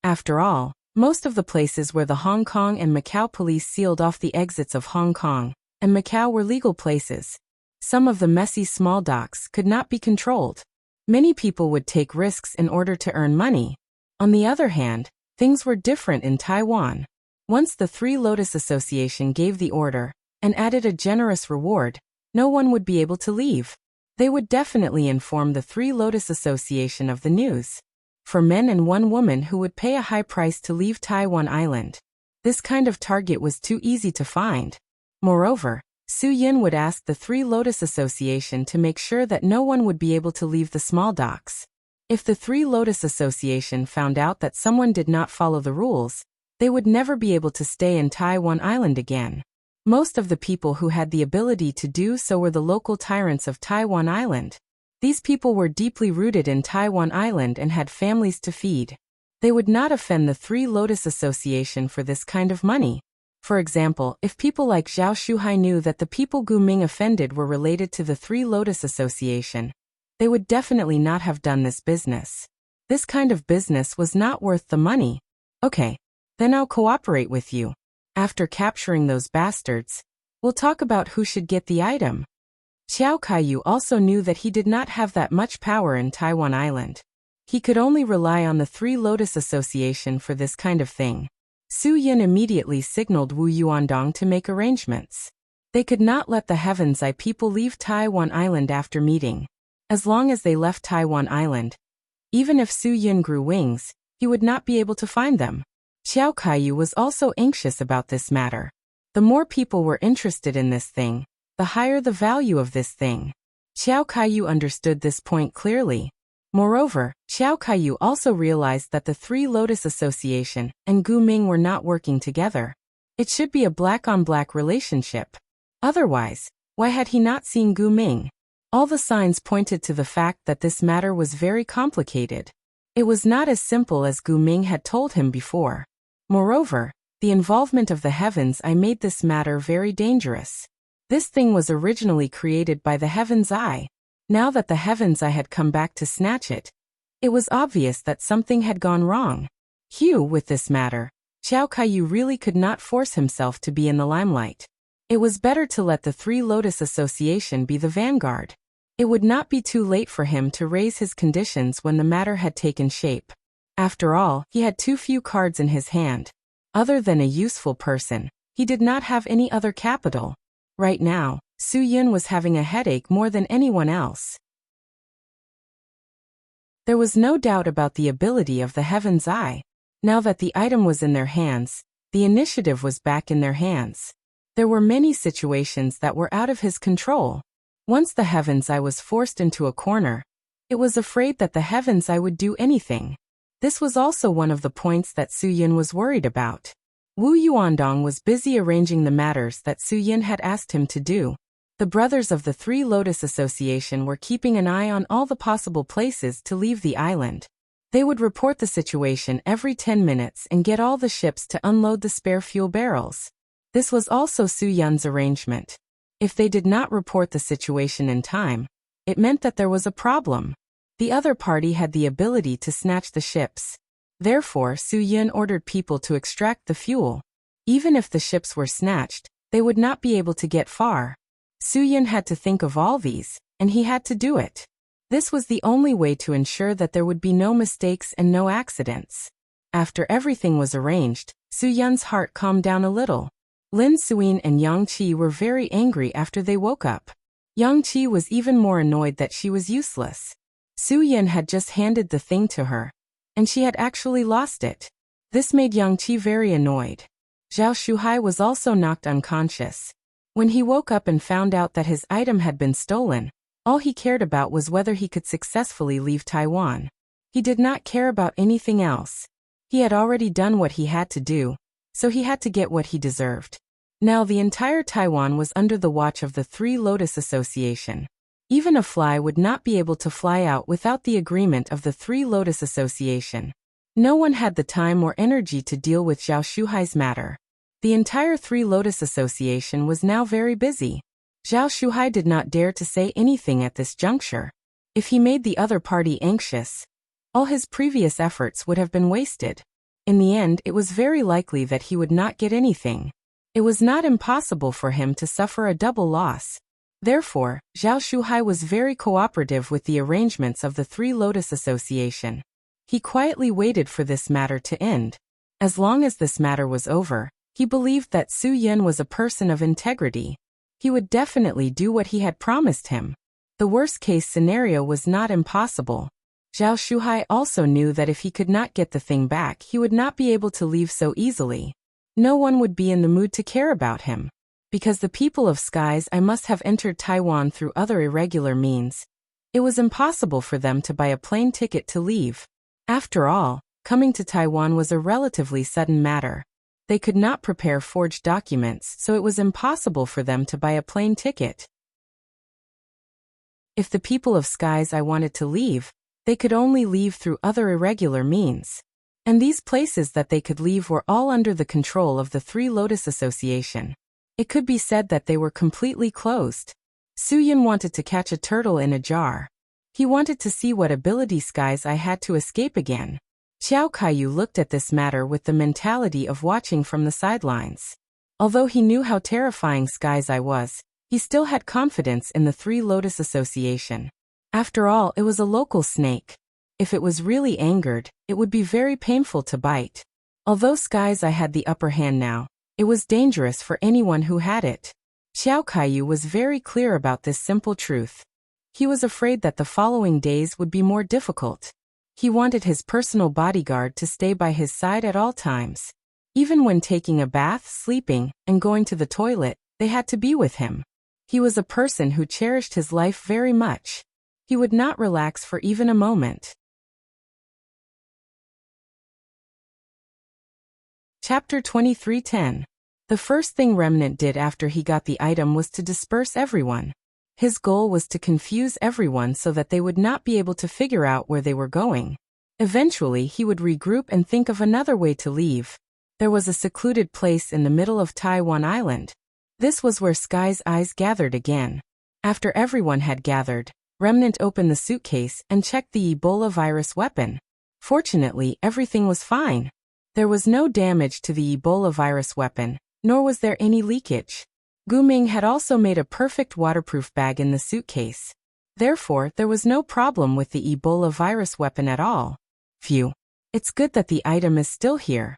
After all, most of the places where the Hong Kong and Macau police sealed off the exits of Hong Kong and Macau were legal places. Some of the messy small docks could not be controlled. Many people would take risks in order to earn money. On the other hand, things were different in Taiwan. Once the Three Lotus Association gave the order and added a generous reward, no one would be able to leave. They would definitely inform the Three Lotus Association of the news. For men and one woman who would pay a high price to leave Taiwan Island, this kind of target was too easy to find. Moreover, Su Yun would ask the Three Lotus Association to make sure that no one would be able to leave the small docks. If the Three Lotus Association found out that someone did not follow the rules, they would never be able to stay in Taiwan Island again. Most of the people who had the ability to do so were the local tyrants of Taiwan Island. These people were deeply rooted in Taiwan Island and had families to feed. They would not offend the Three Lotus Association for this kind of money. For example, if people like Zhao Shuhai knew that the people Gu Ming offended were related to the Three Lotus Association, they would definitely not have done this business. This kind of business was not worth the money. Okay, then I'll cooperate with you. After capturing those bastards, we'll talk about who should get the item. Xiao Kaiyu also knew that he did not have that much power in Taiwan Island. He could only rely on the Three Lotus Association for this kind of thing. Su Yin immediately signaled Wu Yuandong to make arrangements. They could not let the Heaven's Eye people leave Taiwan Island after meeting. As long as they left Taiwan Island, even if Su Yin grew wings, he would not be able to find them. Xiao Kaiyu was also anxious about this matter. The more people were interested in this thing, the higher the value of this thing. Xiao Kaiyu understood this point clearly. Moreover, Xiao Kaiyu also realized that the Three Lotus Association and Gu Ming were not working together. It should be a black-on-black relationship. Otherwise, why had he not seen Gu Ming? All the signs pointed to the fact that this matter was very complicated. It was not as simple as Gu Ming had told him before. Moreover, the involvement of the Heaven's Eye made this matter very dangerous. This thing was originally created by the Heaven's Eye. Now that the Heaven's Eye had come back to snatch it, it was obvious that something had gone wrong. With this matter, Xiao Kaiyu really could not force himself to be in the limelight. It was better to let the Three Lotus Association be the vanguard. It would not be too late for him to raise his conditions when the matter had taken shape. After all, he had too few cards in his hand. Other than a useful person, he did not have any other capital. Right now, Su Yin was having a headache more than anyone else. There was no doubt about the ability of the Heaven's Eye. Now that the item was in their hands, the initiative was back in their hands. There were many situations that were out of his control. Once the Heaven's Eye was forced into a corner, it was afraid that the Heaven's Eye would do anything. This was also one of the points that Su Yin was worried about. Wu Yuandong was busy arranging the matters that Su Yin had asked him to do. The brothers of the Three Lotus Association were keeping an eye on all the possible places to leave the island. They would report the situation every 10 minutes and get all the ships to unload the spare fuel barrels. This was also Su Yun's arrangement. If they did not report the situation in time, it meant that there was a problem. The other party had the ability to snatch the ships. Therefore, Su Yun ordered people to extract the fuel. Even if the ships were snatched, they would not be able to get far. Su Yun had to think of all these, and he had to do it. This was the only way to ensure that there would be no mistakes and no accidents. After everything was arranged, Su Yun's heart calmed down a little. Lin Suyin and Yang Qi were very angry after they woke up. Yang Qi was even more annoyed that she was useless. Su Yun had just handed the thing to her, and she had actually lost it. This made Yang Qi very annoyed. Zhao Shuhai was also knocked unconscious. When he woke up and found out that his item had been stolen, all he cared about was whether he could successfully leave Taiwan. He did not care about anything else. He had already done what he had to do, so he had to get what he deserved. Now the entire Taiwan was under the watch of the Three Lotus Association. Even a fly would not be able to fly out without the agreement of the Three Lotus Association. No one had the time or energy to deal with Zhao Shuhai's matter. The entire Three Lotus Association was now very busy. Zhao Shuhai did not dare to say anything at this juncture. If he made the other party anxious, all his previous efforts would have been wasted. In the end, it was very likely that he would not get anything. It was not impossible for him to suffer a double loss. Therefore, Zhao Shuhai was very cooperative with the arrangements of the Three Lotus Association. He quietly waited for this matter to end. As long as this matter was over, he believed that Su Yin was a person of integrity. He would definitely do what he had promised him. The worst-case scenario was not impossible. Zhao Shuhai also knew that if he could not get the thing back, he would not be able to leave so easily. No one would be in the mood to care about him. Because the people of Skies I must have entered Taiwan through other irregular means, It was impossible for them to buy a plane ticket to leave. After all, coming to Taiwan was a relatively sudden matter. They could not prepare forged documents, so it was impossible for them to buy a plane ticket. If the people of Skies Eye wanted to leave, they could only leave through other irregular means. And these places that they could leave were all under the control of the Three Lotus Association. It could be said that they were completely closed. Su-Yun wanted to catch a turtle in a jar. He wanted to see what ability Skies Eye had to escape again. Xiao Kaiyu looked at this matter with the mentality of watching from the sidelines. Although he knew how terrifying Skies Eye was, he still had confidence in the Three Lotus Association. After all, it was a local snake. If it was really angered, it would be very painful to bite. Although Skies Eye had the upper hand now, it was dangerous for anyone who had it. Xiao Kaiyu was very clear about this simple truth. He was afraid that the following days would be more difficult. He wanted his personal bodyguard to stay by his side at all times. Even when taking a bath, sleeping, and going to the toilet, they had to be with him. He was a person who cherished his life very much. He would not relax for even a moment. Chapter 23:10. The first thing Remnant did after he got the item was to disperse everyone. His goal was to confuse everyone so that they would not be able to figure out where they were going. Eventually, he would regroup and think of another way to leave. There was a secluded place in the middle of Taiwan Island. This was where Skies Eyes gathered again. After everyone had gathered, Remnant opened the suitcase and checked the Ebola virus weapon. Fortunately, everything was fine. There was no damage to the Ebola virus weapon, nor was there any leakage. Gu Ming had also made a perfect waterproof bag in the suitcase. Therefore, there was no problem with the Ebola virus weapon at all. Phew. It's good that the item is still here.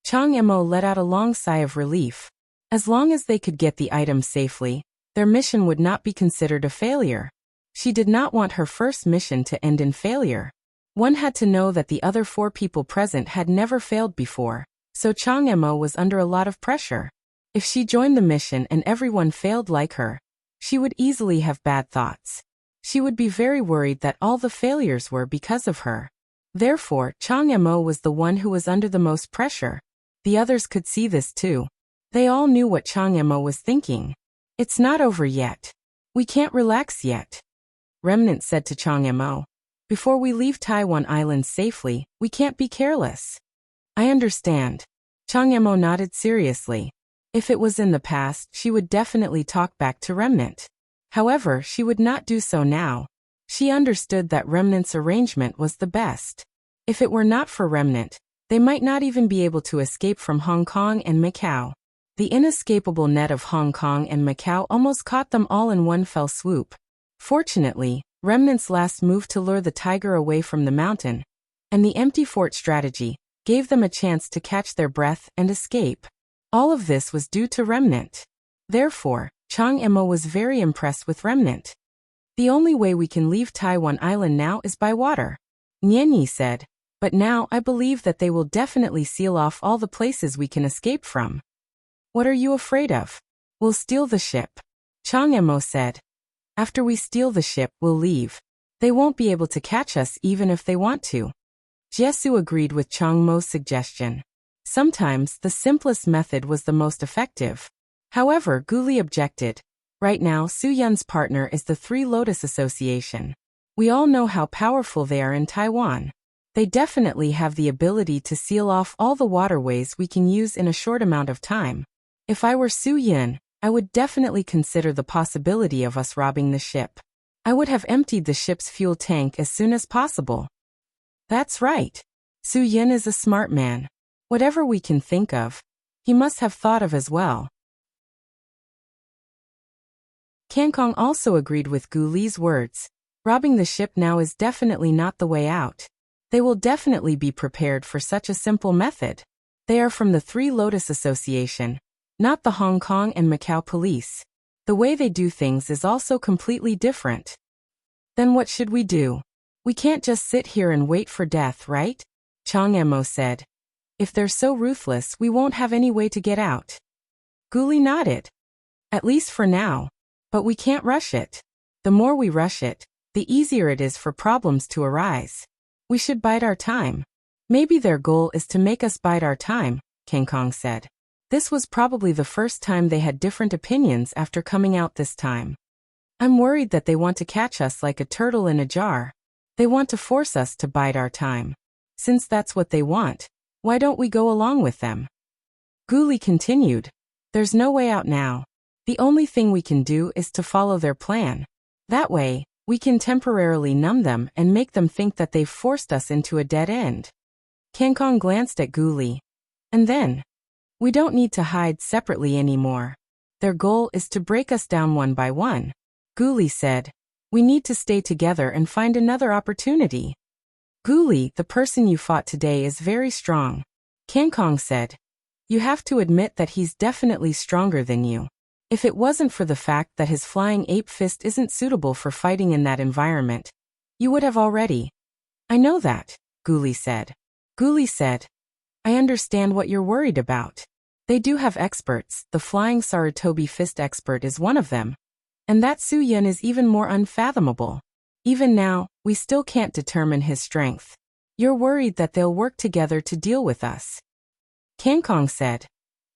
Chang Emo let out a long sigh of relief. As long as they could get the item safely, their mission would not be considered a failure. She did not want her first mission to end in failure. One had to know that the other 4 people present had never failed before, so Chang Emo was under a lot of pressure. If she joined the mission and everyone failed like her, she would easily have bad thoughts. She would be very worried that all the failures were because of her. Therefore, Chang Emo was the one who was under the most pressure. The others could see this too. They all knew what Chang Emo was thinking. It's not over yet. We can't relax yet. Remnant said to Chang Emo. Before we leave Taiwan Island safely, we can't be careless. I understand. Chang Emo nodded seriously. If it was in the past, she would definitely talk back to Remnant. However, she would not do so now. She understood that Remnant's arrangement was the best. If it were not for Remnant, they might not even be able to escape from Hong Kong and Macau. The inescapable net of Hong Kong and Macau almost caught them all in one fell swoop. Fortunately, Remnant's last move to lure the tiger away from the mountain, and the empty fort strategy, gave them a chance to catch their breath and escape. All of this was due to Remnant. Therefore, Chang Emo was very impressed with Remnant. The only way we can leave Taiwan Island now is by water, Nian said, but now I believe that they will definitely seal off all the places we can escape from. What are you afraid of? We'll steal the ship, Chang Emo said. After we steal the ship, we'll leave. They won't be able to catch us even if they want to. Jiesu agreed with Chang Mo's suggestion. Sometimes, the simplest method was the most effective. However, Guli objected. Right now, Su-Yun's partner is the Three Lotus Association. We all know how powerful they are in Taiwan. They definitely have the ability to seal off all the waterways we can use in a short amount of time. If I were Su-Yun, I would definitely consider the possibility of us robbing the ship. I would have emptied the ship's fuel tank as soon as possible. That's right. Su-Yun is a smart man. Whatever we can think of, he must have thought of as well. Kangkong also agreed with Gu Li's words. Robbing the ship now is definitely not the way out. They will definitely be prepared for such a simple method. They are from the Three Lotus Association, not the Hong Kong and Macau police. The way they do things is also completely different. Then what should we do? We can't just sit here and wait for death, right? Chang Emo said. If they're so ruthless, we won't have any way to get out. Guli nodded. At least for now. But we can't rush it. The more we rush it, the easier it is for problems to arise. We should bide our time. Maybe their goal is to make us bide our time, King Kong said. This was probably the first time they had different opinions after coming out this time. I'm worried that they want to catch us like a turtle in a jar. They want to force us to bide our time. Since that's what they want, why don't we go along with them? Guli continued. There's no way out now. The only thing we can do is to follow their plan. That way, we can temporarily numb them and make them think that they've forced us into a dead end. King Kong glanced at Guli. And then, we don't need to hide separately anymore. Their goal is to break us down one by one. Guli said, we need to stay together and find another opportunity. Guli, the person you fought today is very strong. King Kong said, you have to admit that he's definitely stronger than you. If it wasn't for the fact that his flying ape fist isn't suitable for fighting in that environment, you would have already. I know that, Guli said. Guli said, I understand what you're worried about. They do have experts, the flying Sarutobi fist expert is one of them. And that Su Yun is even more unfathomable. Even now, we still can't determine his strength. You're worried that they'll work together to deal with us. King Kong said,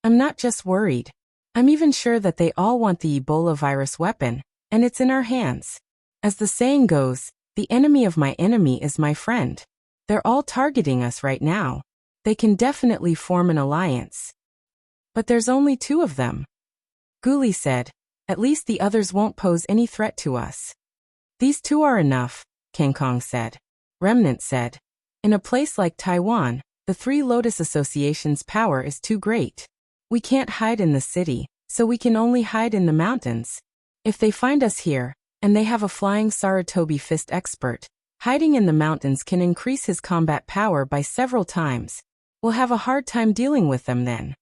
I'm not just worried. I'm even sure that they all want the Ebola virus weapon, and it's in our hands. As the saying goes, the enemy of my enemy is my friend. They're all targeting us right now. They can definitely form an alliance. But there's only 2 of them. Guli said, at least the others won't pose any threat to us. These 2 are enough, King Kong said. Remnant said, in a place like Taiwan, the Three Lotus Association's power is too great. We can't hide in the city, so we can only hide in the mountains. If they find us here, and they have a flying Sarutobi fist expert, hiding in the mountains can increase his combat power by several times. We'll have a hard time dealing with them then.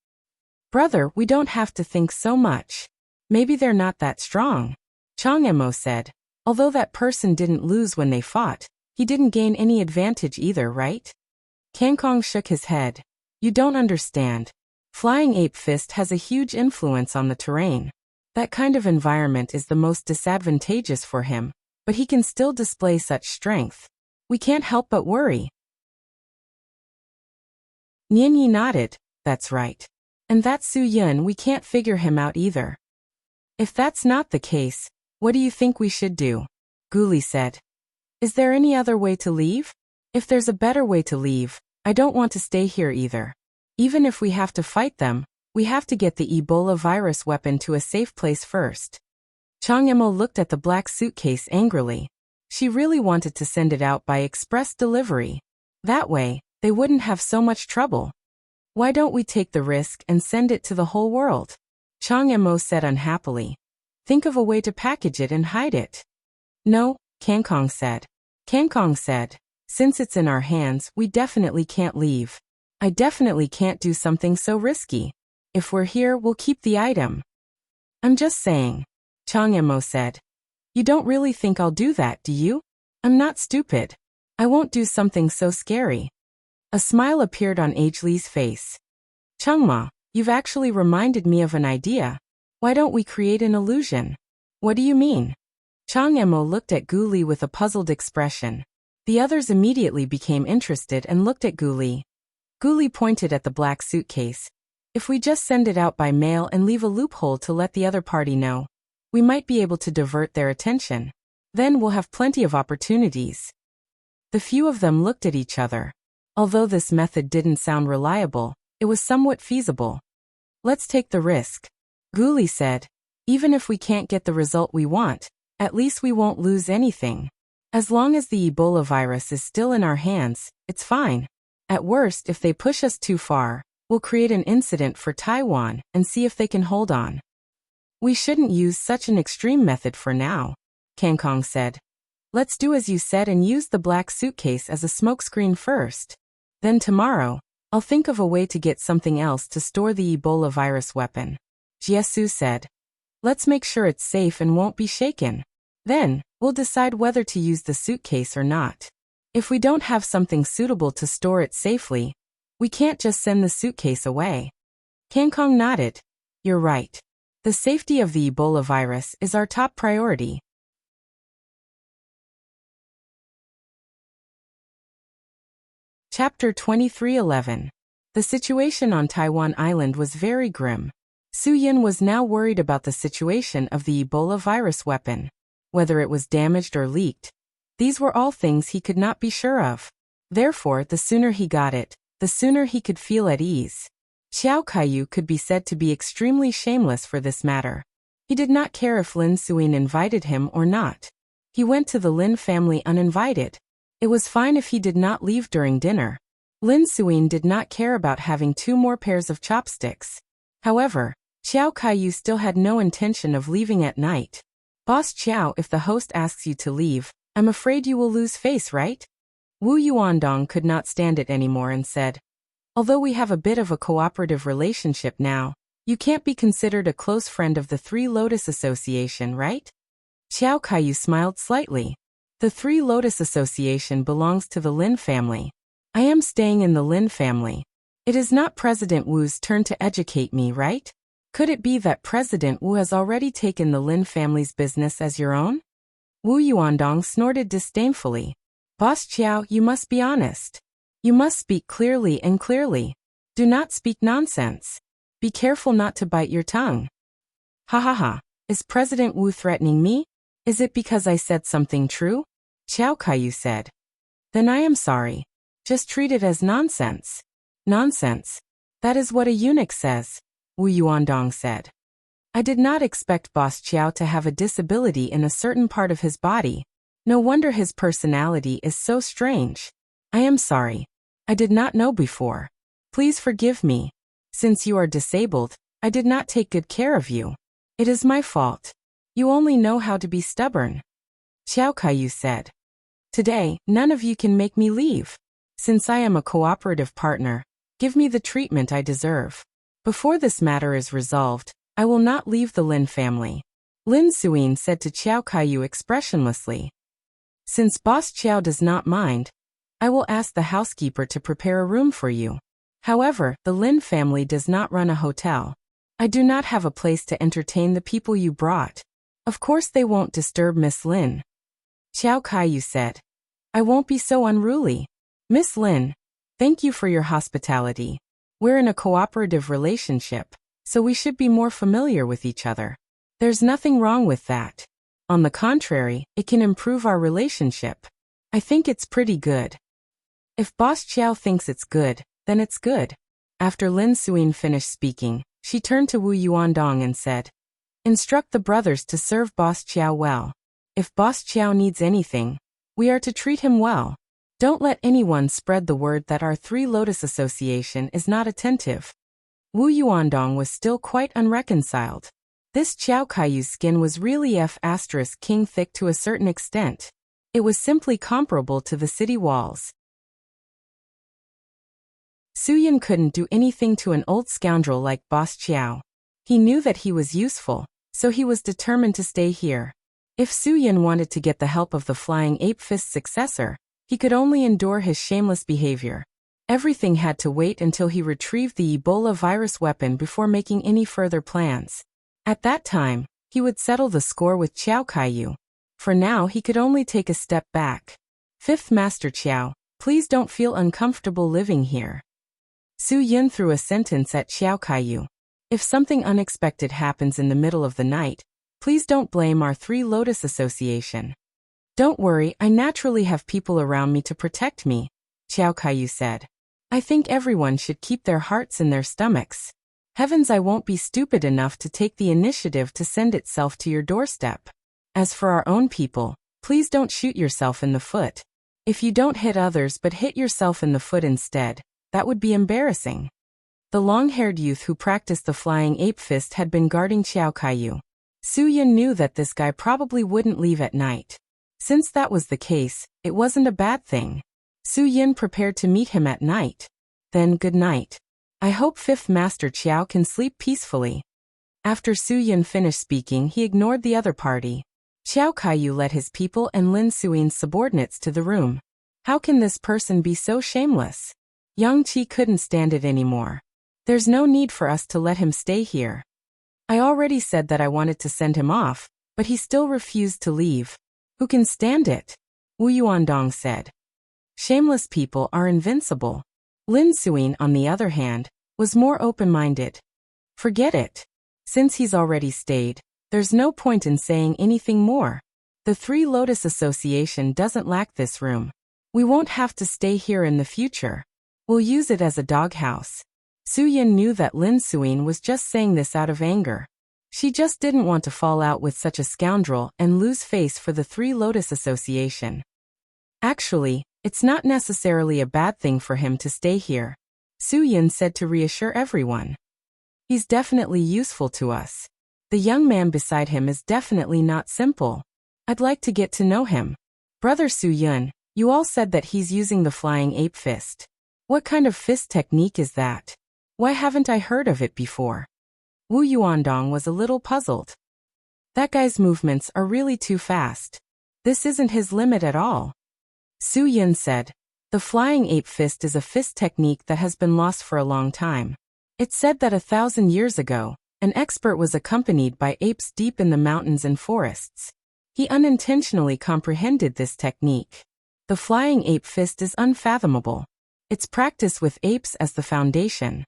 Brother, we don't have to think so much. Maybe they're not that strong. Chang Emo said, although that person didn't lose when they fought, he didn't gain any advantage either, right? King Kong shook his head. You don't understand. Flying Ape Fist has a huge influence on the terrain. That kind of environment is the most disadvantageous for him, but he can still display such strength. We can't help but worry. Nian Yi nodded, that's right. And that Su Yun, we can't figure him out either. If that's not the case, what do you think we should do? Guli said. Is there any other way to leave? If there's a better way to leave, I don't want to stay here either. Even if we have to fight them, we have to get the Ebola virus weapon to a safe place first. Chang Emo looked at the black suitcase angrily. She really wanted to send it out by express delivery. That way, they wouldn't have so much trouble. Why don't we take the risk and send it to the whole world? Chang Emo said unhappily. Think of a way to package it and hide it. No, King Kong said. King Kong said, since it's in our hands, we definitely can't leave. I definitely can't do something so risky. If we're here, we'll keep the item. I'm just saying. Chang Emo said. You don't really think I'll do that, do you? I'm not stupid. I won't do something so scary. A smile appeared on Li's face. Changma, you've actually reminded me of an idea. Why don't we create an illusion? What do you mean? Chang Emo looked at Guli with a puzzled expression. The others immediately became interested and looked at Guli. Guli pointed at the black suitcase. If we just send it out by mail and leave a loophole to let the other party know, we might be able to divert their attention. Then we'll have plenty of opportunities. The few of them looked at each other. Although this method didn't sound reliable, it was somewhat feasible. Let's take the risk. Guli said, even if we can't get the result we want, at least we won't lose anything. As long as the Ebola virus is still in our hands, it's fine. At worst, if they push us too far, we'll create an incident for Taiwan and see if they can hold on. We shouldn't use such an extreme method for now, King Kong said. Let's do as you said and use the black suitcase as a smokescreen first. Then tomorrow, I'll think of a way to get something else to store the Ebola virus weapon. Jiesu said. Let's make sure it's safe and won't be shaken. Then, we'll decide whether to use the suitcase or not. If we don't have something suitable to store it safely, we can't just send the suitcase away. King Kong nodded. You're right. The safety of the Ebola virus is our top priority. Chapter 23:11. The situation on Taiwan Island was very grim. Su Yin was now worried about the situation of the Ebola virus weapon. Whether it was damaged or leaked, these were all things he could not be sure of. Therefore, the sooner he got it, the sooner he could feel at ease. Xiao Kaiyu could be said to be extremely shameless for this matter. He did not care if Lin Suyin invited him or not. He went to the Lin family uninvited. It was fine if he did not leave during dinner. Lin Suyin did not care about having 2 more pairs of chopsticks. However, Xiao Kaiyu still had no intention of leaving at night. Boss Xiao, if the host asks you to leave, I'm afraid you will lose face, right? Wu Yuandong could not stand it anymore and said, although we have a bit of a cooperative relationship now, you can't be considered a close friend of the Three Lotus Association, right? Xiao Kaiyu smiled slightly. The Three Lotus Association belongs to the Lin family. I am staying in the Lin family. It is not President Wu's turn to educate me, right? Could it be that President Wu has already taken the Lin family's business as your own? Wu Yuandong snorted disdainfully. Boss Qiao, you must be honest. You must speak clearly and clearly. Do not speak nonsense. Be careful not to bite your tongue. Ha ha ha. Is President Wu threatening me? Is it because I said something true? Xiao Kaiyu said. Then I am sorry. Just treat it as nonsense. Nonsense. That is what a eunuch says, Wu Yuandong said. I did not expect Boss Qiao to have a disability in a certain part of his body. No wonder his personality is so strange. I am sorry. I did not know before. Please forgive me. Since you are disabled, I did not take good care of you. It is my fault. You only know how to be stubborn. Xiao Kaiyu said. Today, none of you can make me leave. Since I am a cooperative partner, give me the treatment I deserve. Before this matter is resolved, I will not leave the Lin family. Lin Suyin said to Xiao Kaiyu expressionlessly. Since Boss Qiao does not mind, I will ask the housekeeper to prepare a room for you. However, the Lin family does not run a hotel. I do not have a place to entertain the people you brought. Of course they won't disturb Miss Lin. Xiao Kaiyu said. I won't be so unruly. Miss Lin, thank you for your hospitality. We're in a cooperative relationship, so we should be more familiar with each other. There's nothing wrong with that. On the contrary, it can improve our relationship. I think it's pretty good. If Boss Qiao thinks it's good, then it's good. After Lin Suyin finished speaking, she turned to Wu Yuandong and said, instruct the brothers to serve Boss Qiao well. If Boss Qiao needs anything, we are to treat him well. Don't let anyone spread the word that our Three Lotus Association is not attentive. Wu Yuandong was still quite unreconciled. This Xiao Kaiyu's skin was really F*** thick to a certain extent. It was simply comparable to the city walls. Su Yin couldn't do anything to an old scoundrel like Boss Qiao. He knew that he was useful, so he was determined to stay here. If Su Yin wanted to get the help of the Flying Ape Fist's successor, he could only endure his shameless behavior. Everything had to wait until he retrieved the Ebola virus weapon before making any further plans. At that time, he would settle the score with Xiao Kaiyu. For now, he could only take a step back. Fifth Master Qiao, please don't feel uncomfortable living here. Su Yin threw a sentence at Xiao Kaiyu. If something unexpected happens in the middle of the night, please don't blame our Three Lotus Association. Don't worry, I naturally have people around me to protect me, Xiao Kaiyu said. I think everyone should keep their hearts in their stomachs. Heavens, I won't be stupid enough to take the initiative to send itself to your doorstep. As for our own people, please don't shoot yourself in the foot. If you don't hit others but hit yourself in the foot instead, that would be embarrassing. The long-haired youth who practiced the Flying Ape Fist had been guarding Xiao Kaiyu. Su Yin knew that this guy probably wouldn't leave at night. Since that was the case, it wasn't a bad thing. Su Yin prepared to meet him at night. Then good night. I hope Fifth Master Qiao can sleep peacefully. After Su Yin finished speaking, he ignored the other party. Xiao Kaiyu led his people and Lin Suin's subordinates to the room. How can this person be so shameless? Yang Qi couldn't stand it anymore. There's no need for us to let him stay here. I already said that I wanted to send him off, but he still refused to leave. Who can stand it? Wu Yuandong said. Shameless people are invincible. Lin Suyin, on the other hand, was more open-minded. Forget it. Since he's already stayed, there's no point in saying anything more. The Three Lotus Association doesn't lack this room. We won't have to stay here in the future. We'll use it as a doghouse. Suyin knew that Lin Suyin was just saying this out of anger. She just didn't want to fall out with such a scoundrel and lose face for the Three Lotus Association. Actually, it's not necessarily a bad thing for him to stay here, Suyin said to reassure everyone. He's definitely useful to us. The young man beside him is definitely not simple. I'd like to get to know him. Brother Suyin, you all said that he's using the flying ape fist. What kind of fist technique is that? Why haven't I heard of it before? Wu Yuandong was a little puzzled. That guy's movements are really too fast. This isn't his limit at all. Su Yin said, the flying ape fist is a fist technique that has been lost for a long time. It's said that 1,000 years ago, an expert was accompanied by apes deep in the mountains and forests. He unintentionally comprehended this technique. The flying ape fist is unfathomable. It's practice with apes as the foundation.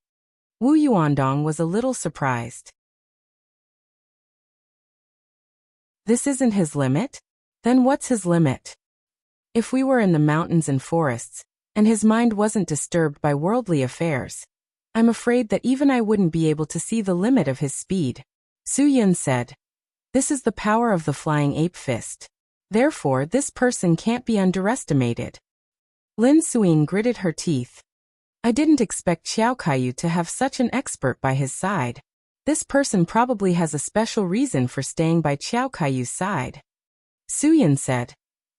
Wu Yuandong was a little surprised. This isn't his limit? Then what's his limit? If we were in the mountains and forests, and his mind wasn't disturbed by worldly affairs, I'm afraid that even I wouldn't be able to see the limit of his speed. Su Yin said. This is the power of the flying ape fist. Therefore, this person can't be underestimated. Lin Suyin gritted her teeth. I didn't expect Xiao Kaiyu to have such an expert by his side. This person probably has a special reason for staying by Xiao Kaiyu's side. Suyin said.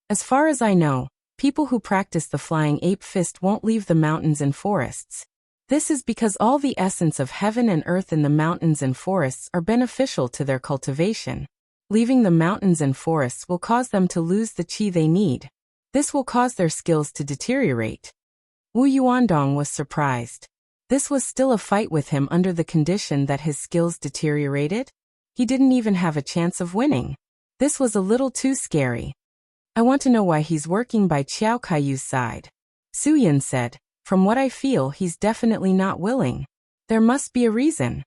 As far as I know, people who practice the flying ape fist won't leave the mountains and forests. This is because all the essence of heaven and earth in the mountains and forests are beneficial to their cultivation. Leaving the mountains and forests will cause them to lose the qi they need. This will cause their skills to deteriorate. Wu Yuandong was surprised. This was still a fight with him under the condition that his skills deteriorated? He didn't even have a chance of winning. This was a little too scary. I want to know why he's working by Xiao Kaiyu's side. Suyin said, from what I feel, he's definitely not willing. There must be a reason.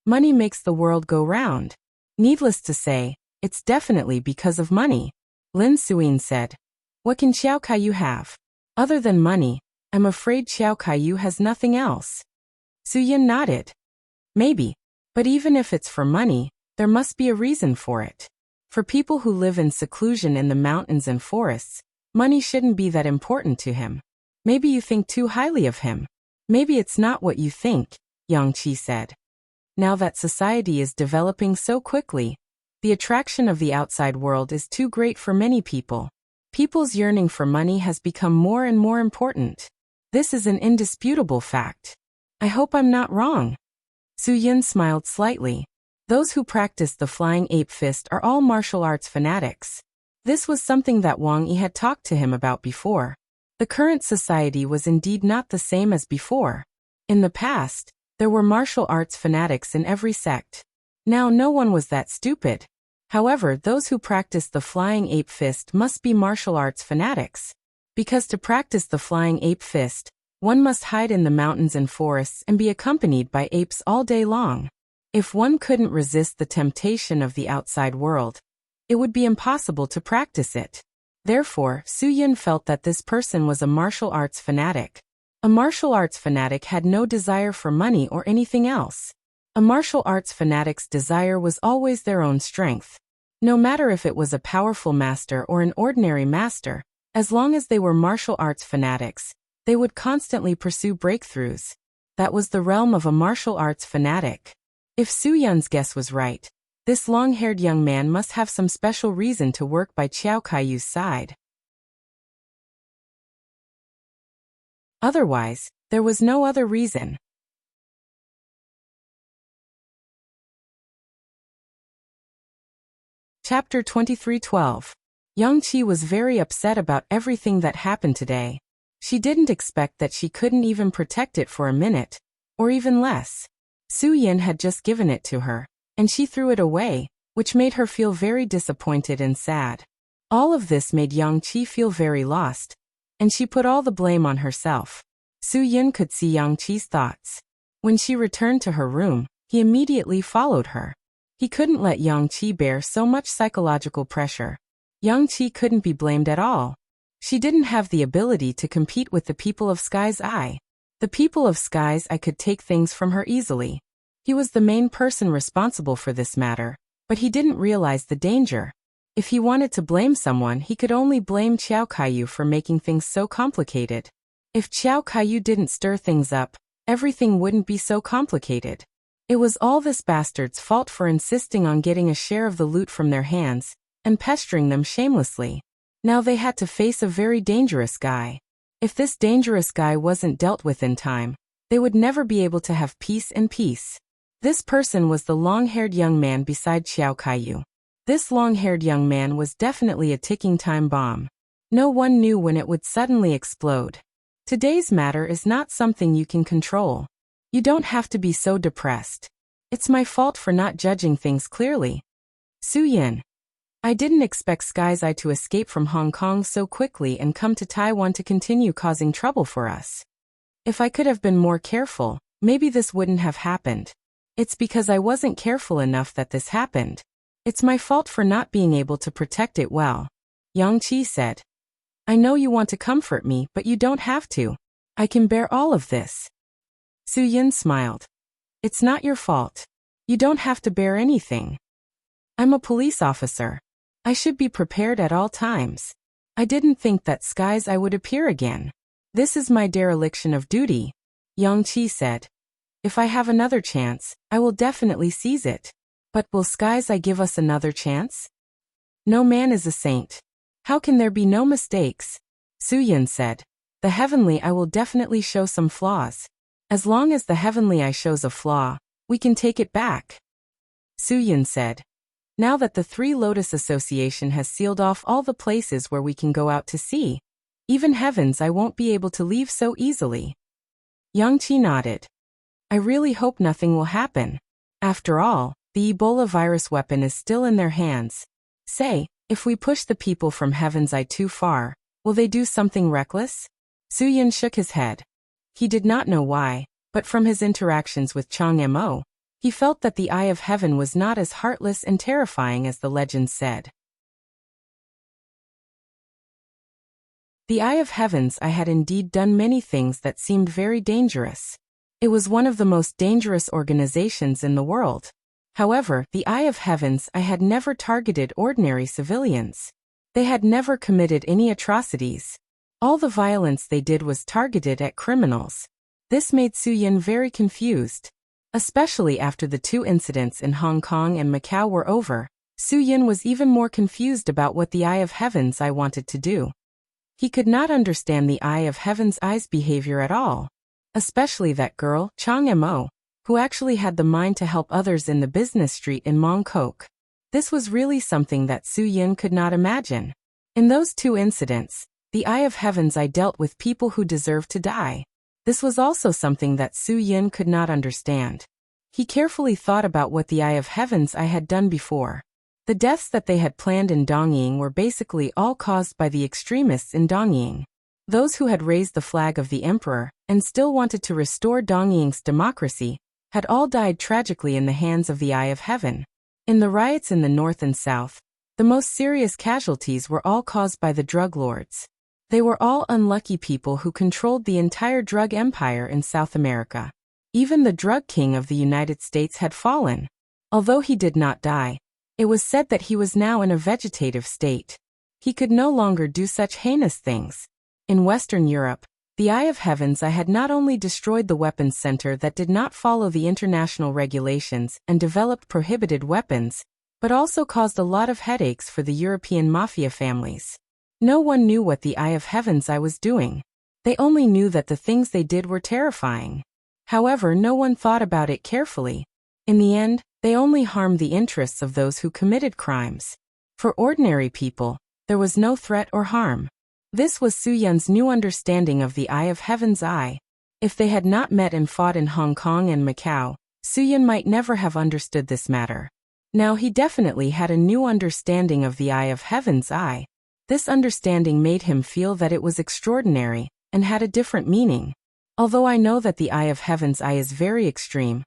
Money makes the world go round. Needless to say, it's definitely because of money. Lin Suyin said. What can Xiao Kaiyu have? Other than money, I'm afraid Xiao Kaiyu has nothing else. Suyin nodded. Maybe. But even if it's for money, there must be a reason for it. For people who live in seclusion in the mountains and forests, money shouldn't be that important to him. Maybe you think too highly of him. Maybe it's not what you think, Yang Qi said. Now that society is developing so quickly, the attraction of the outside world is too great for many people. People's yearning for money has become more and more important. This is an indisputable fact. I hope I'm not wrong. Su Yin smiled slightly. Those who practice the flying ape fist are all martial arts fanatics. This was something that Wang Yi had talked to him about before. The current society was indeed not the same as before. In the past, there were martial arts fanatics in every sect. Now no one was that stupid. However, those who practice the flying ape fist must be martial arts fanatics. Because to practice the flying ape fist, one must hide in the mountains and forests and be accompanied by apes all day long. If one couldn't resist the temptation of the outside world, it would be impossible to practice it. Therefore, Su Yin felt that this person was a martial arts fanatic. A martial arts fanatic had no desire for money or anything else. A martial arts fanatic's desire was always their own strength. No matter if it was a powerful master or an ordinary master, as long as they were martial arts fanatics, they would constantly pursue breakthroughs. That was the realm of a martial arts fanatic. If Su Yun's guess was right, this long-haired young man must have some special reason to work by Xiao Kaiyu's side. Otherwise, there was no other reason. Chapter 23:12. Yang Qi was very upset about everything that happened today. She didn't expect that she couldn't even protect it for a minute, or even less. Su Yin had just given it to her, and she threw it away, which made her feel very disappointed and sad. All of this made Yang Qi feel very lost. and she put all the blame on herself. Su Yin could see Yang Qi's thoughts. When she returned to her room, he immediately followed her. He couldn't let Yang Qi bear so much psychological pressure. Yang Qi couldn't be blamed at all. She didn't have the ability to compete with the people of Sky's Eye. The people of Sky's Eye could take things from her easily. He was the main person responsible for this matter, but he didn't realize the danger. If he wanted to blame someone, he could only blame Qiao Kaiyu for making things so complicated. If Qiao Kaiyu didn't stir things up, everything wouldn't be so complicated. It was all this bastard's fault for insisting on getting a share of the loot from their hands, and pestering them shamelessly. Now they had to face a very dangerous guy. If this dangerous guy wasn't dealt with in time, they would never be able to have peace and peace. This person was the long-haired young man beside Qiao Kaiyu. This long-haired young man was definitely a ticking time bomb. No one knew when it would suddenly explode. Today's matter is not something you can control. You don't have to be so depressed. It's my fault for not judging things clearly. Su Yin. I didn't expect Sky's Eye to escape from Hong Kong so quickly and come to Taiwan to continue causing trouble for us. If I could have been more careful, maybe this wouldn't have happened. It's because I wasn't careful enough that this happened. It's my fault for not being able to protect it well. Yang Qi said. I know you want to comfort me, but you don't have to. I can bear all of this. Su Yin smiled. It's not your fault. You don't have to bear anything. I'm a police officer. I should be prepared at all times. I didn't think that Sky's Eye would appear again. This is my dereliction of duty, Yang Qi said. If I have another chance, I will definitely seize it. But will Sky's Eye give us another chance? No man is a saint. How can there be no mistakes? Su Yin said. The Heavenly Eye will definitely show some flaws. As long as the Heavenly Eye shows a flaw, we can take it back. Su Yin said. Now that the Three Lotus Association has sealed off all the places where we can go out to sea, even Heaven's Eye won't be able to leave so easily. Yang Qi nodded. I really hope nothing will happen. After all, the Ebola virus weapon is still in their hands. Say, if we push the people from Heaven's Eye too far, will they do something reckless? Su Yin shook his head. He did not know why, but from his interactions with Chang Mo, he felt that the Eye of Heaven was not as heartless and terrifying as the legends said. The Eye of Heaven's Eye had indeed done many things that seemed very dangerous. It was one of the most dangerous organizations in the world. However, the Eye of Heaven's Eye had never targeted ordinary civilians. They had never committed any atrocities. All the violence they did was targeted at criminals. This made Su Yin very confused. Especially after the two incidents in Hong Kong and Macau were over, Su Yin was even more confused about what the Eye of Heaven's Eye wanted to do. He could not understand the Eye of Heaven's Eye's behavior at all. Especially that girl, Chang Mo, who actually had the mind to help others in the business street in Mong Kok. This was really something that Su Yin could not imagine. In those two incidents, the Eye of Heaven's Eye dealt with people who deserved to die. This was also something that Su Yin could not understand. He carefully thought about what the Eye of Heaven's Eye had done before. The deaths that they had planned in Dongying were basically all caused by the extremists in Dongying. Those who had raised the flag of the emperor and still wanted to restore Dongying's democracy had all died tragically in the hands of the Eye of Heaven. In the riots in the north and south, the most serious casualties were all caused by the drug lords. They were all unlucky people who controlled the entire drug empire in South America. Even the drug king of the United States had fallen. Although he did not die, it was said that he was now in a vegetative state. He could no longer do such heinous things. In Western Europe, the Eye of Heaven's Eye had not only destroyed the weapons center that did not follow the international regulations and developed prohibited weapons, but also caused a lot of headaches for the European mafia families. No one knew what the Eye of Heaven's Eye was doing. They only knew that the things they did were terrifying. However, no one thought about it carefully. In the end, they only harmed the interests of those who committed crimes. For ordinary people, there was no threat or harm. This was Su Yin's new understanding of the Eye of Heaven's Eye. If they had not met and fought in Hong Kong and Macau, Su Yin might never have understood this matter. Now he definitely had a new understanding of the Eye of Heaven's Eye. This understanding made him feel that it was extraordinary, and had a different meaning. Although I know that the eye of heaven's eye is very extreme,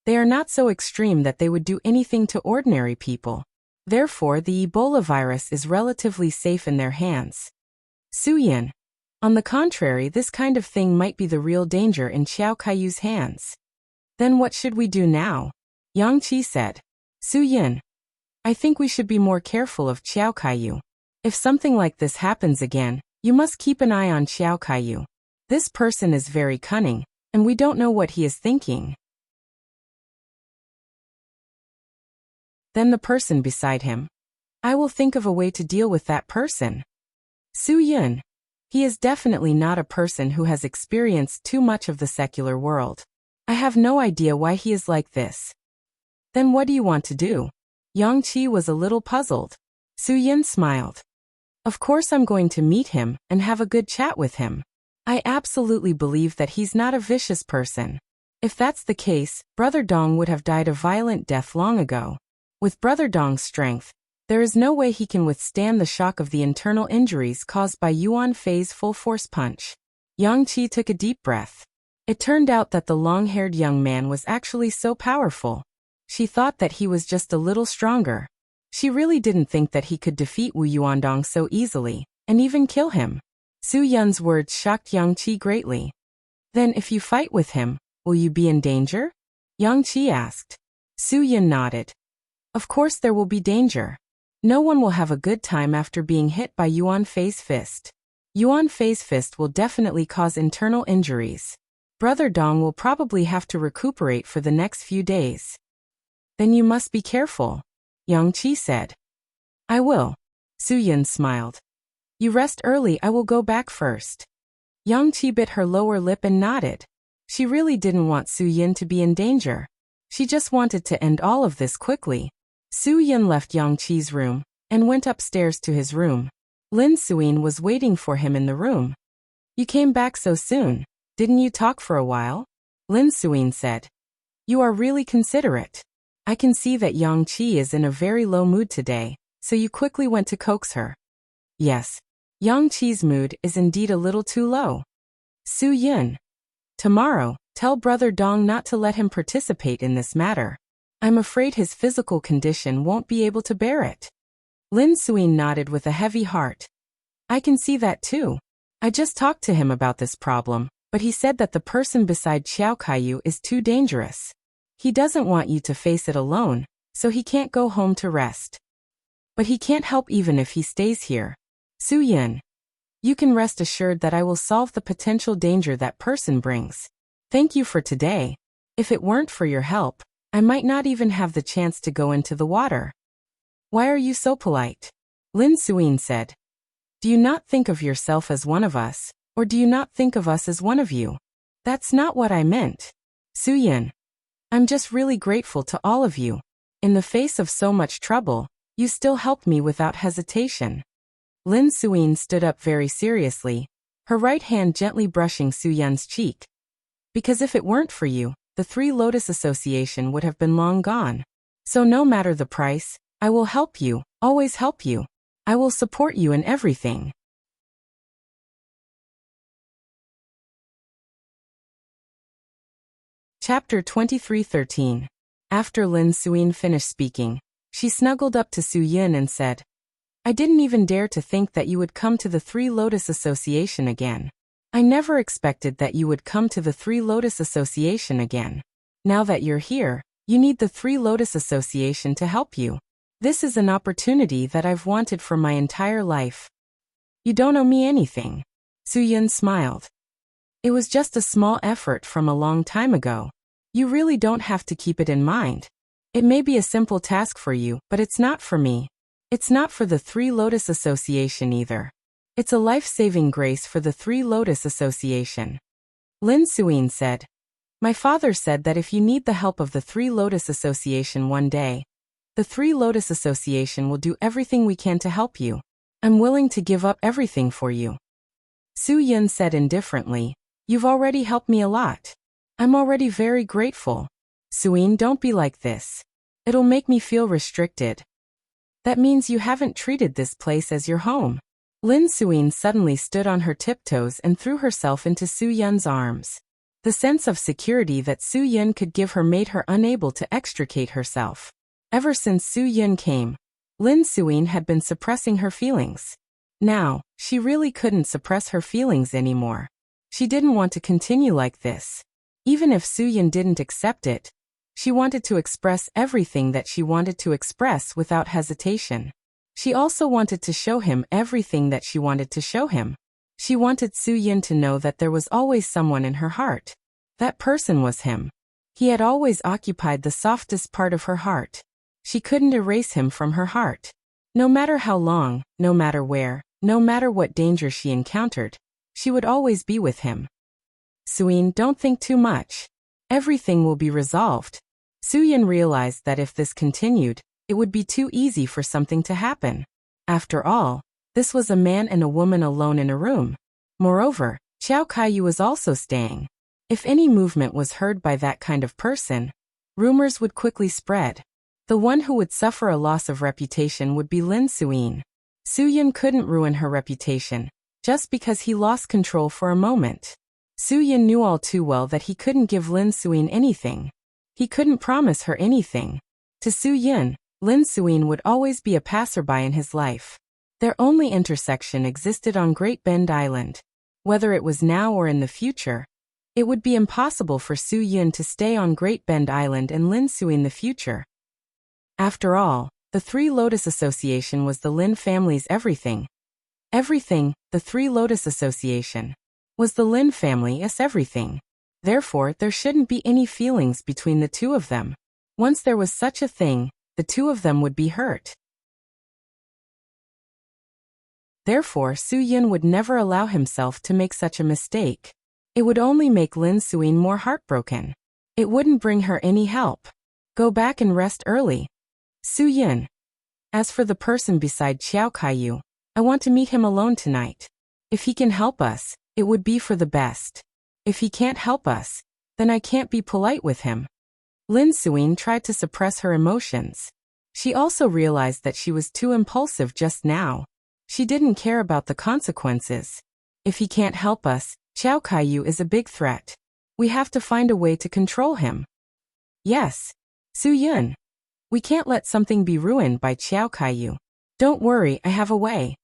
they are not so extreme that they would do anything to ordinary people. Therefore, the Ebola virus is relatively safe in their hands. Su Yin. On the contrary, this kind of thing might be the real danger in Xiao Kaiyu's hands. Then what should we do now? Yang Qi said. Su Yin. I think we should be more careful of Xiao Kaiyu. If something like this happens again, you must keep an eye on Xiao Kaiyu. This person is very cunning, and we don't know what he is thinking. Then the person beside him. I will think of a way to deal with that person. Su Yin. He is definitely not a person who has experienced too much of the secular world. I have no idea why he is like this. Then what do you want to do? Yang Qi was a little puzzled. Su Yin smiled. Of course I'm going to meet him and have a good chat with him. I absolutely believe that he's not a vicious person. If that's the case, Brother Dong would have died a violent death long ago. With Brother Dong's strength, there is no way he can withstand the shock of the internal injuries caused by Yuan Fei's full-force punch. Yang Qi took a deep breath. It turned out that the long-haired young man was actually so powerful. She thought that he was just a little stronger. She really didn't think that he could defeat Wu Yuandong so easily, and even kill him. Su Yun's words shocked Yang Qi greatly. Then if you fight with him, will you be in danger? Yang Qi asked. Su Yun nodded. Of course there will be danger. No one will have a good time after being hit by Yuan Fei's fist. Yuan Fei's fist will definitely cause internal injuries. Brother Dong will probably have to recuperate for the next few days. Then you must be careful, Yang Qi said. I will. Su Yun smiled. You rest early, I will go back first. Yang Qi bit her lower lip and nodded. She really didn't want Su Yun to be in danger. She just wanted to end all of this quickly. Su Yun left Yang Qi's room, and went upstairs to his room. Lin Suyin was waiting for him in the room. You came back so soon, didn't you talk for a while? Lin Suyin said. You are really considerate. I can see that Yang Qi is in a very low mood today, so you quickly went to coax her. Yes. Yang Qi's mood is indeed a little too low. Su Yun. Tomorrow, tell Brother Dong not to let him participate in this matter. I'm afraid his physical condition won't be able to bear it. Lin Suyin nodded with a heavy heart. I can see that too. I just talked to him about this problem, but he said that the person beside Xiao Kaiyu is too dangerous. He doesn't want you to face it alone, so he can't go home to rest. But he can't help even if he stays here. Su Yin. You can rest assured that I will solve the potential danger that person brings. Thank you for today. If it weren't for your help, I might not even have the chance to go into the water. Why are you so polite? Lin Suyin said. Do you not think of yourself as one of us, or do you not think of us as one of you? That's not what I meant. Su Yin. I'm just really grateful to all of you. In the face of so much trouble, you still helped me without hesitation. Lin Suyin stood up very seriously, her right hand gently brushing Su Yun's cheek. Because if it weren't for you, the Three Lotus Association would have been long gone. So no matter the price, I will help you, always help you. I will support you in everything. Chapter 23:13. After Lin Suyin finished speaking, she snuggled up to Su Yun and said, I didn't even dare to think that you would come to the Three Lotus Association again. I never expected that you would come to the Three Lotus Association again. Now that you're here, you need the Three Lotus Association to help you. This is an opportunity that I've wanted for my entire life. You don't owe me anything. Su Yun smiled. It was just a small effort from a long time ago. You really don't have to keep it in mind. It may be a simple task for you, but it's not for me. It's not for the Three Lotus Association either. It's a life-saving grace for the Three Lotus Association. Lin Suyin said. My father said that if you need the help of the Three Lotus Association one day, the Three Lotus Association will do everything we can to help you. I'm willing to give up everything for you. Su Yun said indifferently. You've already helped me a lot. I'm already very grateful. Suyin, don't be like this. It'll make me feel restricted. That means you haven't treated this place as your home. Lin Suyin suddenly stood on her tiptoes and threw herself into Su Yun's arms. The sense of security that Su Yun could give her made her unable to extricate herself. Ever since Su Yun came, Lin Suyin had been suppressing her feelings. Now, she really couldn't suppress her feelings anymore. She didn't want to continue like this. Even if Su Yun didn't accept it, she wanted to express everything that she wanted to express without hesitation. She also wanted to show him everything that she wanted to show him. She wanted Su Yun to know that there was always someone in her heart. That person was him. He had always occupied the softest part of her heart. She couldn't erase him from her heart. No matter how long, no matter where, no matter what danger she encountered, she would always be with him. Suyin, don't think too much. Everything will be resolved. Su Yun realized that if this continued, it would be too easy for something to happen. After all, this was a man and a woman alone in a room. Moreover, Qiao Kaiyu was also staying. If any movement was heard by that kind of person, rumors would quickly spread. The one who would suffer a loss of reputation would be Lin Suyin. Su Yun couldn't ruin her reputation, just because he lost control for a moment. Su Yun knew all too well that he couldn't give Lin Suyin anything. He couldn't promise her anything. To Su Yun, Lin Suyin would always be a passerby in his life. Their only intersection existed on Great Bend Island. Whether it was now or in the future, it would be impossible for Su Yun to stay on Great Bend Island and Lin Suyin the future. After all, the Three Lotus Association was the Lin family's everything. Everything, the Three Lotus Association, was the Lin family's everything. Therefore, there shouldn't be any feelings between the two of them. Once there was such a thing, the two of them would be hurt. Therefore, Su Yun would never allow himself to make such a mistake. It would only make Lin Suyin more heartbroken. It wouldn't bring her any help. Go back and rest early. Su Yun. As for the person beside Qiao Kaiyu, I want to meet him alone tonight. If he can help us, it would be for the best. If he can't help us, then I can't be polite with him. Lin Suyin tried to suppress her emotions. She also realized that she was too impulsive just now. She didn't care about the consequences. If he can't help us, Qiao Kaiyu is a big threat. We have to find a way to control him. Yes. Su Yun. We can't let something be ruined by Qiao Kaiyu. Don't worry, I have a way.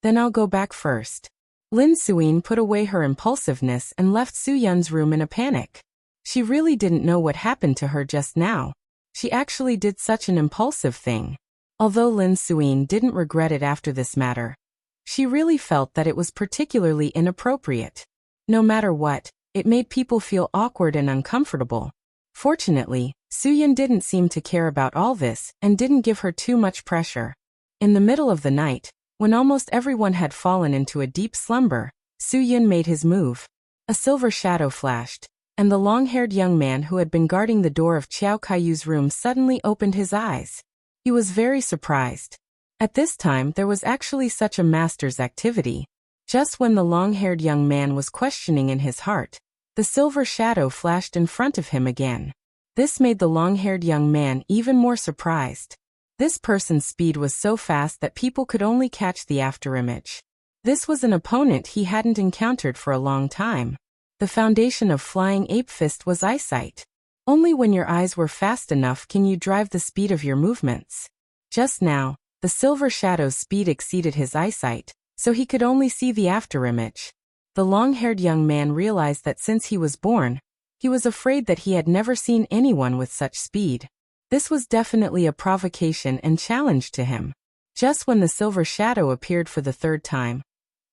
Then I'll go back first. Lin Suyin put away her impulsiveness and left Su Yun's room in a panic. She really didn't know what happened to her just now. She actually did such an impulsive thing. Although Lin Suyin didn't regret it after this matter, she really felt that it was particularly inappropriate. No matter what, it made people feel awkward and uncomfortable. Fortunately, Su Yun didn't seem to care about all this and didn't give her too much pressure. In the middle of the night, when almost everyone had fallen into a deep slumber, Su Yun made his move. A silver shadow flashed, and the long-haired young man who had been guarding the door of Qiao Kaiyu's room suddenly opened his eyes. He was very surprised. At this time there was actually such a master's activity. Just when the long-haired young man was questioning in his heart, the silver shadow flashed in front of him again. This made the long-haired young man even more surprised. This person's speed was so fast that people could only catch the afterimage. This was an opponent he hadn't encountered for a long time. The foundation of Flying Ape Fist was eyesight. Only when your eyes were fast enough can you drive the speed of your movements. Just now, the silver shadow's speed exceeded his eyesight, so he could only see the afterimage. The long-haired young man realized that since he was born, he was afraid that he had never seen anyone with such speed. This was definitely a provocation and challenge to him. Just when the silver shadow appeared for the third time,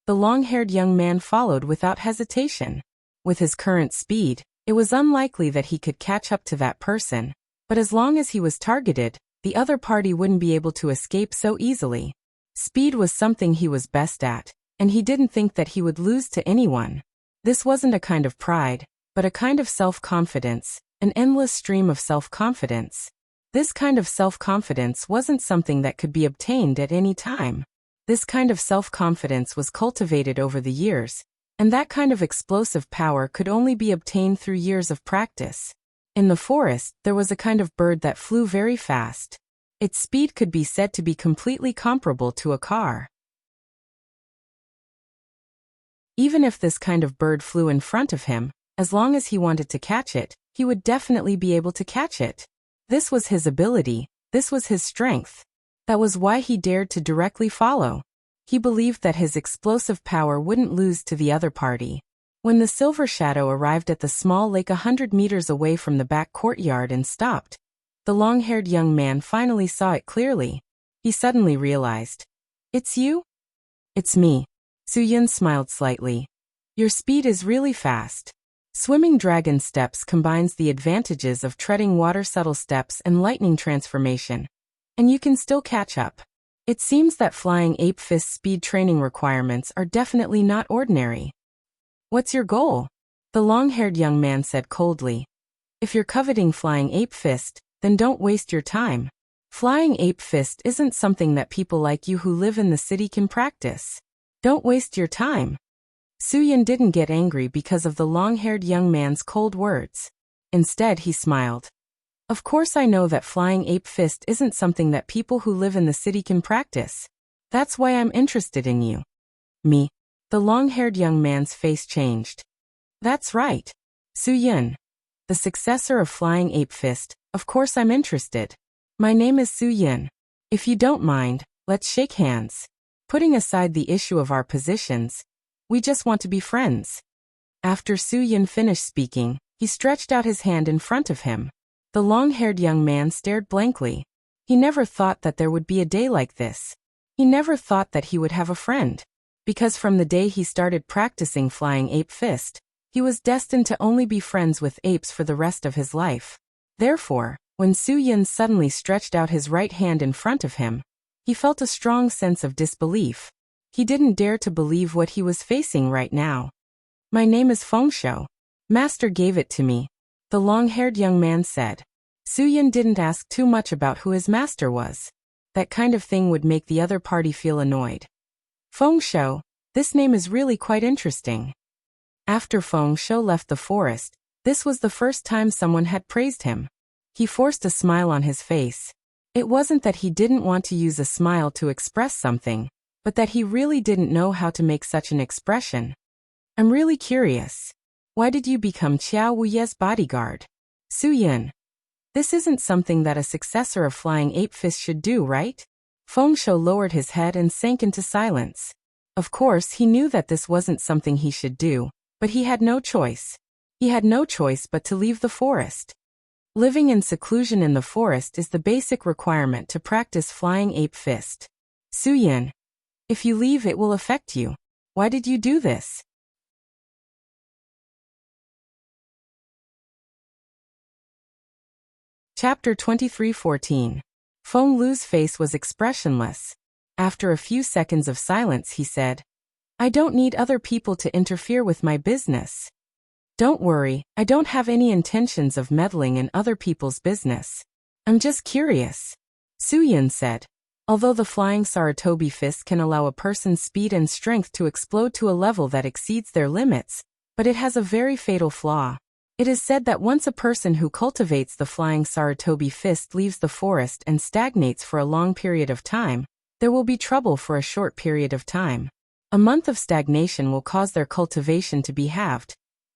the long-haired young man followed without hesitation. With his current speed, it was unlikely that he could catch up to that person, but as long as he was targeted, the other party wouldn't be able to escape so easily. Speed was something he was best at, and he didn't think that he would lose to anyone. This wasn't a kind of pride, but a kind of self-confidence, an endless stream of self-confidence. This kind of self-confidence wasn't something that could be obtained at any time. This kind of self-confidence was cultivated over the years, and that kind of explosive power could only be obtained through years of practice. In the forest, there was a kind of bird that flew very fast. Its speed could be said to be completely comparable to a car. Even if this kind of bird flew in front of him, as long as he wanted to catch it, he would definitely be able to catch it. This was his ability, this was his strength. That was why he dared to directly follow. He believed that his explosive power wouldn't lose to the other party. When the silver shadow arrived at the small lake 100 meters away from the back courtyard and stopped, the long-haired young man finally saw it clearly. He suddenly realized. It's you? It's me. Su-Yun smiled slightly. Your speed is really fast. Swimming dragon steps combines the advantages of treading water subtle steps and lightning transformation. And you can still catch up. It seems that flying ape fist speed training requirements are definitely not ordinary. What's your goal? The long-haired young man said coldly. If you're coveting flying ape fist, then don't waste your time. Flying ape fist isn't something that people like you who live in the city can practice. Don't waste your time. Su-Yun didn't get angry because of the long-haired young man's cold words. Instead, he smiled. Of course I know that flying ape fist isn't something that people who live in the city can practice. That's why I'm interested in you. Me? The long-haired young man's face changed. That's right. Su-Yun. The successor of flying ape fist, of course I'm interested. My name is Su-Yun. If you don't mind, let's shake hands. Putting aside the issue of our positions, we just want to be friends. After Su-Yun finished speaking, he stretched out his hand in front of him. The long-haired young man stared blankly. He never thought that there would be a day like this. He never thought that he would have a friend. Because from the day he started practicing flying ape fist, he was destined to only be friends with apes for the rest of his life. Therefore, when Su-Yun suddenly stretched out his right hand in front of him, he felt a strong sense of disbelief. He didn't dare to believe what he was facing right now. My name is Fengshuo. Master gave it to me. The long-haired young man said. Su-Yun didn't ask too much about who his master was. That kind of thing would make the other party feel annoyed. Fengshuo, this name is really quite interesting. After Fengshuo left the forest, this was the first time someone had praised him. He forced a smile on his face. It wasn't that he didn't want to use a smile to express something, but that he really didn't know how to make such an expression. I'm really curious. Why did you become Qiao Wuye's bodyguard? Su-Yun. This isn't something that a successor of Flying Ape Fist should do, right? Fengshuo lowered his head and sank into silence. Of course, he knew that this wasn't something he should do, but he had no choice. He had no choice but to leave the forest. Living in seclusion in the forest is the basic requirement to practice Flying Ape Fist. Su-Yun. If you leave, it will affect you. Why did you do this? Chapter 23:14. Feng Lu's face was expressionless. After a few seconds of silence, he said, I don't need other people to interfere with my business. Don't worry, I don't have any intentions of meddling in other people's business. I'm just curious. Su-Yun said. Although the flying Saratobi fist can allow a person's speed and strength to explode to a level that exceeds their limits, but it has a very fatal flaw. It is said that once a person who cultivates the flying Saratobi fist leaves the forest and stagnates for a long period of time, there will be trouble for a short period of time. A month of stagnation will cause their cultivation to be halved,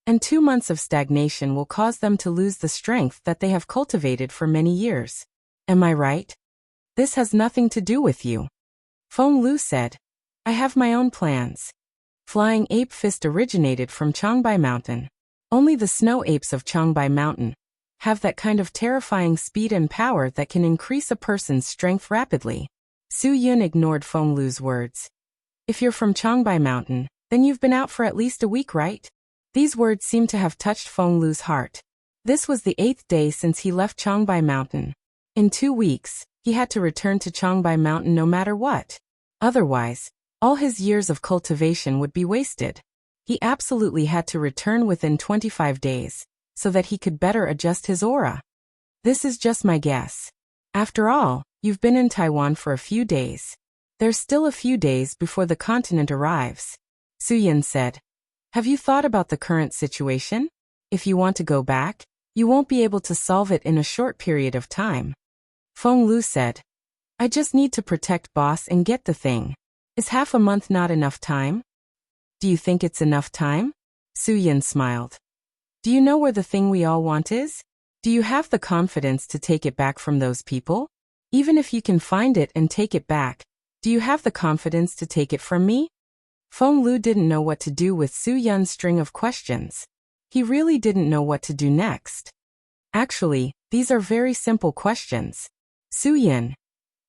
and 2 months of stagnation will cause them to lose the strength that they have cultivated for many years. Am I right? This has nothing to do with you. Feng Lu said. I have my own plans. Flying Ape Fist originated from Changbai Mountain. Only the snow apes of Changbai Mountain have that kind of terrifying speed and power that can increase a person's strength rapidly. Su-Yun ignored Feng Lu's words. If you're from Changbai Mountain, then you've been out for at least a week, right? These words seemed to have touched Feng Lu's heart. This was the 8th day since he left Changbai Mountain. In 2 weeks, he had to return to Changbai Mountain no matter what. Otherwise, all his years of cultivation would be wasted. He absolutely had to return within 25 days, so that he could better adjust his aura. This is just my guess. After all, you've been in Taiwan for a few days. There's still a few days before the continent arrives. Su-Yun said. Have you thought about the current situation? If you want to go back, you won't be able to solve it in a short period of time. Feng Lu said. I just need to protect boss and get the thing. Is half a month not enough time? Do you think it's enough time? Su Yin smiled. Do you know where the thing we all want is? Do you have the confidence to take it back from those people? Even if you can find it and take it back, do you have the confidence to take it from me? Feng Lu didn't know what to do with Su Yin's string of questions. He really didn't know what to do next. Actually, these are very simple questions. Su Yin,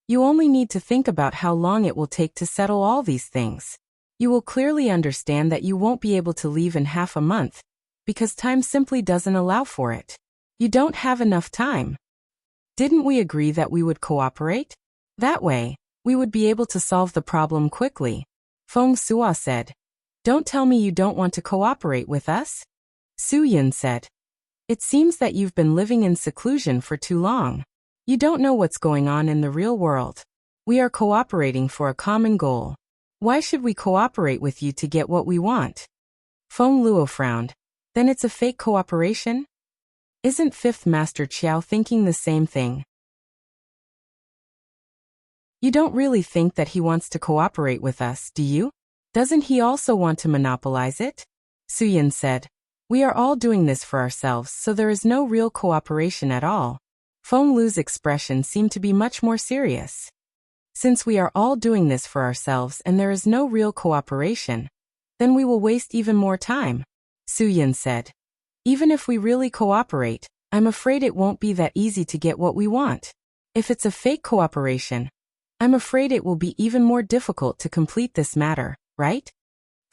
you only need to think about how long it will take to settle all these things. You will clearly understand that you won't be able to leave in half a month, because time simply doesn't allow for it. You don't have enough time. Didn't we agree that we would cooperate? That way, we would be able to solve the problem quickly. Feng Sua said. Don't tell me you don't want to cooperate with us? Su Yin said. It seems that you've been living in seclusion for too long. You don't know what's going on in the real world. We are cooperating for a common goal. Why should we cooperate with you to get what we want? Feng Luo frowned. Then it's a fake cooperation? Isn't Fifth Master Qiao thinking the same thing? You don't really think that he wants to cooperate with us, do you? Doesn't he also want to monopolize it? Su Yin said. We are all doing this for ourselves, so there is no real cooperation at all. Feng Lu's expression seemed to be much more serious. Since we are all doing this for ourselves and there is no real cooperation, then we will waste even more time, Su Yin said. Even if we really cooperate, I'm afraid it won't be that easy to get what we want. If it's a fake cooperation, I'm afraid it will be even more difficult to complete this matter, right?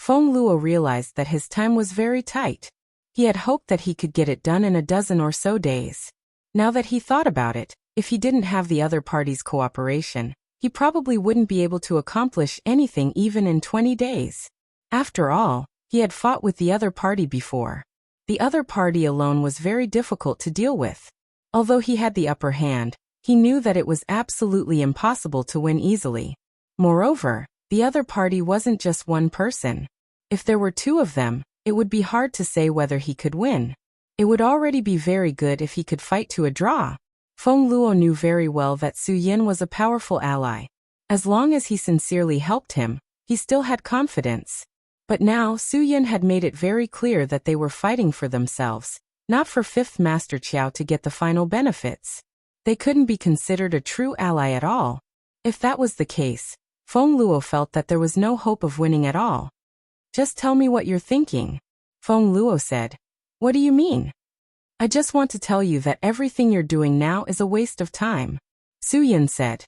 Feng Luo realized that his time was very tight. He had hoped that he could get it done in a dozen or so days. Now that he thought about it, if he didn't have the other party's cooperation, he probably wouldn't be able to accomplish anything even in 20 days. After all, he had fought with the other party before. The other party alone was very difficult to deal with. Although he had the upper hand, he knew that it was absolutely impossible to win easily. Moreover, the other party wasn't just one person. If there were two of them, it would be hard to say whether he could win. It would already be very good if he could fight to a draw. Feng Luo knew very well that Su Yin was a powerful ally. As long as he sincerely helped him, he still had confidence. But now Su Yin had made it very clear that they were fighting for themselves, not for Fifth Master Qiao to get the final benefits. They couldn't be considered a true ally at all. If that was the case, Feng Luo felt that there was no hope of winning at all. Just tell me what you're thinking, Feng Luo said. What do you mean? I just want to tell you that everything you're doing now is a waste of time, Su Yin said.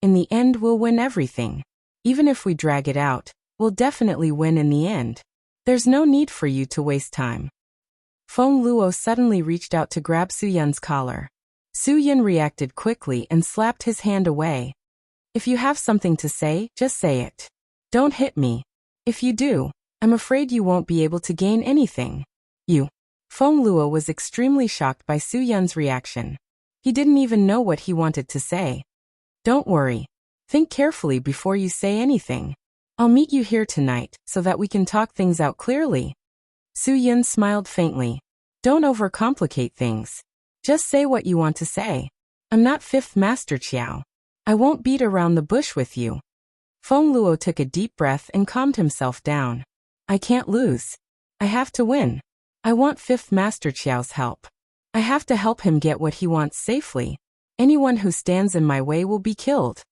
In the end, we'll win everything. Even if we drag it out, we'll definitely win in the end. There's no need for you to waste time. Feng Luo suddenly reached out to grab Su Yin's collar. Su Yin reacted quickly and slapped his hand away. If you have something to say, just say it. Don't hit me. If you do, I'm afraid you won't be able to gain anything. Feng Luo was extremely shocked by Su Yin's reaction. He didn't even know what he wanted to say. Don't worry. Think carefully before you say anything. I'll meet you here tonight, so that we can talk things out clearly. Su Yin smiled faintly. Don't overcomplicate things. Just say what you want to say. I'm not Fifth Master Qiao. I won't beat around the bush with you. Feng Luo took a deep breath and calmed himself down. I can't lose. I have to win. I want Fifth Master Qiao's help. I have to help him get what he wants safely. Anyone who stands in my way will be killed.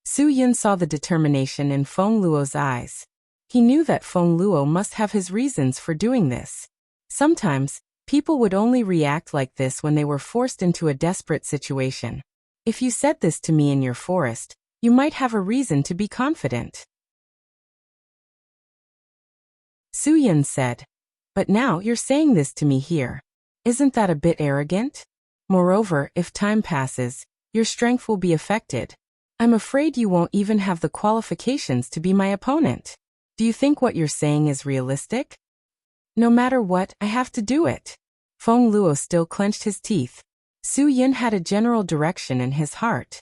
Su Yin saw the determination in Feng Luo's eyes. He knew that Feng Luo must have his reasons for doing this. Sometimes, people would only react like this when they were forced into a desperate situation. If you said this to me in your forest, you might have a reason to be confident. Su Yin said. But now you're saying this to me here. Isn't that a bit arrogant? Moreover, if time passes, your strength will be affected. I'm afraid you won't even have the qualifications to be my opponent. Do you think what you're saying is realistic? No matter what, I have to do it. Feng Luo still clenched his teeth. Su Yin had a general direction in his heart.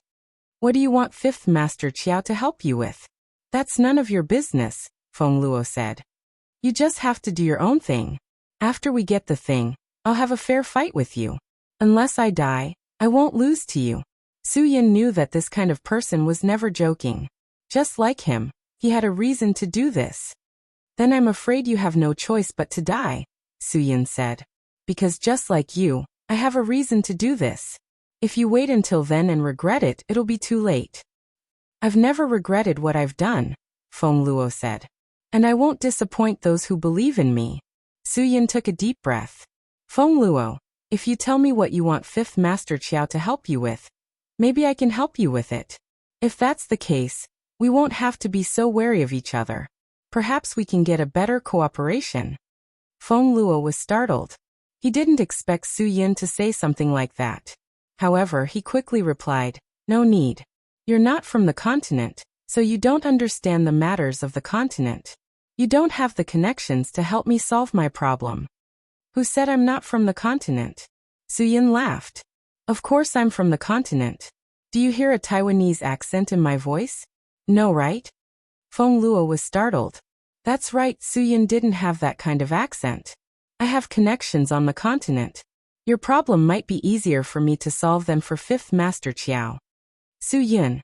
What do you want Fifth Master Qiao to help you with? That's none of your business, Feng Luo said. You just have to do your own thing. After we get the thing, I'll have a fair fight with you. Unless I die, I won't lose to you. Su Yin knew that this kind of person was never joking. Just like him, he had a reason to do this. Then I'm afraid you have no choice but to die, Su Yin said. Because just like you, I have a reason to do this. If you wait until then and regret it, it'll be too late. I've never regretted what I've done, Feng Luo said. And I won't disappoint those who believe in me. Su Yin took a deep breath. Feng Luo, if you tell me what you want Fifth Master Qiao to help you with, maybe I can help you with it. If that's the case, we won't have to be so wary of each other. Perhaps we can get a better cooperation. Feng Luo was startled. He didn't expect Su Yin to say something like that. However, he quickly replied, no need. You're not from the continent, so you don't understand the matters of the continent. You don't have the connections to help me solve my problem. Who said I'm not from the continent? Su Yin laughed. Of course I'm from the continent. Do you hear a Taiwanese accent in my voice? No, right? Feng Luo was startled. That's right, Su Yin didn't have that kind of accent. I have connections on the continent. Your problem might be easier for me to solve than for Fifth Master Qiao. Su Yin,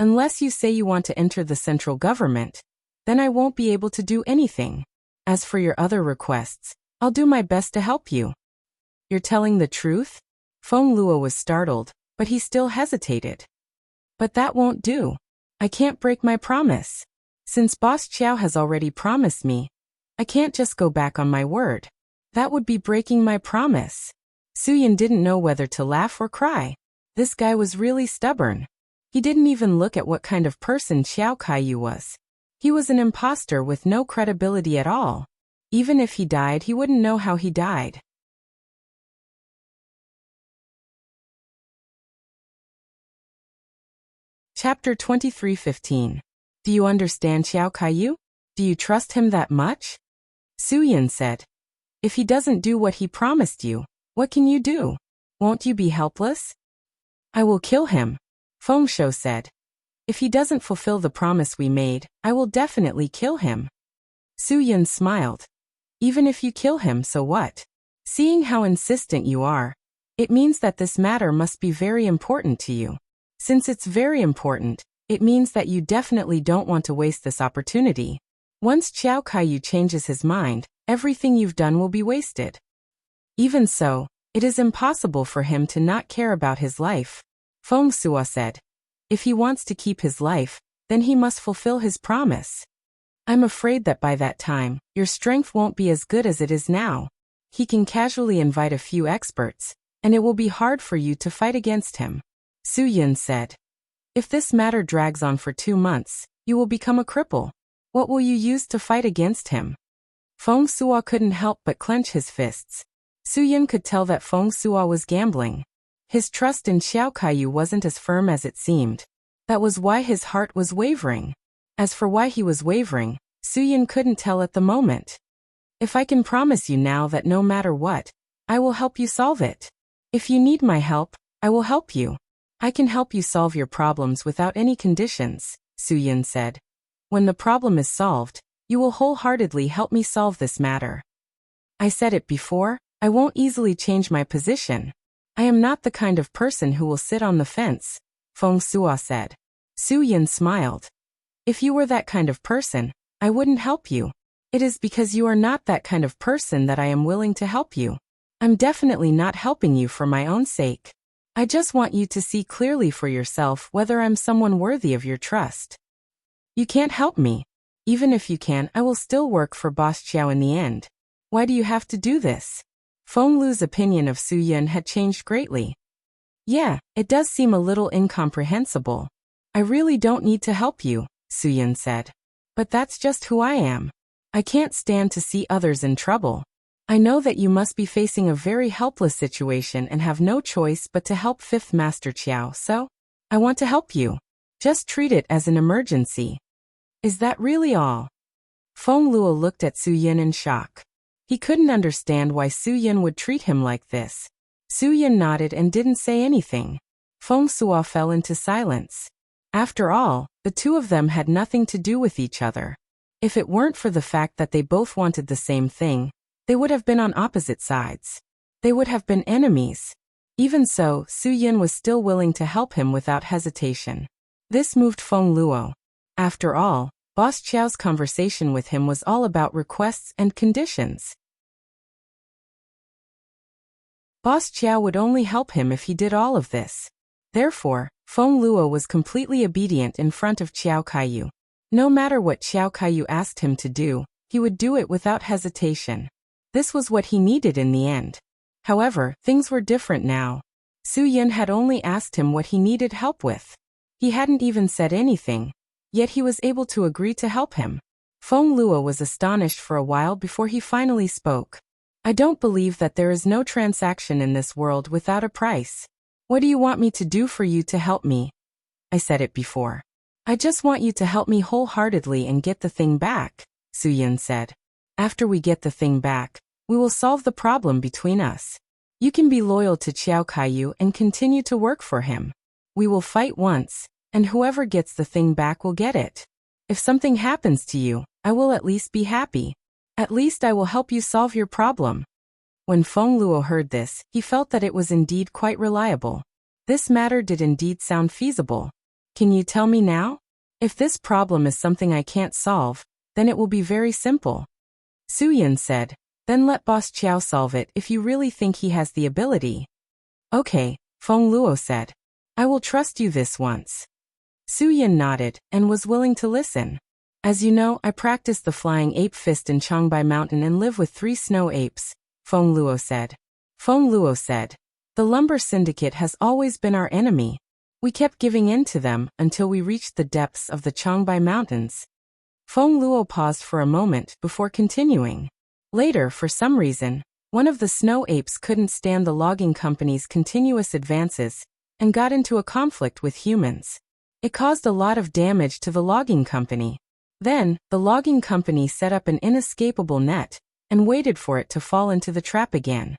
unless you say you want to enter the central government, then I won't be able to do anything. As for your other requests, I'll do my best to help you. You're telling the truth? Feng Luo was startled, but he still hesitated. But that won't do. I can't break my promise. Since Boss Qiao has already promised me, I can't just go back on my word. That would be breaking my promise. Su Yin didn't know whether to laugh or cry. This guy was really stubborn. He didn't even look at what kind of person Xiao Kaiyu was. He was an imposter with no credibility at all. Even if he died, he wouldn't know how he died. Chapter 23:15. Do you understand Xiao Kaiyu? Do you trust him that much? Su Yin said. If he doesn't do what he promised you, what can you do? Won't you be helpless? I will kill him, Feng Shou said. If he doesn't fulfill the promise we made, I will definitely kill him. Su Yin smiled. Even if you kill him, so what? Seeing how insistent you are, it means that this matter must be very important to you. Since it's very important, it means that you definitely don't want to waste this opportunity. Once Xiao Kaiyu changes his mind, everything you've done will be wasted. Even so, it is impossible for him to not care about his life, Feng Sua said. If he wants to keep his life, then he must fulfill his promise. I'm afraid that by that time, your strength won't be as good as it is now. He can casually invite a few experts, and it will be hard for you to fight against him. Su Yin said. If this matter drags on for 2 months, you will become a cripple. What will you use to fight against him? Feng Sua couldn't help but clench his fists. Su Yin could tell that Feng Sua was gambling. His trust in Xiao Kaiyu wasn't as firm as it seemed. That was why his heart was wavering. As for why he was wavering, Su Yin couldn't tell at the moment. If I can promise you now that no matter what, I will help you solve it. If you need my help, I will help you. I can help you solve your problems without any conditions, Su Yin said. When the problem is solved, you will wholeheartedly help me solve this matter. I said it before, I won't easily change my position. I am not the kind of person who will sit on the fence, Feng Sua said. Su Yin smiled. If you were that kind of person, I wouldn't help you. It is because you are not that kind of person that I am willing to help you. I'm definitely not helping you for my own sake. I just want you to see clearly for yourself whether I'm someone worthy of your trust. You can't help me. Even if you can, I will still work for Boss Qiao in the end. Why do you have to do this? Feng Lu's opinion of Su Yin had changed greatly. Yeah, it does seem a little incomprehensible. I really don't need to help you, Su Yin said. But that's just who I am. I can't stand to see others in trouble. I know that you must be facing a very helpless situation and have no choice but to help Fifth Master Qiao, so I want to help you. Just treat it as an emergency. Is that really all? Feng Luo looked at Su Yin in shock. He couldn't understand why Su Yin would treat him like this. Su Yin nodded and didn't say anything. Feng Sua fell into silence. After all, the two of them had nothing to do with each other. If it weren't for the fact that they both wanted the same thing, they would have been on opposite sides. They would have been enemies. Even so, Su Yin was still willing to help him without hesitation. This moved Feng Luo. After all, Boss Chow's conversation with him was all about requests and conditions. Boss Chow would only help him if he did all of this. Therefore, Feng Luo was completely obedient in front of Qiao Kaiyu. No matter what Qiao Kaiyu asked him to do, he would do it without hesitation. This was what he needed in the end. However, things were different now. Su Yin had only asked him what he needed help with. He hadn't even said anything, yet he was able to agree to help him. Feng Luo was astonished for a while before he finally spoke. I don't believe that there is no transaction in this world without a price. What do you want me to do for you to help me? I said it before. I just want you to help me wholeheartedly and get the thing back, Su Yin said. After we get the thing back, we will solve the problem between us. You can be loyal to Qiao Kaiyu and continue to work for him. We will fight once, and whoever gets the thing back will get it. If something happens to you, I will at least be happy. At least I will help you solve your problem. When Feng Luo heard this, he felt that it was indeed quite reliable. This matter did indeed sound feasible. Can you tell me now? If this problem is something I can't solve, then it will be very simple. Su Yin said, then let Boss Qiao solve it if you really think he has the ability. Okay, Feng Luo said. I will trust you this once. Su Yin nodded and was willing to listen. As you know, I practice the flying ape fist in Changbai Mountain and live with 3 snow apes, Feng Luo said. Feng Luo said, the lumber syndicate has always been our enemy. We kept giving in to them until we reached the depths of the Changbai Mountains. Feng Luo paused for a moment before continuing. Later, for some reason, one of the snow apes couldn't stand the logging company's continuous advances and got into a conflict with humans. It caused a lot of damage to the logging company. Then, the logging company set up an inescapable net and waited for it to fall into the trap again.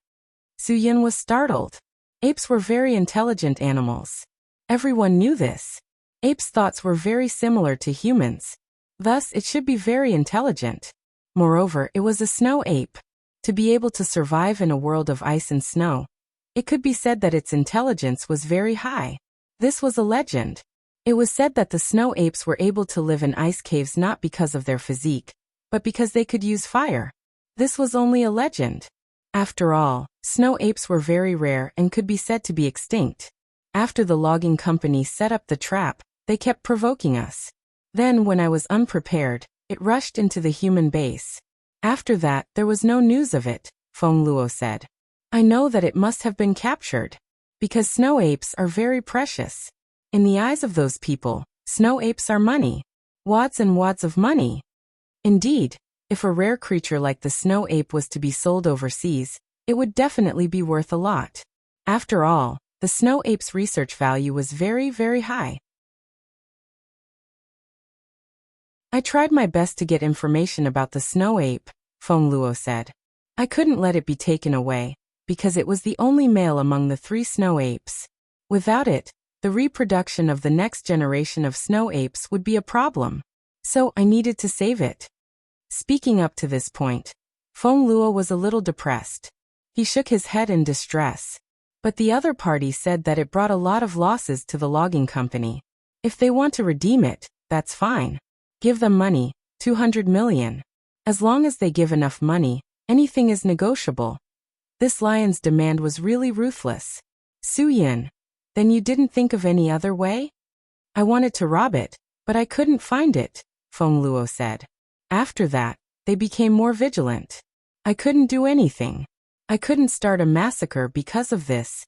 Su Yin was startled. Apes were very intelligent animals. Everyone knew this. Apes' thoughts were very similar to humans. Thus, it should be very intelligent. Moreover, it was a snow ape. To be able to survive in a world of ice and snow, it could be said that its intelligence was very high. This was a legend. It was said that the snow apes were able to live in ice caves not because of their physique, but because they could use fire. This was only a legend. After all, snow apes were very rare and could be said to be extinct. After the logging company set up the trap, they kept provoking us. Then, when I was unprepared, it rushed into the human base. After that, there was no news of it, Feng Luo said. I know that it must have been captured. Because snow apes are very precious. In the eyes of those people, snow apes are money. Wads and wads of money. Indeed, if a rare creature like the snow ape was to be sold overseas, it would definitely be worth a lot. After all, the snow ape's research value was very, very high. I tried my best to get information about the snow ape, Feng Luo said. I couldn't let it be taken away, because it was the only male among the 3 snow apes. Without it, the reproduction of the next generation of snow apes would be a problem. So I needed to save it. Speaking up to this point, Feng Luo was a little depressed. He shook his head in distress. But the other party said that it brought a lot of losses to the logging company. If they want to redeem it, that's fine. Give them money, 200 million. As long as they give enough money, anything is negotiable. This lion's demand was really ruthless. Su Yin, then you didn't think of any other way? I wanted to rob it, but I couldn't find it, Feng Luo said. After that, they became more vigilant. I couldn't do anything. I couldn't start a massacre because of this.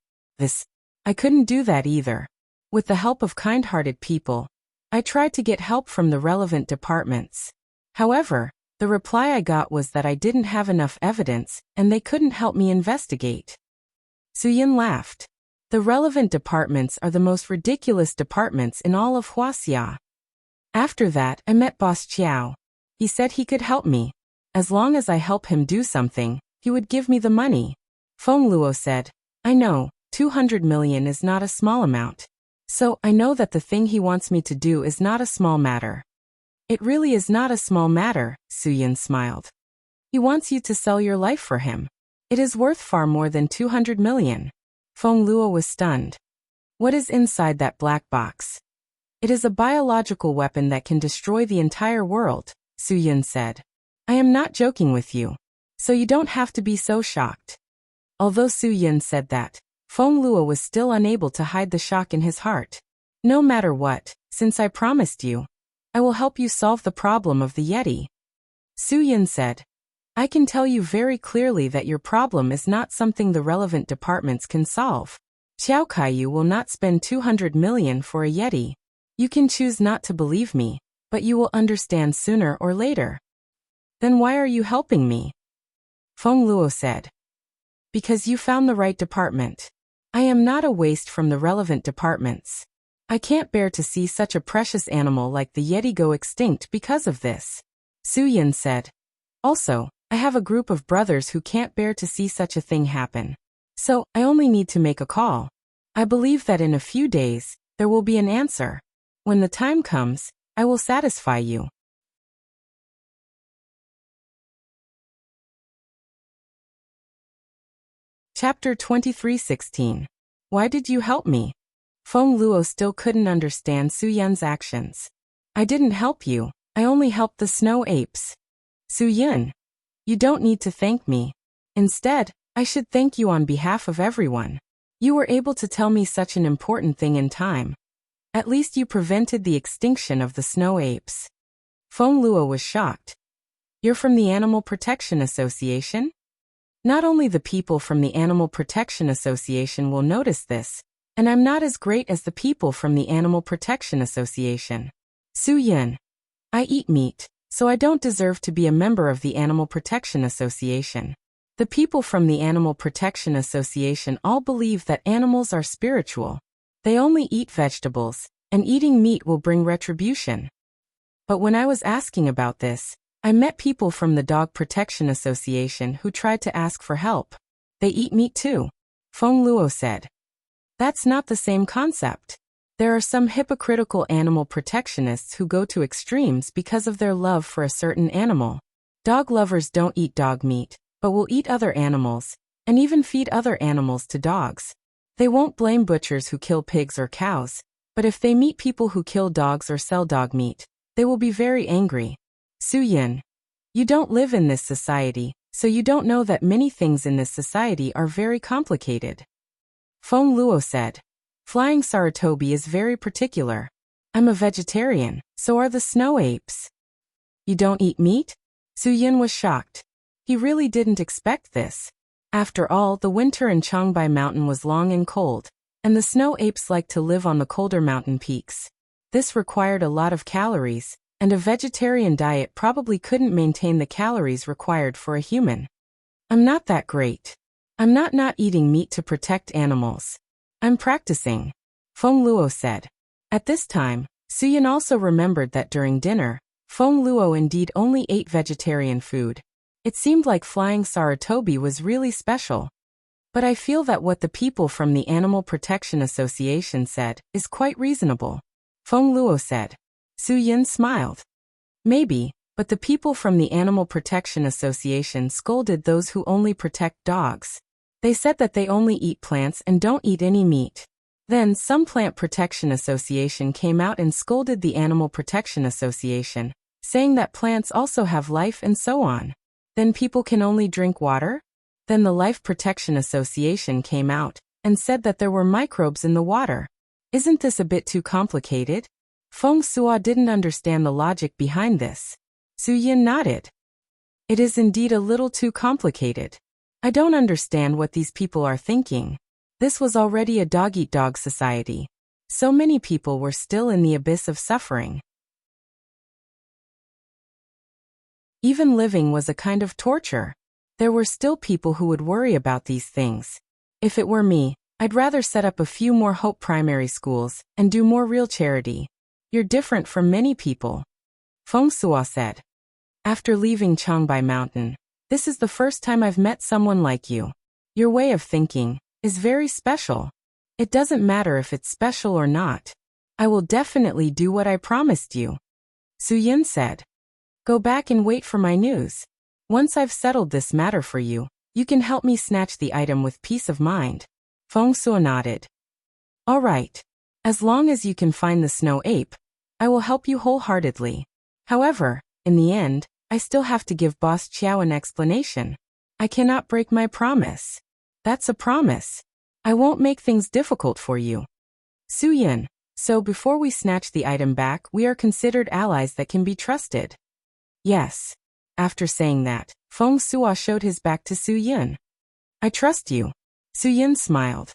I couldn't do that either. With the help of kind-hearted people, I tried to get help from the relevant departments. However, the reply I got was that I didn't have enough evidence and they couldn't help me investigate. Su Yin laughed. The relevant departments are the most ridiculous departments in all of Huaxia. After that, I met Boss Qiao. He said he could help me. As long as I help him do something, he would give me the money. Feng Luo said, I know, 200 million is not a small amount. So I know that the thing he wants me to do is not a small matter. It really is not a small matter, Su Yin smiled. He wants you to sell your life for him. It is worth far more than 200 million. Feng Luo was stunned. What is inside that black box? It is a biological weapon that can destroy the entire world, Su Yun said. I am not joking with you. So you don't have to be so shocked. Although Su Yun said that, Feng Luo was still unable to hide the shock in his heart. No matter what, since I promised you, I will help you solve the problem of the Yeti. Su Yun said, I can tell you very clearly that your problem is not something the relevant departments can solve. Xiao Kaiyu will not spend 200 million for a Yeti. You can choose not to believe me, but you will understand sooner or later. Then why are you helping me? Feng Luo said. Because you found the right department. I am not a waste from the relevant departments. I can't bear to see such a precious animal like the Yeti go extinct because of this. Su Yun said. Also, I have a group of brothers who can't bear to see such a thing happen. So, I only need to make a call. I believe that in a few days, there will be an answer. When the time comes, I will satisfy you. Chapter 23:16. Why did you help me? Feng Luo still couldn't understand Su Yun's actions. I didn't help you, I only helped the snow apes. Su Yun, you don't need to thank me. Instead, I should thank you on behalf of everyone. You were able to tell me such an important thing in time. At least you prevented the extinction of the snow apes. Feng Luo was shocked. You're from the Animal Protection Association? Not only the people from the Animal Protection Association will notice this, and I'm not as great as the people from the Animal Protection Association. Su Yun, I eat meat, so I don't deserve to be a member of the Animal Protection Association. The people from the Animal Protection Association all believe that animals are spiritual. They only eat vegetables, and eating meat will bring retribution. But when I was asking about this, I met people from the Dog Protection Association who tried to ask for help. They eat meat too, Feng Luo said. That's not the same concept. There are some hypocritical animal protectionists who go to extremes because of their love for a certain animal. Dog lovers don't eat dog meat, but will eat other animals, and even feed other animals to dogs. They won't blame butchers who kill pigs or cows, but if they meet people who kill dogs or sell dog meat, they will be very angry. Su Yun, you don't live in this society, so you don't know that many things in this society are very complicated. Feng Luo said. Flying Sarutobi is very particular. I'm a vegetarian, so are the snow apes. You don't eat meat? Su Yun was shocked. He really didn't expect this. After all, the winter in Changbai Mountain was long and cold, and the snow apes like to live on the colder mountain peaks. This required a lot of calories, and a vegetarian diet probably couldn't maintain the calories required for a human. I'm not that great. I'm not eating meat to protect animals. I'm practicing, Feng Luo said. At this time, Su Yun also remembered that during dinner, Feng Luo indeed only ate vegetarian food. It seemed like flying Sarutobi was really special. But I feel that what the people from the Animal Protection Association said is quite reasonable, Feng Luo said. Su Yun smiled. Maybe, but the people from the Animal Protection Association scolded those who only protect dogs. They said that they only eat plants and don't eat any meat. Then some Plant Protection Association came out and scolded the Animal Protection Association, saying that plants also have life and so on. Then people can only drink water? Then the Life Protection Association came out and said that there were microbes in the water. Isn't this a bit too complicated? Feng Suo didn't understand the logic behind this. Su Yun nodded. It is indeed a little too complicated. I don't understand what these people are thinking. This was already a dog-eat-dog society. So many people were still in the abyss of suffering. Even living was a kind of torture. There were still people who would worry about these things. If it were me, I'd rather set up a few more Hope primary schools and do more real charity. You're different from many people, Feng Suo said. After leaving Changbai Mountain, this is the first time I've met someone like you. Your way of thinking is very special. It doesn't matter if it's special or not. I will definitely do what I promised you. Su Yun said. Go back and wait for my news. Once I've settled this matter for you, you can help me snatch the item with peace of mind. Feng Suo nodded. All right. As long as you can find the snow ape, I will help you wholeheartedly. However, in the end, I still have to give Boss Chiao an explanation. I cannot break my promise. That's a promise. I won't make things difficult for you. Su Yin, so before we snatch the item back, we are considered allies that can be trusted. Yes. After saying that, Feng Sua showed his back to Su Yin. I trust you. Su Yin smiled.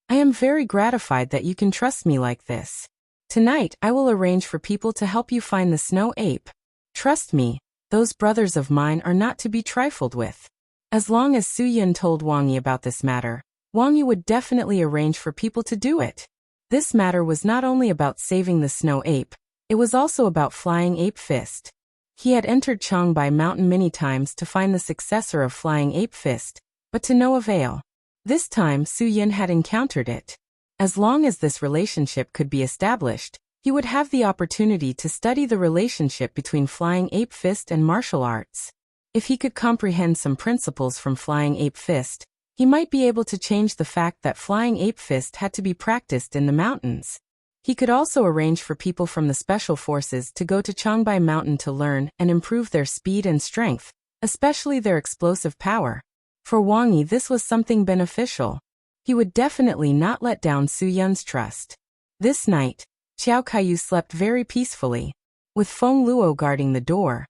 I am very gratified that you can trust me like this. Tonight, I will arrange for people to help you find the snow ape. Trust me, those brothers of mine are not to be trifled with. As long as Su Yin told Wang Yi about this matter, Wang Yi would definitely arrange for people to do it. This matter was not only about saving the snow ape, it was also about Flying Ape Fist. He had entered Changbai Mountain many times to find the successor of Flying Ape Fist, but to no avail. This time Su Yin had encountered it. As long as this relationship could be established, he would have the opportunity to study the relationship between Flying Ape Fist and martial arts. If he could comprehend some principles from Flying Ape Fist, he might be able to change the fact that Flying Ape Fist had to be practiced in the mountains. He could also arrange for people from the special forces to go to Changbai Mountain to learn and improve their speed and strength, especially their explosive power. For Wang Yi, this was something beneficial. He would definitely not let down Su Yin's trust. This night, Xiao Kaiyu slept very peacefully, with Feng Luo guarding the door.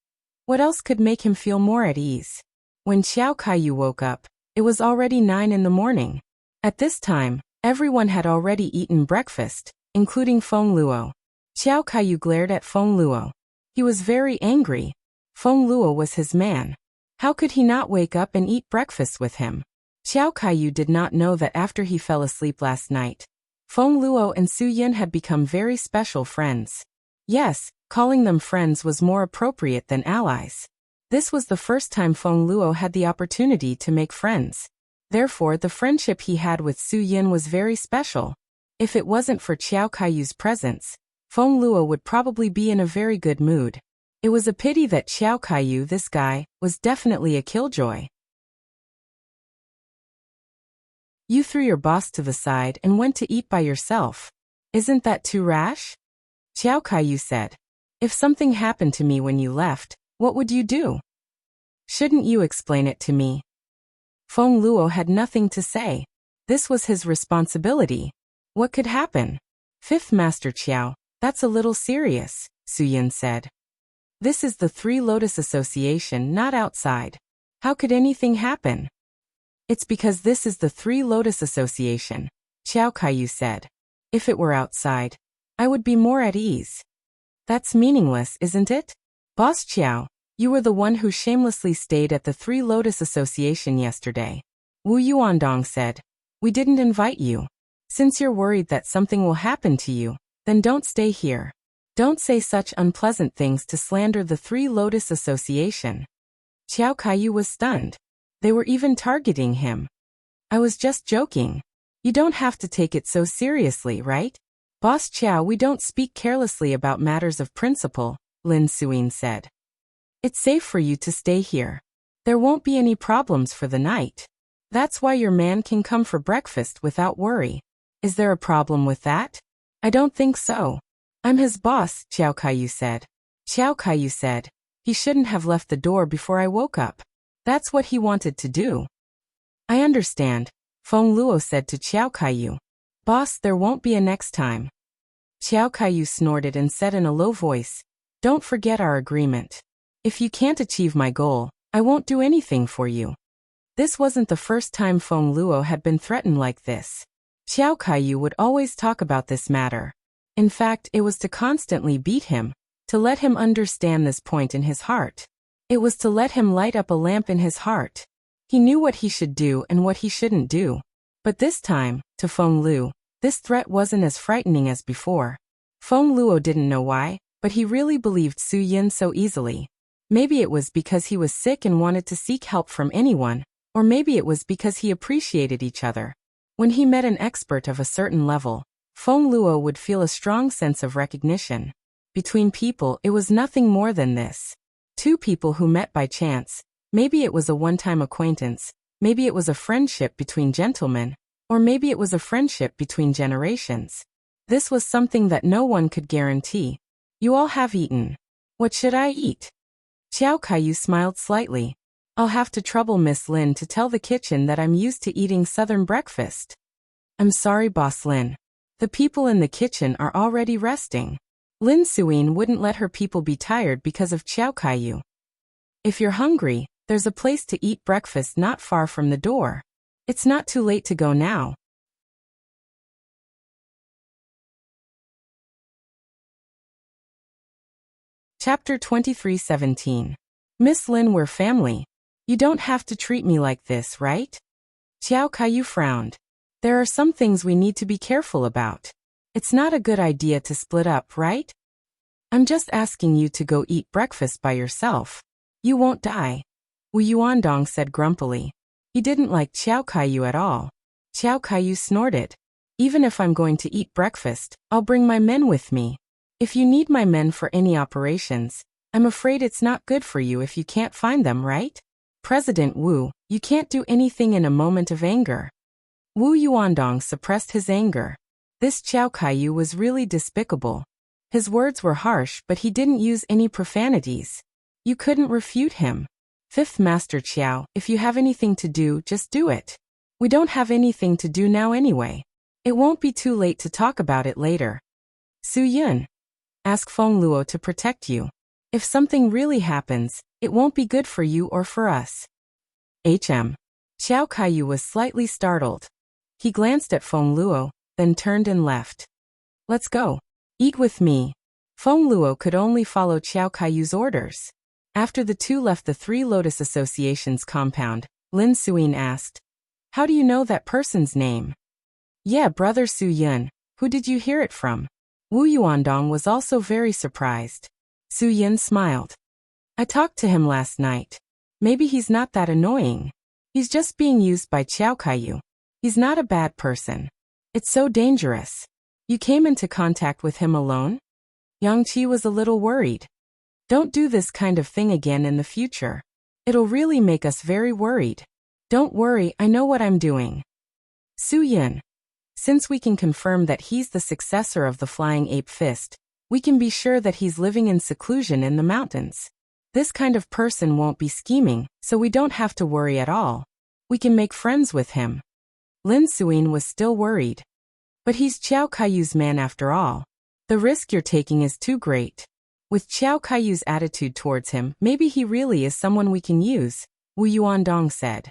What else could make him feel more at ease? When Xiao Kaiyu woke up, it was already 9 in the morning. At this time, everyone had already eaten breakfast, including Feng Luo. Xiao Kaiyu glared at Feng Luo. He was very angry. Feng Luo was his man. How could he not wake up and eat breakfast with him? Xiao Kaiyu did not know that after he fell asleep last night, Feng Luo and Su Yin had become very special friends. Yes, calling them friends was more appropriate than allies. This was the first time Feng Luo had the opportunity to make friends. Therefore, the friendship he had with Su Yin was very special. If it wasn't for Xiao Kaiyu's presence, Feng Luo would probably be in a very good mood. It was a pity that Xiao Kaiyu, this guy, was definitely a killjoy. You threw your boss to the side and went to eat by yourself. Isn't that too rash? Xiao Kaiyu said. If something happened to me when you left, what would you do? Shouldn't you explain it to me? Feng Luo had nothing to say. This was his responsibility. What could happen? Fifth Master Qiao, that's a little serious, Su Yin said. This is the Three Lotus Association, not outside. How could anything happen? It's because this is the Three Lotus Association, Xiao Kaiyu said. If it were outside, I would be more at ease. That's meaningless, isn't it? Boss Qiao, you were the one who shamelessly stayed at the Three Lotus Association yesterday. Wu Yuandong said. We didn't invite you. Since you're worried that something will happen to you, then don't stay here. Don't say such unpleasant things to slander the Three Lotus Association. Xiao Kaiyu was stunned. They were even targeting him. I was just joking. You don't have to take it so seriously, right? Boss Qiao, we don't speak carelessly about matters of principle, Lin Suyin said. It's safe for you to stay here. There won't be any problems for the night. That's why your man can come for breakfast without worry. Is there a problem with that? I don't think so. I'm his boss, Xiao Kaiyu said. Xiao Kaiyu said. He shouldn't have left the door before I woke up. That's what he wanted to do. I understand, Feng Luo said to Xiao Kaiyu. Boss, there won't be a next time. Xiao Kaiyu snorted and said in a low voice, Don't forget our agreement. If you can't achieve my goal, I won't do anything for you. This wasn't the first time Feng Luo had been threatened like this. Xiao Kaiyu would always talk about this matter. In fact, it was to constantly beat him, to let him understand this point in his heart. It was to let him light up a lamp in his heart. He knew what he should do and what he shouldn't do. But this time, to Feng Luo, this threat wasn't as frightening as before. Feng Luo didn't know why, but he really believed Su Yin so easily. Maybe it was because he was sick and wanted to seek help from anyone, or maybe it was because he appreciated each other. When he met an expert of a certain level, Feng Luo would feel a strong sense of recognition. Between people, it was nothing more than this. Two people who met by chance. Maybe it was a one-time acquaintance, maybe it was a friendship between gentlemen, or maybe it was a friendship between generations. This was something that no one could guarantee. You all have eaten. What should I eat? Xiao Kaiyu smiled slightly. I'll have to trouble Miss Lin to tell the kitchen that I'm used to eating southern breakfast. I'm sorry, Boss Lin. The people in the kitchen are already resting. Lin Suyin wouldn't let her people be tired because of Xiao Kaiyu. If you're hungry, there's a place to eat breakfast not far from the door. It's not too late to go now. Chapter 23:17. Miss Lin, we're family. You don't have to treat me like this, right? Xiao Kaiyu frowned. There are some things we need to be careful about. It's not a good idea to split up, right? I'm just asking you to go eat breakfast by yourself. You won't die. Wu Yuandong said grumpily. He didn't like Xiao Kaiyu at all. Xiao Kaiyu snorted. Even if I'm going to eat breakfast, I'll bring my men with me. If you need my men for any operations, I'm afraid it's not good for you if you can't find them, right? President Wu, you can't do anything in a moment of anger. Wu Yuandong suppressed his anger. This Xiao Kaiyu was really despicable. His words were harsh, but he didn't use any profanities. You couldn't refute him. Fifth Master Qiao, if you have anything to do, just do it. We don't have anything to do now anyway. It won't be too late to talk about it later. Su Yun. Ask Feng Luo to protect you. If something really happens, it won't be good for you or for us. Xiao Kaiyu was slightly startled. He glanced at Feng Luo, then turned and left. Let's go. Eat with me. Feng Luo could only follow Xiao Kaiyu's orders. After the two left the Three Lotus Association's compound, Lin Suyin asked, How do you know that person's name? Yeah, Brother Su Yun. Who did you hear it from? Wu Yuandong was also very surprised. Su Yun smiled. I talked to him last night. Maybe he's not that annoying. He's just being used by Xiao Kaiyu. He's not a bad person. It's so dangerous. You came into contact with him alone? Yang Qi was a little worried. Don't do this kind of thing again in the future. It'll really make us very worried. Don't worry, I know what I'm doing. Su Yun. Since we can confirm that he's the successor of the Flying Ape Fist, we can be sure that he's living in seclusion in the mountains. This kind of person won't be scheming, so we don't have to worry at all. We can make friends with him. Lin Suyin was still worried. But he's Xiao Kaiyu's man after all. The risk you're taking is too great. With Xiao Kaiyu's attitude towards him, maybe he really is someone we can use, Wu Yuandong said.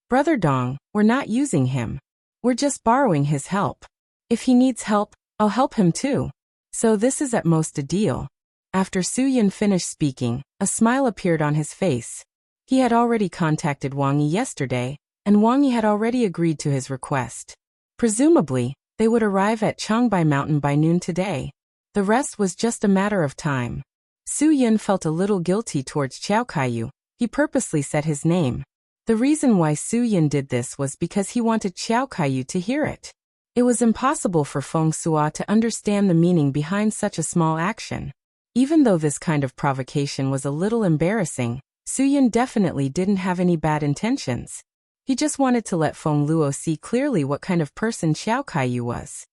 Brother Dong, we're not using him. We're just borrowing his help. If he needs help, I'll help him too. So this is at most a deal. After Su Yun finished speaking, a smile appeared on his face. He had already contacted Wang Yi yesterday, and Wang Yi had already agreed to his request. Presumably, they would arrive at Changbai Mountain by noon today. The rest was just a matter of time. Su Yun felt a little guilty towards Xiao Kaiyu. He purposely said his name. The reason why Su Yun did this was because he wanted Xiao Kaiyu to hear it. It was impossible for Feng Sua to understand the meaning behind such a small action. Even though this kind of provocation was a little embarrassing, Su Yun definitely didn't have any bad intentions. He just wanted to let Feng Luo see clearly what kind of person Xiao Kaiyu was.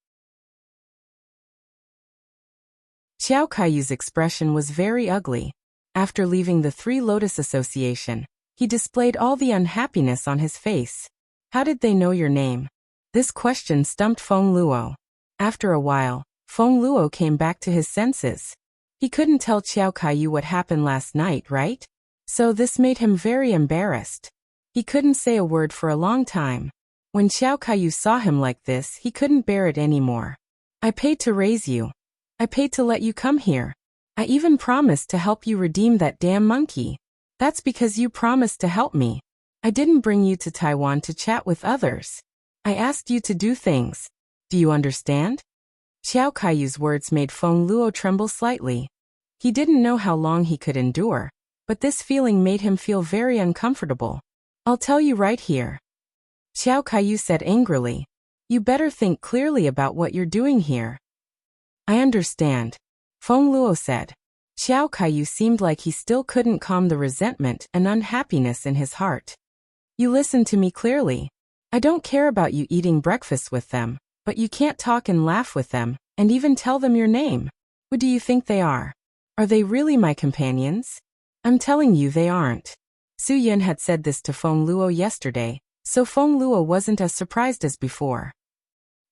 Xiao Kaiyu's expression was very ugly. After leaving the Three Lotus Association, he displayed all the unhappiness on his face. How did they know your name? This question stumped Feng Luo. After a while, Feng Luo came back to his senses. He couldn't tell Xiao Kaiyu what happened last night, right? So this made him very embarrassed. He couldn't say a word for a long time. When Xiao Kaiyu saw him like this, he couldn't bear it anymore. I paid to raise you. I paid to let you come here. I even promised to help you redeem that damn monkey. That's because you promised to help me. I didn't bring you to Taiwan to chat with others. I asked you to do things. Do you understand? Xiao Kaiyu's words made Feng Luo tremble slightly. He didn't know how long he could endure, but this feeling made him feel very uncomfortable. I'll tell you right here. Xiao Kaiyu said angrily. You better think clearly about what you're doing here. I understand. Feng Luo said. Xiao Kaiyu seemed like he still couldn't calm the resentment and unhappiness in his heart. You listen to me clearly. I don't care about you eating breakfast with them, but you can't talk and laugh with them, and even tell them your name. Who do you think they are? Are they really my companions? I'm telling you they aren't. Su Yun had said this to Feng Luo yesterday, so Feng Luo wasn't as surprised as before.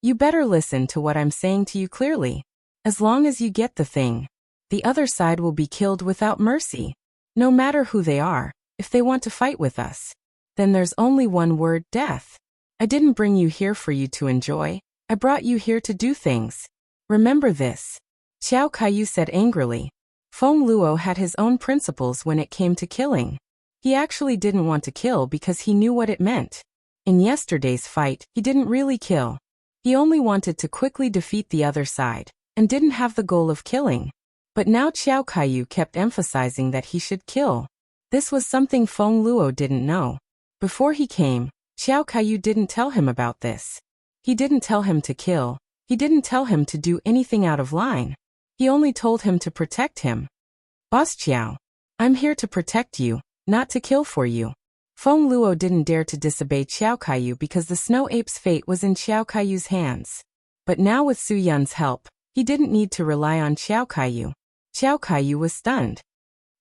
You better listen to what I'm saying to you clearly. As long as you get the thing, the other side will be killed without mercy. No matter who they are, if they want to fight with us, then there's only one word: death. I didn't bring you here for you to enjoy. I brought you here to do things. Remember this. Xiao Kaiyu said angrily. Feng Luo had his own principles when it came to killing. He actually didn't want to kill because he knew what it meant. In yesterday's fight, he didn't really kill. He only wanted to quickly defeat the other side, and didn't have the goal of killing. But now Xiao Kaiyu kept emphasizing that he should kill. This was something Feng Luo didn't know. Before he came, Xiao Kaiyu didn't tell him about this. He didn't tell him to kill. He didn't tell him to do anything out of line. He only told him to protect him. Boss Xiao, I'm here to protect you, not to kill for you. Feng Luo didn't dare to disobey Xiao Kaiyu because the snow ape's fate was in Xiao Kaiyu's hands. But now with Su Yun's help, he didn't need to rely on Xiao Kaiyu. Xiao Kaiyu was stunned.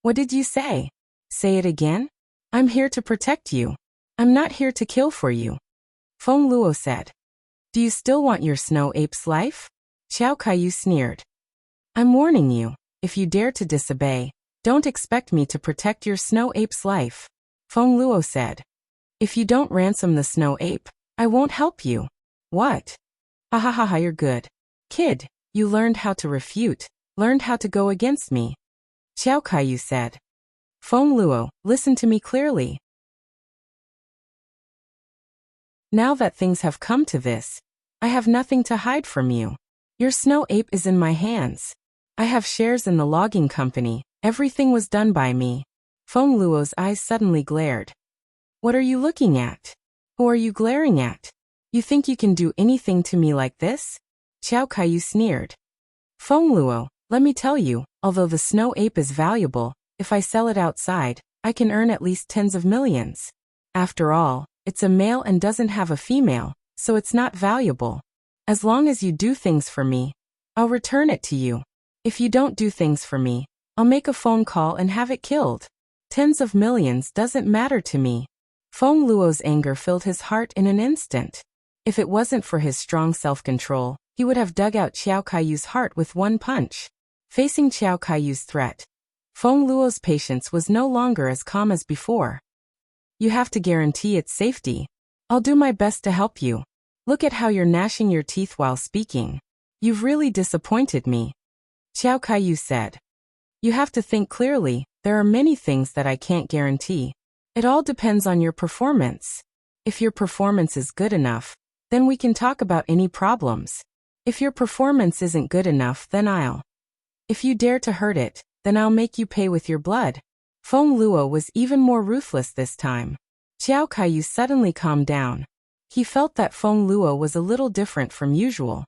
What did you say? Say it again? I'm here to protect you. I'm not here to kill for you. Feng Luo said. Do you still want your snow ape's life? Xiao Kaiyu sneered. I'm warning you, if you dare to disobey, don't expect me to protect your snow ape's life. Feng Luo said. If you don't ransom the snow ape, I won't help you. What? Ha ha ha ha, you're good. Kid, you learned how to refute, learned how to go against me. Xiao Kaiyu said. Feng Luo, listen to me clearly. Now that things have come to this, I have nothing to hide from you. Your snow ape is in my hands. I have shares in the logging company. Everything was done by me. Feng Luo's eyes suddenly glared. What are you looking at? Who are you glaring at? You think you can do anything to me like this? Xiao Kaiyu sneered. Feng Luo, let me tell you, although the snow ape is valuable, if I sell it outside, I can earn at least tens of millions. After all, it's a male and doesn't have a female, so it's not valuable. As long as you do things for me, I'll return it to you. If you don't do things for me, I'll make a phone call and have it killed. Tens of millions doesn't matter to me. Feng Luo's anger filled his heart in an instant. If it wasn't for his strong self-control, he would have dug out Xiao Kaiyu's heart with one punch. Facing Xiao Kaiyu's threat, Feng Luo's patience was no longer as calm as before. You have to guarantee its safety. I'll do my best to help you. Look at how you're gnashing your teeth while speaking. You've really disappointed me. Xiao Kaiyu said. You have to think clearly, there are many things that I can't guarantee. It all depends on your performance. If your performance is good enough, then we can talk about any problems. If your performance isn't good enough, then If you dare to hurt it, then I'll make you pay with your blood. Feng Luo was even more ruthless this time. Xiao Kaiyu suddenly calmed down. He felt that Feng Luo was a little different from usual.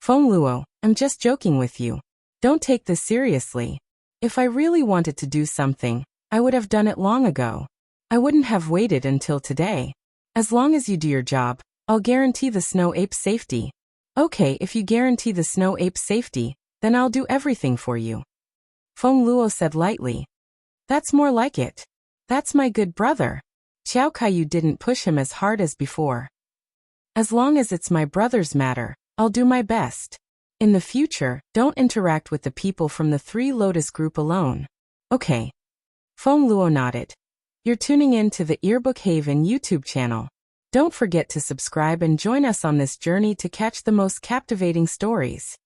Feng Luo, I'm just joking with you. Don't take this seriously. If I really wanted to do something, I would have done it long ago. I wouldn't have waited until today. As long as you do your job, I'll guarantee the snow ape's safety. Okay, if you guarantee the snow ape's safety, then I'll do everything for you. Feng Luo said lightly. That's more like it. That's my good brother. Xiao Kaiyu didn't push him as hard as before. As long as it's my brother's matter, I'll do my best. In the future, don't interact with the people from the Three Lotus group alone. Okay. Feng Luo nodded. You're tuning in to the Earbook Haven YouTube channel. Don't forget to subscribe and join us on this journey to catch the most captivating stories.